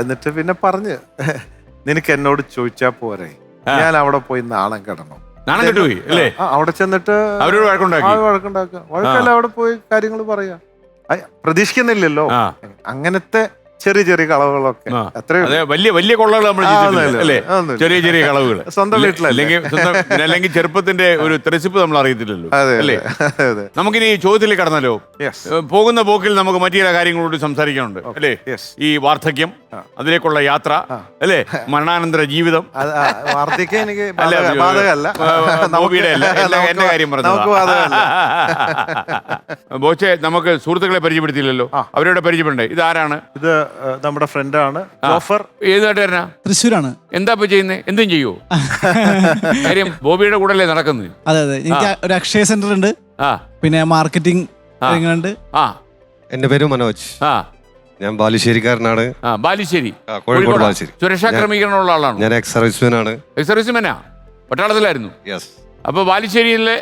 എന്നിട്ട് പിന്നെ പറഞ്ഞ് നിനക്ക് എന്നോട് ചോദിച്ചാ പോരെ, ഞാൻ അവിടെ പോയി നാണം കിടണം. അവിടെ ചെന്നിട്ട് വഴക്കുണ്ടാക്കുക. വഴക്കല്ല, അവിടെ പോയി കാര്യങ്ങൾ പറയാ. പ്രതീക്ഷിക്കുന്നില്ലല്ലോ അങ്ങനത്തെ ചെറിയ കളവുകളൊക്കെ. വലിയ കൊള്ളകൾ നമ്മൾ അല്ലേ, ചെറിയ കളവുകൾ സ്വന്തം അല്ലെങ്കിൽ ചെറുപ്പത്തിന്റെ ഒരു തെരച്ചിപ്പ് നമ്മൾ അറിയത്തില്ലല്ലോ അല്ലേ. നമുക്കിനി ചോദ്യത്തിലേക്ക് കടന്നല്ലോ. പോകുന്ന പോക്കിൽ നമുക്ക് മറ്റു ചില കാര്യങ്ങളോട് സംസാരിക്കാനുണ്ട് അല്ലേ. ഈ വാർദ്ധക്യം, അതിലേക്കുള്ള യാത്ര അല്ലേ, മരണാനന്തര ജീവിതം. വാർദ്ധക്യം എനിക്ക് എന്റെ കാര്യം പറഞ്ഞു. ബോച്ചെ, നമുക്ക് സുഹൃത്തുക്കളെ പരിചയപ്പെടുത്തിയില്ലല്ലോ, അവരോട് പരിചയപ്പെടണ്ടേ. ഇതാരാണ്? ഇത് നമ്മുടെ ഫ്രണ്ടാണ് ജോഫർ. ഏത് നാട്ടുകാരനാ? തൃശ്ശൂരാണ്. എന്താ ഇപ്പൊ ചെയ്യുന്നത്? എന്തും ചെയ്യോ? കാര്യം ബോബിയുടെ കൂടെ അല്ലേ നടക്കുന്നത്? അതെ. എനിക്ക് ഒരു അക്ഷയ സെന്റർ ഉണ്ട്, പിന്നെ മാർക്കറ്റിംഗ് ഉണ്ട്. എന്റെ പേര് മനോജ്. ഞാൻ ബാലുശ്ശേരിക്കാരനാണ്. ബാലുശ്ശേരി, കോഴിക്കോട് ബാലുശ്ശേരി. സുരക്ഷാ ക്രമീകരണമുള്ള ആളാണ്. ഞാൻ എക്സ് സർവീസ്മാൻ ആണ്. എക്സ് സർവീസ്മാനാ? പട്ടാളത്തിലായിരുന്നു. അപ്പൊ ബാലുശ്ശേരിയിലെ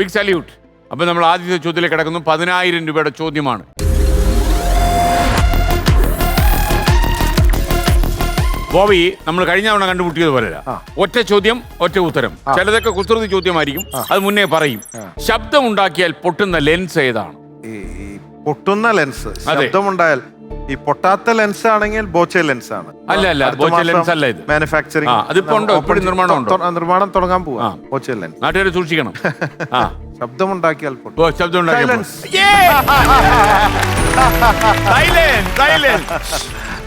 ബിഗ് സല്യൂട്ട്. അപ്പൊ നമ്മൾ ആദ്യത്തെ ചോദ്യത്തിലേക്ക് കിടക്കുന്നു. 10,000 രൂപയുടെ ചോദ്യമാണ്. ബോബി, നമ്മൾ കഴിഞ്ഞ തവണ കണ്ടുമുട്ടിയത് പോലെയല്ല. ഒറ്റ ചോദ്യം, ഒറ്റ ഉത്തരം. ചിലതൊക്കെ കുസൃതി ചോദ്യമായിരിക്കും, അത് മുന്നേ പറയും. ശബ്ദമുണ്ടാക്കിയാൽ പൊട്ടുന്ന ലെൻസ് ഏതാണ്? ഈ പൊട്ടുന്ന ലെൻസ് ശബ്ദമുണ്ടായാൽ ഈ പൊട്ടാത്ത ലെൻസ് ആണെങ്കിൽ ബോച്ചെ ലെൻസ് ആണ്. അല്ല, ബോച്ചെ ലെൻസ് അല്ല ഇത്. മാനുഫാക്ചറിംഗ് അതിപ്പോ ഉണ്ടോ? ഇപ്പോഴും നിർമ്മാണം ഉണ്ടോ? നിർമ്മാണം തുടങ്ങാൻ പോവാ. ബോച്ചെ ലെൻസ് നാട്ടുകാരെ സൂക്ഷിക്കണം. ശബ്ദമുണ്ടാക്കിയാൽ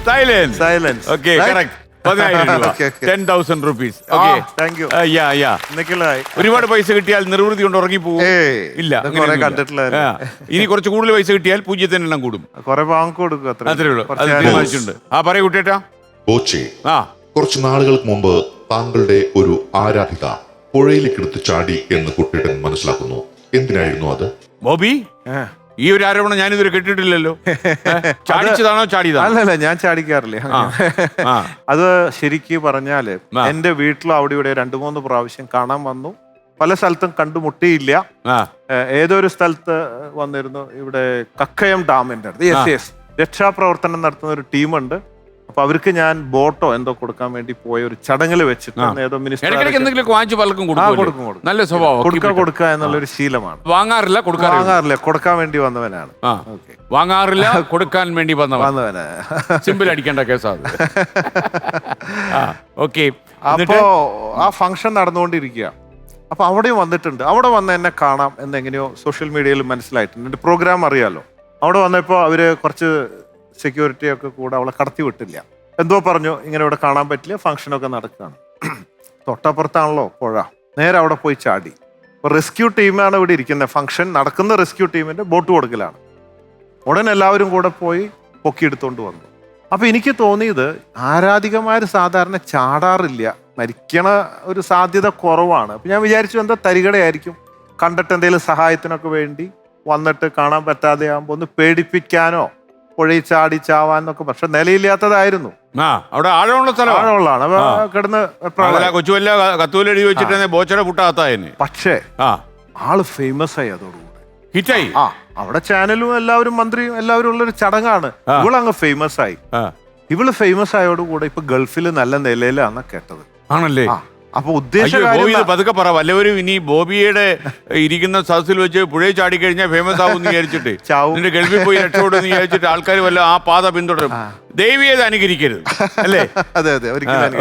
സൈലൻസ്. Okay, correct. 10,000 രൂപ. 10,000 rupees. Okay. Thank you. ഒരുപാട് പൈസ കിട്ടിയാൽ നിർവൃത്തി കൊണ്ട് ഉറങ്ങി പോകും. ഇല്ല, ഇനി കുറച്ച് കൂടുതൽ പൈസ കിട്ടിയാൽ 0 എണ്ണം കൂടും. അത്രേ ഉള്ളൂ. അത് തീരുമാനിച്ചിട്ടുണ്ട്. പറയൂ കുട്ടേട്ടാ. ബോച്ചെ, കുറച്ച് നാളുകൾക്ക് മുമ്പ് താങ്കളുടെ ഒരു ആരാധിക പുഴയിലേക്ക് എടുത്ത് ചാടി എന്ന് കുട്ടേട്ടൻ മനസ്സിലാക്കുന്നു. എന്തിനായിരുന്നു അത്? ബോബി, ഈ ഒരു ആരോപണം ഞാനിതുവരെ കേട്ടിട്ടില്ലല്ലോ. ചാടിച്ചതാണോ ചാടിയതാണോ? അല്ലല്ല, ഞാൻ ചാടിക്കാറില്ല. അത് ശരിക്ക് പറഞ്ഞാല് എന്റെ വീട്ടിൽ അവിടെ ഇവിടെ 2-3 പ്രാവശ്യം കാണാൻ വന്നു. പല സ്ഥലത്തും കണ്ടുമുട്ടിയില്ല. ഏതൊരു സ്ഥലത്ത് വന്നിരുന്നു, ഇവിടെ കക്കയം ഡാമിന്റെ അടുത്ത് രക്ഷാപ്രവർത്തനം നടത്തുന്ന ഒരു ടീമുണ്ട്. അപ്പൊ അവർക്ക് ഞാൻ ബോട്ടോ എന്തോ കൊടുക്കാൻ വേണ്ടി പോയ ഒരു ചടങ്ങിൽ വെച്ചിട്ട് ഏതോ മിനിസ്റ്റർ നല്ല സ്വഭാവം കൊടുക്കുക എന്നുള്ളൊരു ശീലമാണ്. വാങ്ങാറില്ല, കൊടുക്കാൻ വേണ്ടി വന്നവനാണ്. വാങ്ങാറില്ല, കൊടുക്കാൻ വേണ്ടി വന്നവനാണ്. സിമ്പിൾ അടിക്കേണ്ട കേസാണ്. ഓക്കെ, അപ്പോ ആ ഫംഗ്ഷൻ നടന്നുകൊണ്ടിരിക്കുക. അപ്പൊ അവിടെയും വന്നിട്ടുണ്ട്. അവിടെ വന്ന് എന്നെ കാണാം എന്നെങ്ങനെയോ സോഷ്യൽ മീഡിയയിൽ മനസ്സിലായിട്ടുണ്ട്. എന്റെ പ്രോഗ്രാം അറിയാലോ. അവിടെ വന്നപ്പോ അവര് കുറച്ച് സെക്യൂരിറ്റി ഒക്കെ കൂടെ അവളെ കടത്തി വിട്ടില്ല. എന്തോ പറഞ്ഞു, ഇങ്ങനെ ഇവിടെ കാണാൻ പറ്റില്ല, ഫംഗ്ഷനൊക്കെ നടക്കുകയാണ്. തൊട്ടപ്പുറത്താണല്ലോ പുഴ. നേരെ അവിടെ പോയി ചാടി. അപ്പൊ റെസ്ക്യൂ ടീമാണ് ഇവിടെ ഇരിക്കുന്നത്. ഫംഗ്ഷൻ നടക്കുന്ന റെസ്ക്യൂ ടീമിന്റെ ബോട്ട് കൊടുക്കലാണ്. ഉടനെ എല്ലാവരും കൂടെ പോയി പൊക്കിയെടുത്തോണ്ട് വന്നു. അപ്പൊ എനിക്ക് തോന്നിയത്, ആരാധികമാര് സാധാരണ ചാടാറില്ല, മരിക്കണ ഒരു സാധ്യത കുറവാണ്. അപ്പൊ ഞാൻ വിചാരിച്ചു എന്താ തരികടയായിരിക്കും, കണ്ടിട്ട് എന്തെങ്കിലും സഹായത്തിനൊക്കെ വേണ്ടി വന്നിട്ട് കാണാൻ പറ്റാതെ ആകുമ്പോ ഒന്ന് പേടിപ്പിക്കാനോ പുഴയിൽ ചാടി ചാവാന്നൊക്കെ. പക്ഷെ നിലയില്ലാത്തതായിരുന്നു. അവിടെ ആഴമുള്ള സ്ഥലം, ആഴമുള്ളതാണ്. കിടന്ന് പക്ഷേ ആള് ഫേമസ് ആയി. അതോടുകൂടി ഹിറ്റായി. അവിടെ ചാനലും എല്ലാവരും മന്ത്രിയും എല്ലാവരും ഉള്ളൊരു ചടങ്ങാണ്. ഇവളങ്ങ് ഫേമസ് ആയി. ഇവള് ഫേമസ് ആയോടുകൂടെ ഇപ്പൊ ഗൾഫിൽ നല്ല നിലയിലാണെന്ന് കേട്ടത്. ആണല്ലേ? അപ്പൊ ഉദ്ദേശം പതുക്കെ പറ. വല്ലവരും ഇനി ബോബിയുടെ ഇരിക്കുന്ന സദസ്സിൽ വെച്ച് പുഴയിൽ ചാടിക്കഴിഞ്ഞാൽ ഫേമസ് ആവും എന്ന് വിചാരിച്ചിട്ട്, നിന്റെ ഗൾഫിൽ പോയി രക്ഷപ്പെടുമെന്ന് വിചാരിച്ചിട്ട് ആൾക്കാർ വല്ല ആ പാത പിന്തുടരും. ദൈവീയത അനുകരിക്കരുത്, അല്ലേ? അതെ,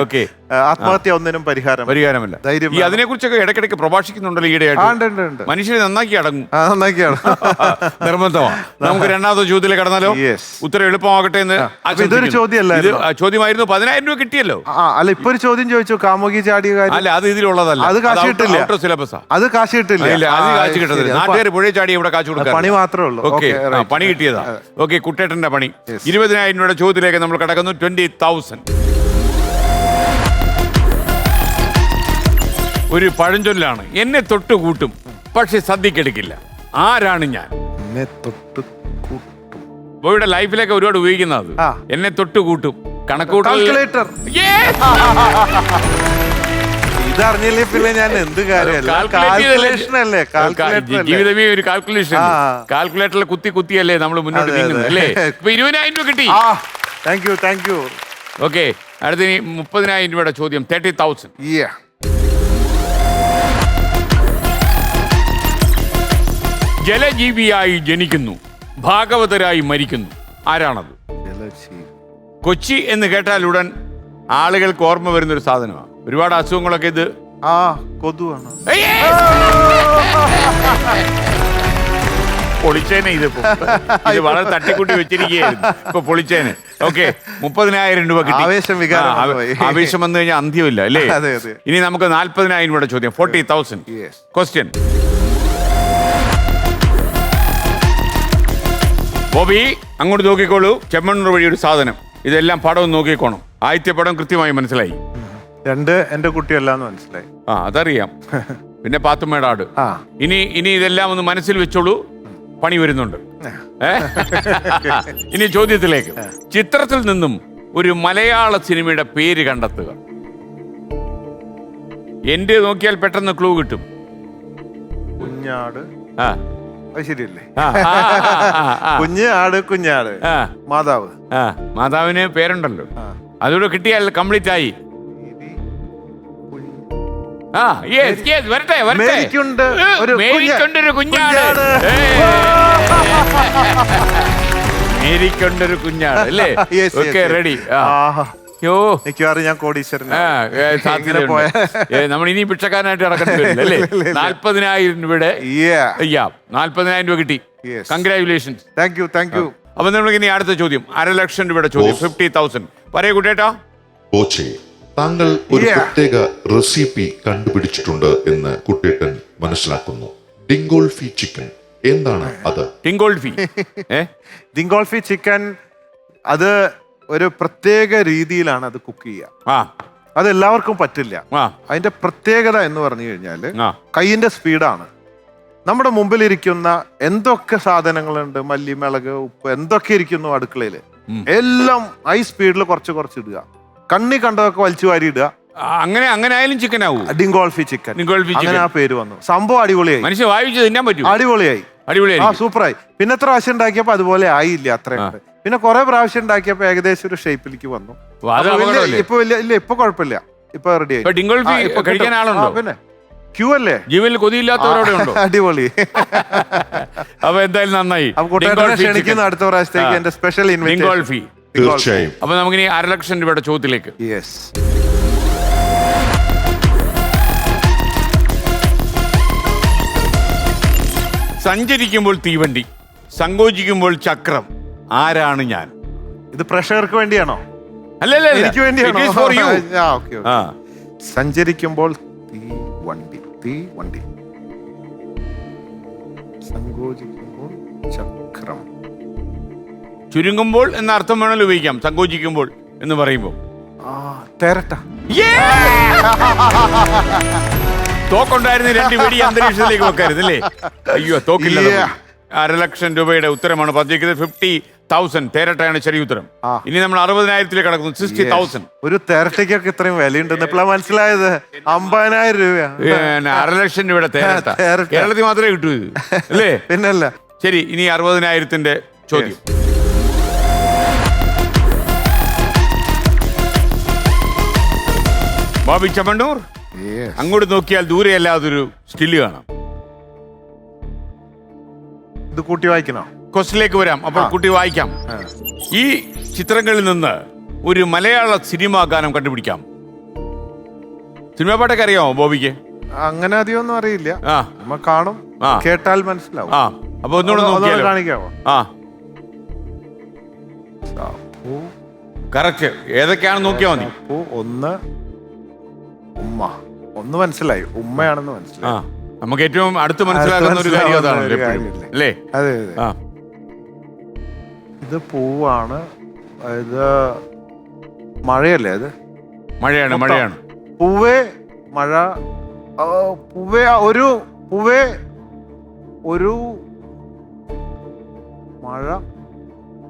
ഓക്കെ. ആത്മഹത്യ ഒന്നിനും പരിഹാരമല്ല. ഈ അതിനെക്കുറിച്ചൊക്കെ ഇടയ്ക്കിടയ്ക്ക് പ്രഭാഷിക്കുന്നുണ്ടല്ലോ ഈയിടെയായിട്ട്. മനുഷ്യനെ നന്നാക്കി അടങ്ങും. നിർബന്ധമാണ്. നമുക്ക് രണ്ടാമത്തെ ചോദ്യത്തിലേക്ക് കടന്നാലോ? ഉത്തരം എളുപ്പമാകട്ടെ എന്ന്. ഇതൊരു ചോദ്യമല്ല, ചോദ്യമായിരുന്നു. 10,000 രൂപ കിട്ടിയല്ലോ. അല്ല, ഇപ്പൊ ഒരു ചോദ്യം ചോദിച്ചു, കാമുകി ചാടിയ കാര്യം. അല്ല, അത് ഇതിലുള്ളതല്ല. അത് കാശ് കിട്ടില്ല. സിലബസാ. അത് കാശ് കിട്ടില്ല. അത് കാശ് കിട്ടുന്നത് നാട്ടുകാർ പുഴയിൽ ചാടി ഇവിടെ കാശ് കൊടുക്കുക. പണി മാത്രമേ ഉള്ളൂ. ഓക്കെ, പണി കിട്ടിയതാ. ഓക്കെ, കുട്ടേട്ടന്റെ പണി. 20,000 രൂപയുടെ ചോദ്യത്തിലേക്ക് നമ്മൾ കടക്കുന്നു. 20,000. ഒരു പഴഞ്ചൊല്ലാണ്, എന്നെ തൊട്ട് കൂട്ടും പക്ഷെ സദ്യക്കെടുക്കില്ല. ആരാണ് ഞാൻ? എന്നെ തൊട്ട് കൂട്ടും. ബോയുടെ ലൈഫിലൊക്കെ ഒരുപാട് ഉപയോഗിക്കുന്നത്. എന്നെ തൊട്ട് കൂട്ടും, കാൽക്കുലേറ്റർ. ഇതറിഞ്ഞില്ലേ പിന്നെ ഞാൻ എന്ത് ജീവിതമേ ഒരു കാൽക്കുലേഷൻ. കാൽക്കുലേറ്ററിൽ കുത്തിയല്ലേ നമ്മൾ മുന്നോട്ട് നീങ്ങുന്നത്, അല്ലേ? ഇപ്പൊ 20,000 രൂപ കിട്ടി. Thank you. ഓക്കെ, അടുത്ത 30,000 രൂപയുടെ ചോദ്യം. 30,000. ജലജീവിയായി ജനിക്കുന്നു, ഭാഗവതരായി മരിക്കുന്നു. ആരാണത്? കൊച്ചി എന്ന് കേട്ടാൽ ഉടൻ ആളുകൾക്ക് ഓർമ്മ വരുന്നൊരു സാധനമാണ്. ഒരുപാട് അസുഖങ്ങളൊക്കെ ഇത് കൊതുവാണ്. പൊളിച്ചേനെ. ഇത് വളരെ തട്ടിക്കൂട്ടി വെച്ചിരിക്കുകയായിരുന്നു, ഇപ്പൊ പൊളിച്ചേനെ. ഓക്കെ, 30,000 രൂപ കിട്ടി. ആവേശം വന്നു കഴിഞ്ഞാൽ അന്ത്യമില്ല, അല്ലേ? ഇനി നമുക്ക് 40,000 രൂപയുടെ ചോദ്യം. 40,000. ക്വസ്റ്റ്യൻ. ബോബി, അങ്ങോട്ട് നോക്കിക്കോളൂ. ചെമ്മണ്ണൂർ വഴി ഒരു സാധനം. ഇതെല്ലാം പടം നോക്കിക്കോണം. ആദ്യത്തെ പടം കൃത്യമായി മനസ്സിലായി. 2 എന്റെ കുട്ടിയല്ലാന്ന് മനസ്സിലായി. അതറിയാം. പിന്നെ പാത്തുമ്മയുടെ ആട്. ഇനി ഇതെല്ലാം ഒന്ന് മനസ്സിൽ വെച്ചോളൂ, പണി വരുന്നുണ്ട്. ഇനി ചോദ്യത്തിലേക്ക്. ചിത്രത്തിൽ നിന്നും ഒരു മലയാള സിനിമയുടെ പേര് കണ്ടെത്തുക. എന്റെ നോക്കിയാൽ പെട്ടെന്ന് ക്ലൂ കിട്ടും. കുഞ്ഞാട്. അത് ശരിയല്ലേ? ആ, ആ, ആ, ആ, കുഞ്ഞാട് കുഞ്ഞാട് ആ, മാതാവ്. ആ. മാതാവിന് പേരുണ്ടല്ലോ, അതുകൂടെ കിട്ടിയാൽ കംപ്ലീറ്റ് ആയി. ആ, yes, yes, വരട്ടെ, വരട്ടെ. മേരിക്കുണ്ട് ഒരു മേരിക്കൊണ്ടൊരു കുഞ്ഞാട്. മേരിക്കൊണ്ടൊരു കുഞ്ഞാട് അല്ലേ? Okay, ready. യോ, മിക്കവാറും ഞാൻ കോടീശ്വരൻ. നമ്മൾ ഇനി ഭിക്ഷക്കാരനായിട്ട് നടക്കേണ്ടി വരില്ല അല്ലേ? 40,000 രൂപയുടെ 40,000 രൂപ കിട്ടി. Congratulations. Thank you, thank U. അപ്പൊ നമ്മൾക്ക് ഇനി അടുത്ത ചോദ്യം, 500,000 രൂപയുടെ ചോദ്യം, 50,000. പറയൂ കുട്ടേട്ടാ. ബോച്ചെ, താങ്കൾ ഒരു പ്രത്യേക റെസിപ്പി കണ്ടുപിടിച്ചിട്ടുണ്ട് എന്ന് കുട്ടേട്ടൻ മനസ്സിലാക്കുന്നു. ഡിങ്കോൾഫി ചിക്കൻ, എന്താണ് അത്? ഡിങ്കോൾഫി ഡിങ്കോൾഫി ചിക്കൻ, അത് ഒരു പ്രത്യേക രീതിയിലാണ് അത് കുക്ക് ചെയ്യുക. അത് എല്ലാവർക്കും പറ്റില്ല. അതിന്റെ പ്രത്യേകത എന്ന് പറഞ്ഞു കഴിഞ്ഞാല് കൈയിന്റെ സ്പീഡാണ്. നമ്മുടെ മുമ്പിലിരിക്കുന്ന എന്തൊക്കെ സാധനങ്ങളുണ്ട്, മല്ലി, മിളക്, ഉപ്പ്, എന്തൊക്കെ ഇരിക്കുന്നു അടുക്കളയില്, എല്ലാം ഹൈ സ്പീഡിൽ കുറച്ച് കുറച്ച് ഇടുക. കണ്ണി കണ്ടതൊക്കെ വലിച്ചു വാരി ഇടുക. അങ്ങനെ ആയാലും ചിക്കൻ ആവും. ഡിങ്കോൾഫി ചിക്കൻ, അങ്ങനെ ആ പേര് വന്നു. സംഭവം അടിപൊളിയായി. മനുഷ്യ വായിച്ച് തിന്നാൻ പറ്റും. അടിപൊളിയായി. ആ, സൂപ്പറായി. പിന്നെ എത്ര പ്രാവശ്യം ഉണ്ടാക്കിയപ്പോ അതുപോലെ ആയില്ല, അത്രയുണ്ട്. പിന്നെ കുറെ പ്രാവശ്യം ഉണ്ടാക്കിയപ്പോ ഏകദേശം ഒരു ഷേപ്പിലേക്ക് വന്നു. ഇപ്പൊ ഇപ്പൊ കുഴപ്പമില്ല, ഇപ്പൊ റെഡി ആയി. പിന്നെ ക്യൂ അല്ലേ, ജീവനിൽ കൊതിയില്ലാത്തവരോടെ ഉണ്ടോ? അടിപൊളി. അപ്പൊ എന്തായാലും നന്നായി. ക്ഷണിക്കുന്ന അടുത്ത പ്രാവശ്യത്തേക്ക് എന്റെ സ്പെഷ്യൽ ഡിങ്കോൾഫി. തീർച്ചയായും. അപ്പൊ നമുക്കിനി 500,000 രൂപയുടെ ചോദ്യത്തിലേക്ക്. യെസ്. സഞ്ചരിക്കുമ്പോൾ തീവണ്ടി, സങ്കോചിക്കുമ്പോൾ ചക്രം, ആരാണ് ഞാൻ? ഇത് പ്രഷർക്ക് വേണ്ടിയാണോ? അല്ലല്ല, എനിക്ക് വേണ്ടിയാണോ? സഞ്ചരിക്കുമ്പോൾ തീവണ്ടി, സങ്കോചിക്കുമ്പോൾ ചക്രം. ചുരുങ്ങുമ്പോൾ എന്ന അർത്ഥം വേണമല്ലോ ഉപയോഗിക്കാം, സങ്കോചിക്കുമ്പോൾ എന്ന് പറയുമ്പോ. തേരട്ട. തോക്കുണ്ടായിരുന്ന 2 വെടി അന്തരീക്ഷത്തിലേക്ക് വെക്കായിരുന്നല്ലേ? അയ്യോ, തോക്കില്ല. 500,000 രൂപയുടെ ഉത്തരമാണ് പറഞ്ഞിരിക്കുന്നത്. 50,000. തേരട്ടയാണ് ശരി ഉത്തരം. ഇനി നമ്മൾ 60,000 കടക്കുന്നു. 60,000. ഒരു തേരട്ടയ്ക്കൊക്കെ ഇത്രയും വിലയുണ്ടെന്ന് ഇപ്പോഴാണ് മനസ്സിലായത്. 50,000 രൂപ. 500,000 രൂപയുടെ തേരട്ട കേരളത്തിൽ മാത്രമേ കിട്ടൂ ഇത്, അല്ലേ? പിന്നല്ല. ശരി, ഇനി 60,000 ചോദ്യം. ബോബി ചമ്മണ്ണൂർ, അങ്ങോട്ട് നോക്കിയാൽ ദൂരെയല്ലാതൊരു സ്റ്റില് കാണാം. ഇത് കൂട്ടി വായിക്കണോ? ക്വസ്റ്റിലേക്ക് വരാം, അപ്പോൾ കൂട്ടി വായിക്കാം. ഈ ചിത്രങ്ങളിൽ നിന്ന് ഒരു മലയാള സിനിമാ ഗാനം കണ്ടുപിടിക്കാം. സിനിമാ പാട്ടൊക്കെ അറിയാമോ ബോബിക്ക്? അങ്ങനെ അധികം ഒന്നും അറിയില്ല. നമ്മ കാണും, കേട്ടാൽ മനസ്സിലാവും. അപ്പൊ ഒന്നുകൂടെ കാണിക്കാമോ? കറക്റ്റ്. ഏതൊക്കെയാണെന്ന് നോക്കിയാ മതി. ഒന്ന് മനസ്സിലായി, ഉമ്മയാണെന്ന് മനസ്സിലായി. നമുക്ക് ഏറ്റവും അടുത്ത് മനസ്സിലാക്കുന്ന ഒരു കാര്യം അതാണ് അല്ലേ? അതെ അതെ. ഇത് പൂവാണ്, ഇത് മഴയല്ലേ? അത് മഴയാണ്. പൂവേ മഴ, പൂവേ ഒരു മഴ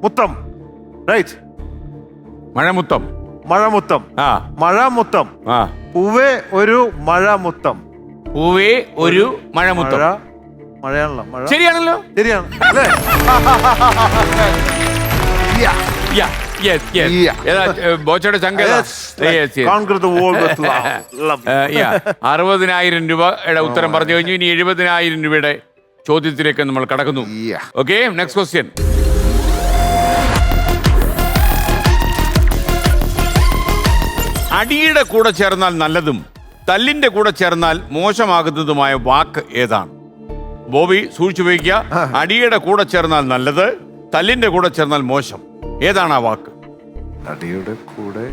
മുത്തം. റൈറ്റ്. മഴമുത്തം. പൂവേ ഒരു മഴമുത്തം. പൂവേ ഒരു മഴമുത്തം. മഴയാണല്ലോ. ശരിയാണല്ലോ. ശരിയാണ്. ബോച്ചയുടെ ചങ്ക. 60,000 രൂപയുടെ ഉത്തരം പറഞ്ഞു കഴിഞ്ഞു. ഇനി 70,000 രൂപയുടെ ചോദ്യത്തിലേക്ക് നമ്മൾ കടക്കുന്നു. Okay, next question. അടിയുടെ കൂടെ ചേർന്നാൽ നല്ലതും തല്ലിന്റെ കൂടെ ചേർന്നാൽ മോശമാകുന്നതുമായ വാക്ക് ഏതാണ്? ബോബി സൂക്ഷിച്ചു വയ്ക്കുക. അടിയുടെ കൂടെ ചേർന്നാൽ നല്ലത്, തല്ലിന്റെ കൂടെ ചേർന്നാൽ മോശം. ഏതാണ് ആ വാക്ക്? അടിയുടെ കൂടെ.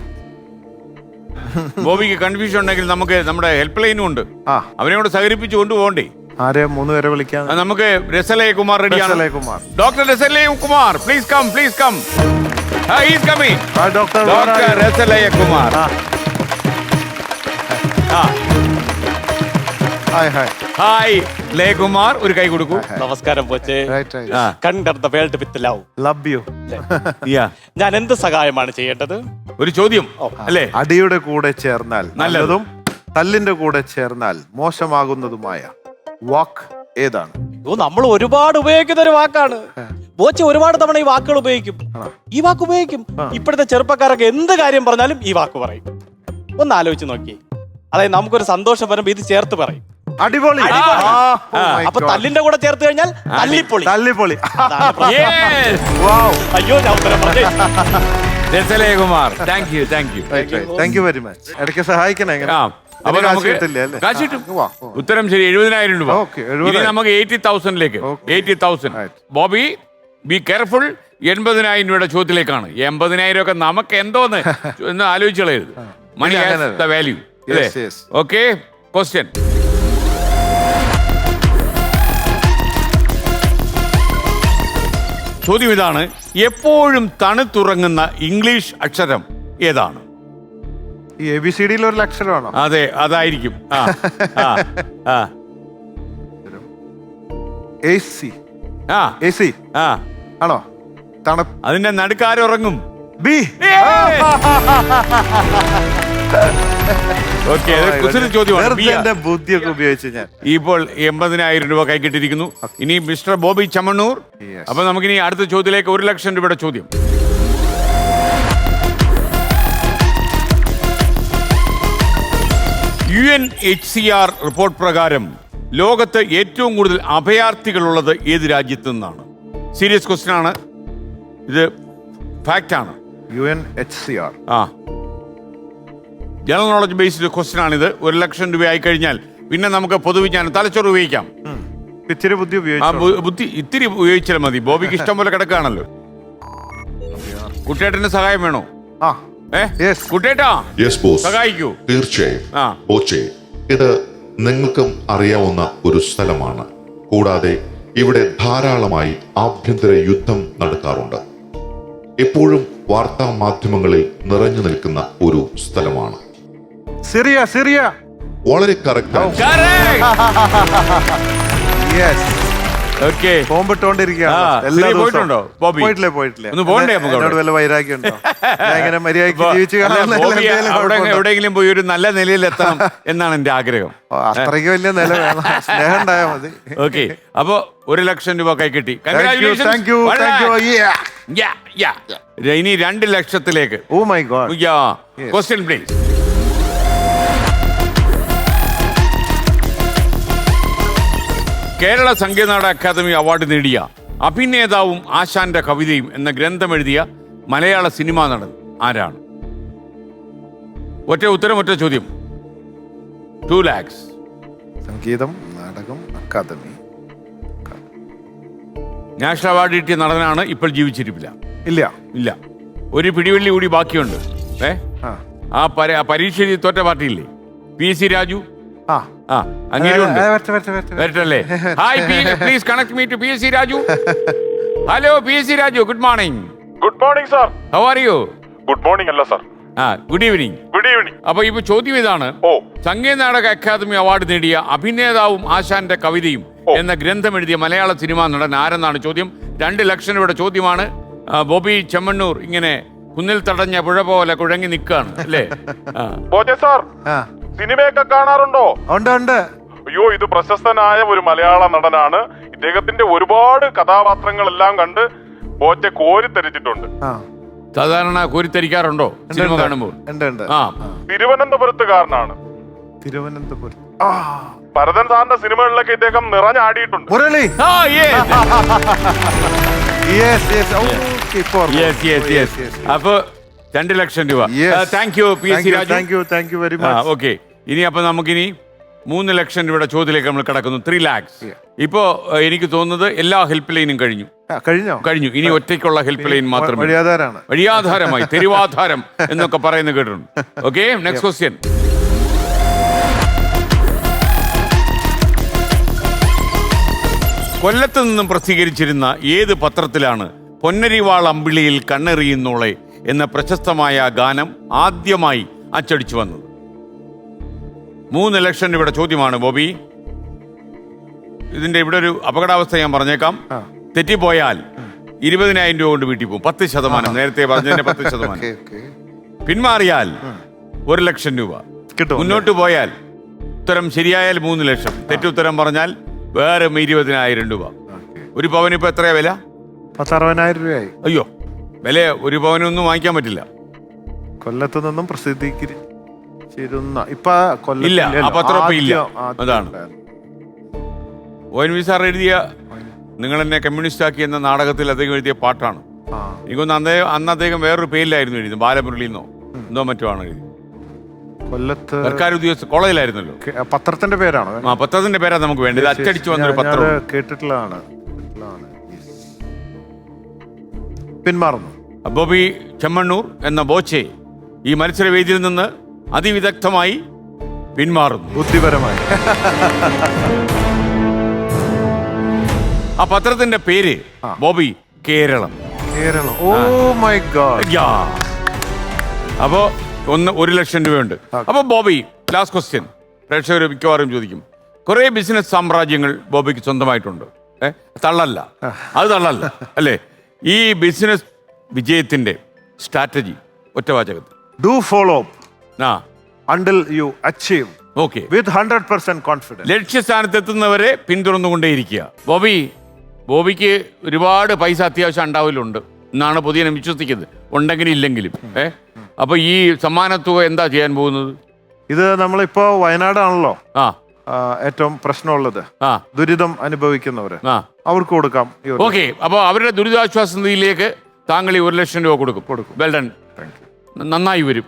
ബോബിക്ക് കൺഫ്യൂഷൻ ഉണ്ടെങ്കിൽ നമുക്ക് നമ്മുടെ ഹെൽപ്പ് ലൈനും ഉണ്ട്, അവരെ കൂടെ സഹകരിപ്പിച്ചു കൊണ്ടുപോകണ്ടേ? 3 പേരെ വിളിക്കാം. നമുക്ക് രസലയ കുമാർ റെഡിയാണ്. Doctor Rasalaya Kumar, please come. He is coming. Doctor Rasalaya Kumar. Hi Layakumar, ഒരു കൈ കൊടുക്കൂ. നമസ്കാരം Boche. Conquer the world with love. Love you. ഞാൻ എന്ത് സഹായമാണ് ചെയ്യേണ്ടത്? ഒരു ചോദ്യം അല്ലേ? അടിയുടെ കൂടെ ചേർന്നാൽ നല്ലതും തല്ലിന്റെ കൂടെ ചേർന്നാൽ മോശമാകുന്നതുമായ വാക്ക് ഏതാണ്? നമ്മൾ ഒരുപാട് ഉപയോഗിക്കുന്ന ഒരു വാക്കാണ്. ബോച്ചെ ഒരുപാട് തവണ ഈ വാക്കുകൾ ഉപയോഗിക്കും. ഈ വാക്ക് ഉപയോഗിക്കും. ഇപ്പോഴത്തെ ചെറുപ്പക്കാരൊക്കെ എന്ത് കാര്യം പറഞ്ഞാലും ഈ വാക്ക് പറയും. ഒന്ന് ആലോചിച്ച് നോക്കിയേ. അതായത് നമുക്കൊരു സന്തോഷം വരുമ്പോ ഇത് ചേർത്ത് പറയും. അടിപൊളി. അപ്പൊ തല്ലിന്റെ കൂടെ ചേർത്ത് കഴിഞ്ഞാൽ തല്ലിപ്പൊളി. തല്ലിപ്പൊളി. അയ്യോ ഞാൻ ഉത്തരം പറഞ്ഞേ. Rasalekumar, thank you. Thank you very much. ഇടയ്ക്ക് സഹായിക്കണേ. അപ്പൊ നമുക്ക് കാശ് കിട്ടും. ഉത്തരം ശരി, 70,000 രൂപ. ഇനി നമുക്ക് 80,000ലേക്ക്. 80,000. Bobby be careful. 80,000 രൂപയുടെ ചോദ്യത്തിലേക്കാണ്. 80,000 ഒക്കെ നമുക്ക് എന്തോന്ന് എന്ന് ആലോചിച്ച് കളയരുത്. Money has the value. Okay, question. ചോദ്യം ഇതാണ്: എപ്പോഴും തണുത്തുറങ്ങുന്ന ഇംഗ്ലീഷ് അക്ഷരം ഏതാണ്? ഈ ABCD ഒരു അക്ഷരമാണോ? അതെ, അതായിരിക്കും. AC. ആണോ? തണുപ്പ്. അതിന്റെ നടുക്കാരുറങ്ങും. ബി. ഓക്കെ, ചോദ്യമാണ്. ബുദ്ധിയൊക്കെ ഉപയോഗിച്ച് ഞാൻ ഇപ്പോൾ 80,000 രൂപ കൈക്കിട്ടിരിക്കുന്നു. ഇനി മിസ്റ്റർ ബോബി ചമ്മണ്ണൂർ. അപ്പൊ നമുക്കിനി അടുത്ത ചോദ്യത്തിലേക്ക് 1,00,000 രൂപയുടെ ചോദ്യം. UNHCR റിപ്പോർട്ട് പ്രകാരം ലോകത്ത് ഏറ്റവും കൂടുതൽ അഭയാർത്ഥികളുള്ളത് ഏത് രാജ്യത്തു നിന്നാണ്? സീരിയസ് ക്വസ്റ്റ്യൻ ആണ് ഇത്, ഫാക്റ്റ് ആണ്. UNHCR. General knowledge based question ആണിത്. 1,00,000 രൂപ ആയി കഴിഞ്ഞാൽ പിന്നെ നമുക്ക് പൊതുവിജ്ഞാനം, തലച്ചോറ് ഉപയോഗിക്കാം. ഇത്തിരി ബുദ്ധി ബുദ്ധി ഇത്തിരി ഉപയോഗിച്ചാൽ മതി. ബോബിക്ക് ഇഷ്ടം പോലെ കിടക്കുകയാണല്ലോ. കുട്ടേട്ടന്റെ സഹായം വേണോ? കുട്ടേട്ടാ, സഹായിക്കൂ. തീർച്ചയായും. ബോച്ചെ, ഇത് നിങ്ങൾക്കും അറിയാവുന്ന ഒരു സ്ഥലമാണ്. കൂടാതെ ഇവിടെ ധാരാളമായി ആഭ്യന്തര യുദ്ധം നടക്കാറുണ്ട്. എപ്പോഴും വാർത്താ മാധ്യമങ്ങളിൽ നിറഞ്ഞു നിൽക്കുന്ന ഒരു സ്ഥലമാണ്. സിറിയ. വളരെ കറക്റ്റ്. പോയിട്ടുണ്ടോ ബോബി? പോയിട്ടില്ല. ഒന്ന് പോകണ്ടേ? വല്ല വൈരാഗ്യമുണ്ടോ? എവിടെയെങ്കിലും പോയി ഒരു നല്ല നിലയിൽ എത്തണം എന്നാണ് എന്റെ ആഗ്രഹം. അത്രയ്ക്ക് വലിയ നില വേണം, സ്നേഹം ഉണ്ടായാൽ മതി. ഓക്കെ, അപ്പൊ 1,00,000 രൂപ കൈ കിട്ടി. ഇനി 2,00,000ത്തിലേക്ക്. Oh my god. Question please. Kerala സംഗീതനാട അക്കാദമി അവാർഡ് നേടിയ അഭിനേതാവും ആശാന്റെ കവിതയും എന്ന ഗ്രന്ഥം എഴുതിയ മലയാള സിനിമാ നടൻ ആരാണ്? ഒറ്റ ഉത്തരം, ഒറ്റ ചോദ്യം. 2 lakhs. സംഗീതം, നാടകം, അക്കാദമി. നാഷണൽ അവാർഡ് കിട്ടിയ നടനാണ്. ഇപ്പോൾ ജീവിച്ചിരിപ്പില്ല. ഇല്ല. ഒരു പിടിവള്ളി കൂടി ബാക്കിയുണ്ട്. ആ പരീക്ഷ എഴുതി തോറ്റ പാർട്ടിയില്ലേ, PC രാജു. വരട്ടല്ലേ? Hi, please connect me to PC Raju. Hello PC Raju, good morning. Good morning sir. How are you? Good morning അല്ല സാർ, ഗുഡ് ഈവനിങ്. അപ്പൊ ഇപ്പൊ ചോദ്യം ഇതാണ്: സംഗീത നാടക അക്കാദമി അവാർഡ് നേടിയ അഭിനേതാവും ആശാന്റെ കവിതയും എന്ന ഗ്രന്ഥം എഴുതിയ മലയാള സിനിമാ നടൻ ആരെന്നാണ് ചോദ്യം. 2,00,000 രൂപയുടെ ചോദ്യമാണ്. ബോബി ചെമ്മണ്ണൂർ ഇങ്ങനെ കുന്നിൽ തടഞ്ഞ പുഴ പോലെ കുഴങ്ങി നിൽക്കുകയാണ് അല്ലേ? സാർ, സിനിമയൊക്കെ കാണാറുണ്ടോ? ഉണ്ട്. അയ്യോ, ഇത് പ്രശസ്തനായ ഒരു മലയാള നടനാണ്. ഇദ്ദേഹത്തിന്റെ ഒരുപാട് കഥാപാത്രങ്ങളെല്ലാം കണ്ട് ബോച്ചെ കോരിത്തരിച്ചിട്ടുണ്ട്. സാധാരണ കോരിത്തരിക്കാറുണ്ടോ സിനിമ കാണുമ്പോൾ? തിരുവനന്തപുരത്തുകാരനാണ്. ഭരതൻ സാറിന്റെ സിനിമകളിലൊക്കെ ഇദ്ദേഹം നിറഞ്ഞാടിയിട്ടുണ്ട്. അപ്പൊ 2,00,000 രൂപ. Thank you PC Raju. Thank you very much. Okay, ഇനി അപ്പൊ നമുക്കിനി 3,00,000 രൂപയുടെ ചോദ്യത്തിലേക്ക് നമ്മൾ കിടക്കുന്നു. 3 lakhs. ഇപ്പോ എനിക്ക് തോന്നുന്നത് എല്ലാ ഹെൽപ്പ് ലൈനും കഴിഞ്ഞു. ഇനി ഒറ്റയ്ക്കുള്ള ഹെൽപ്പ് ലൈൻ മാത്രമേ വഴിയാധാരമായി, തെരുവാധാരം എന്നൊക്കെ പറയുന്നത് കേട്ടിട്ടുണ്ട്. Okay, next question. കൊല്ലത്ത് നിന്നും പ്രസിദ്ധീകരിച്ചിരുന്ന ഏത് പത്രത്തിലാണ് പൊന്നരിവാൾ അമ്പിളിയിൽ കണ്ണെറിയുന്നോളെ എന്ന പ്രശസ്തമായ ഗാനം ആദ്യമായി അച്ചടിച്ചു വന്നത്? 3,00,000 രൂപയുടെ ചോദ്യമാണ് ബോബി. ഇതിന്റെ ഇവിടെ ഒരു അപകടാവസ്ഥ ഞാൻ പറഞ്ഞേക്കാം. തെറ്റിപ്പോയാൽ 20,000 രൂപ കൊണ്ട് വീട്ടിൽ പോകും. 10%. നേരത്തെ പറഞ്ഞതിന്റെ 10%. പിന്മാറിയാൽ 1,00,000 രൂപ. മുന്നോട്ട് പോയാൽ ഉത്തരം ശരിയായാൽ 3,00,000, തെറ്റുത്തരം പറഞ്ഞാൽ വേറെ 20,000 രൂപ. ഒരു പവന് ഇപ്പൊ എത്രയാ വില? 60,000 രൂപയായി. അയ്യോ, വില ഒരു പവനൊന്നും വാങ്ങിക്കാൻ പറ്റില്ല. കൊല്ലത്ത് നിന്നും പ്രസിദ്ധീകരിച്ചിരുന്ന ഇപ്പൊ ഇല്ല, അപ്പൊ അത്ര ഉറപ്പ് ഇല്ല. അതാണ് ONV സാർ എഴുതിയ നിങ്ങൾ എന്നെ കമ്മ്യൂണിസ്റ്റ് ആക്കി എന്ന നാടകത്തിൽ അദ്ദേഹം എഴുതിയ പാട്ടാണ്. എനിക്കൊന്ന് അന്ന് അദ്ദേഹം വേറൊരു പേരിലായിരുന്നു എഴുതുന്നത്, ബാലമുരളിന്നോ എന്തോ മറ്റോ ആണ് എഴുതി. കൊല്ലത്ത് സർക്കാർ ഉദ്യോഗസ്ഥ കോളേജിലായിരുന്നല്ലോ. പത്രത്തിന്റെ പേരാണോ? ആ, പത്രത്തിന്റെ പേരാ നമുക്ക് വേണ്ടത്. അച്ചടിച്ചു വന്നൊരു പത്രം കേട്ടിട്ടുള്ളതാണ്. പിന്മാറുന്നു. ബോബി ചെമ്മണ്ണൂർ എന്ന ബോച്ചെ ഈ മത്സരവേദിയിൽ നിന്ന് അതിവിദഗ്ധമായി പിന്മാറുന്നു. ബുദ്ധിപരമായി. ആ പത്രത്തിന്റെ പേര് Bobby Keralam. Keralam. Oh my god. അപ്പോ 1 ലക്ഷം രൂപയുണ്ട്. അപ്പൊ ബോബി, ലാസ്റ്റ് ക്വസ്റ്റ്യൻ, പ്രേക്ഷകർ മിക്കവാറും ചോദിക്കും, കുറെ ബിസിനസ് സാമ്രാജ്യങ്ങൾ ബോബിക്ക് സ്വന്തമായിട്ടുണ്ട്. തള്ളല്ല, അത് തള്ളല്ല അല്ലേ? ഈ ബിസിനസ് വിജയത്തിന്റെ സ്ട്രാറ്റജി ഒറ്റ വാചകത്തിൽ. ഡു ഫോളോ ആ until you achieve okay with 100% confidence. ലക്ഷ്യസ്ഥാനത്തെത്തുന്നവരെ പിന്തുടർന്നുകൊണ്ടേയിരിക്കുക. ബോബിക്ക് ഒരുപാട് പൈസ അത്യാവശ്യം ഉണ്ടാവില്ലുണ്ട് എന്നാണ് പൊതുവെ വിശ്വസിക്കുന്നത്, ഉണ്ടെങ്കിലും ഇല്ലെങ്കിലും. അപ്പൊ ഈ സമ്മാനത്തുക എന്താ ചെയ്യാൻ പോകുന്നത്? ഇത് നമ്മളിപ്പോ വയനാടാണല്ലോ ആ ഏറ്റവും പ്രശ്നമുള്ളത്. ആ ദുരിതം അനുഭവിക്കുന്നവര്, ആ അവർക്ക് കൊടുക്കാം. ഓക്കെ, അപ്പൊ അവരുടെ ദുരിതാശ്വാസ നിധിയിലേക്ക് താങ്കൾ ഈ 1 ലക്ഷം രൂപ കൊടുക്കും. വെൽ ഡൺ, നന്നായി വരും.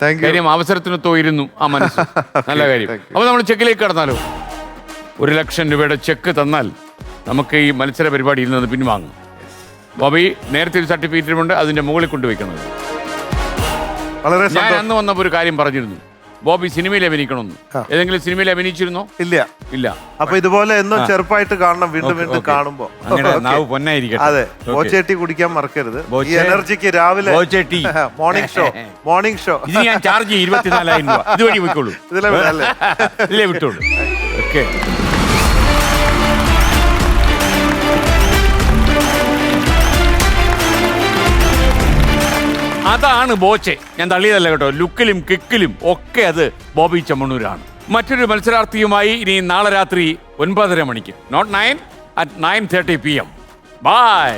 Thank you. കാര്യം അവസരത്തിനൊത്തോ ഇരുന്നു ആ മനസ്സ്. നല്ല കാര്യം. അപ്പൊ നമ്മൾ ചെക്കിലേക്ക് കടന്നാലോ? 1 ലക്ഷം രൂപയുടെ ചെക്ക് തന്നാൽ നമുക്ക് ഈ മത്സര പരിപാടിയിൽ നിന്ന് പിൻവാങ്ങും. ബോബി നേരത്തെ ഒരു സർട്ടിഫിക്കറ്റ് ഉണ്ട്, അതിന്റെ മുകളിൽ കൊണ്ടുവയ്ക്കുന്നത്. വളരെ ഞാൻ അന്ന് വന്നപ്പോൾ ഒരു കാര്യം പറഞ്ഞിരുന്നു, ബോബി സിനിമയിൽ അഭിനയിക്കണമെന്ന്. ഏതെങ്കിലും സിനിമയിൽ അഭിനയിച്ചിരുന്നോ? ഇല്ല. അപ്പൊ ഇതുപോലെ എന്നും ചെറുപ്പമായിട്ട് കാണണം, വീണ്ടും വീണ്ടും കാണുമ്പോ. നാവ് പൊന്നായിരിക്കട്ടെ. അതെ, ബോച്ചേട്ടി കുടിക്കാൻ മറക്കരുത്. ഈ എനർജിക്ക് രാവിലെ മോർണിംഗ് ഷോ ഇത് ഞാൻ ചാർജ് ചെയ്യും 24,000 രൂപ. ഇതുവഴി പോയിക്കോളൂ. ഇതിലേ വിട്ടോളൂ. ഓക്കെ. അതാണ് ബോച്ചെ. ഞാൻ തള്ളിയതല്ല കേട്ടോ, ലുക്കിലും കിക്കിലും ഒക്കെ അത് ബോബി ചെമ്മണ്ണൂരാണ്. മറ്റൊരു മത്സരാർത്ഥിയുമായി ഇനി നാളെ രാത്രി 9:30 മണിക്ക്, നോട്ട് 9, at 9:30 PM. ബൈ.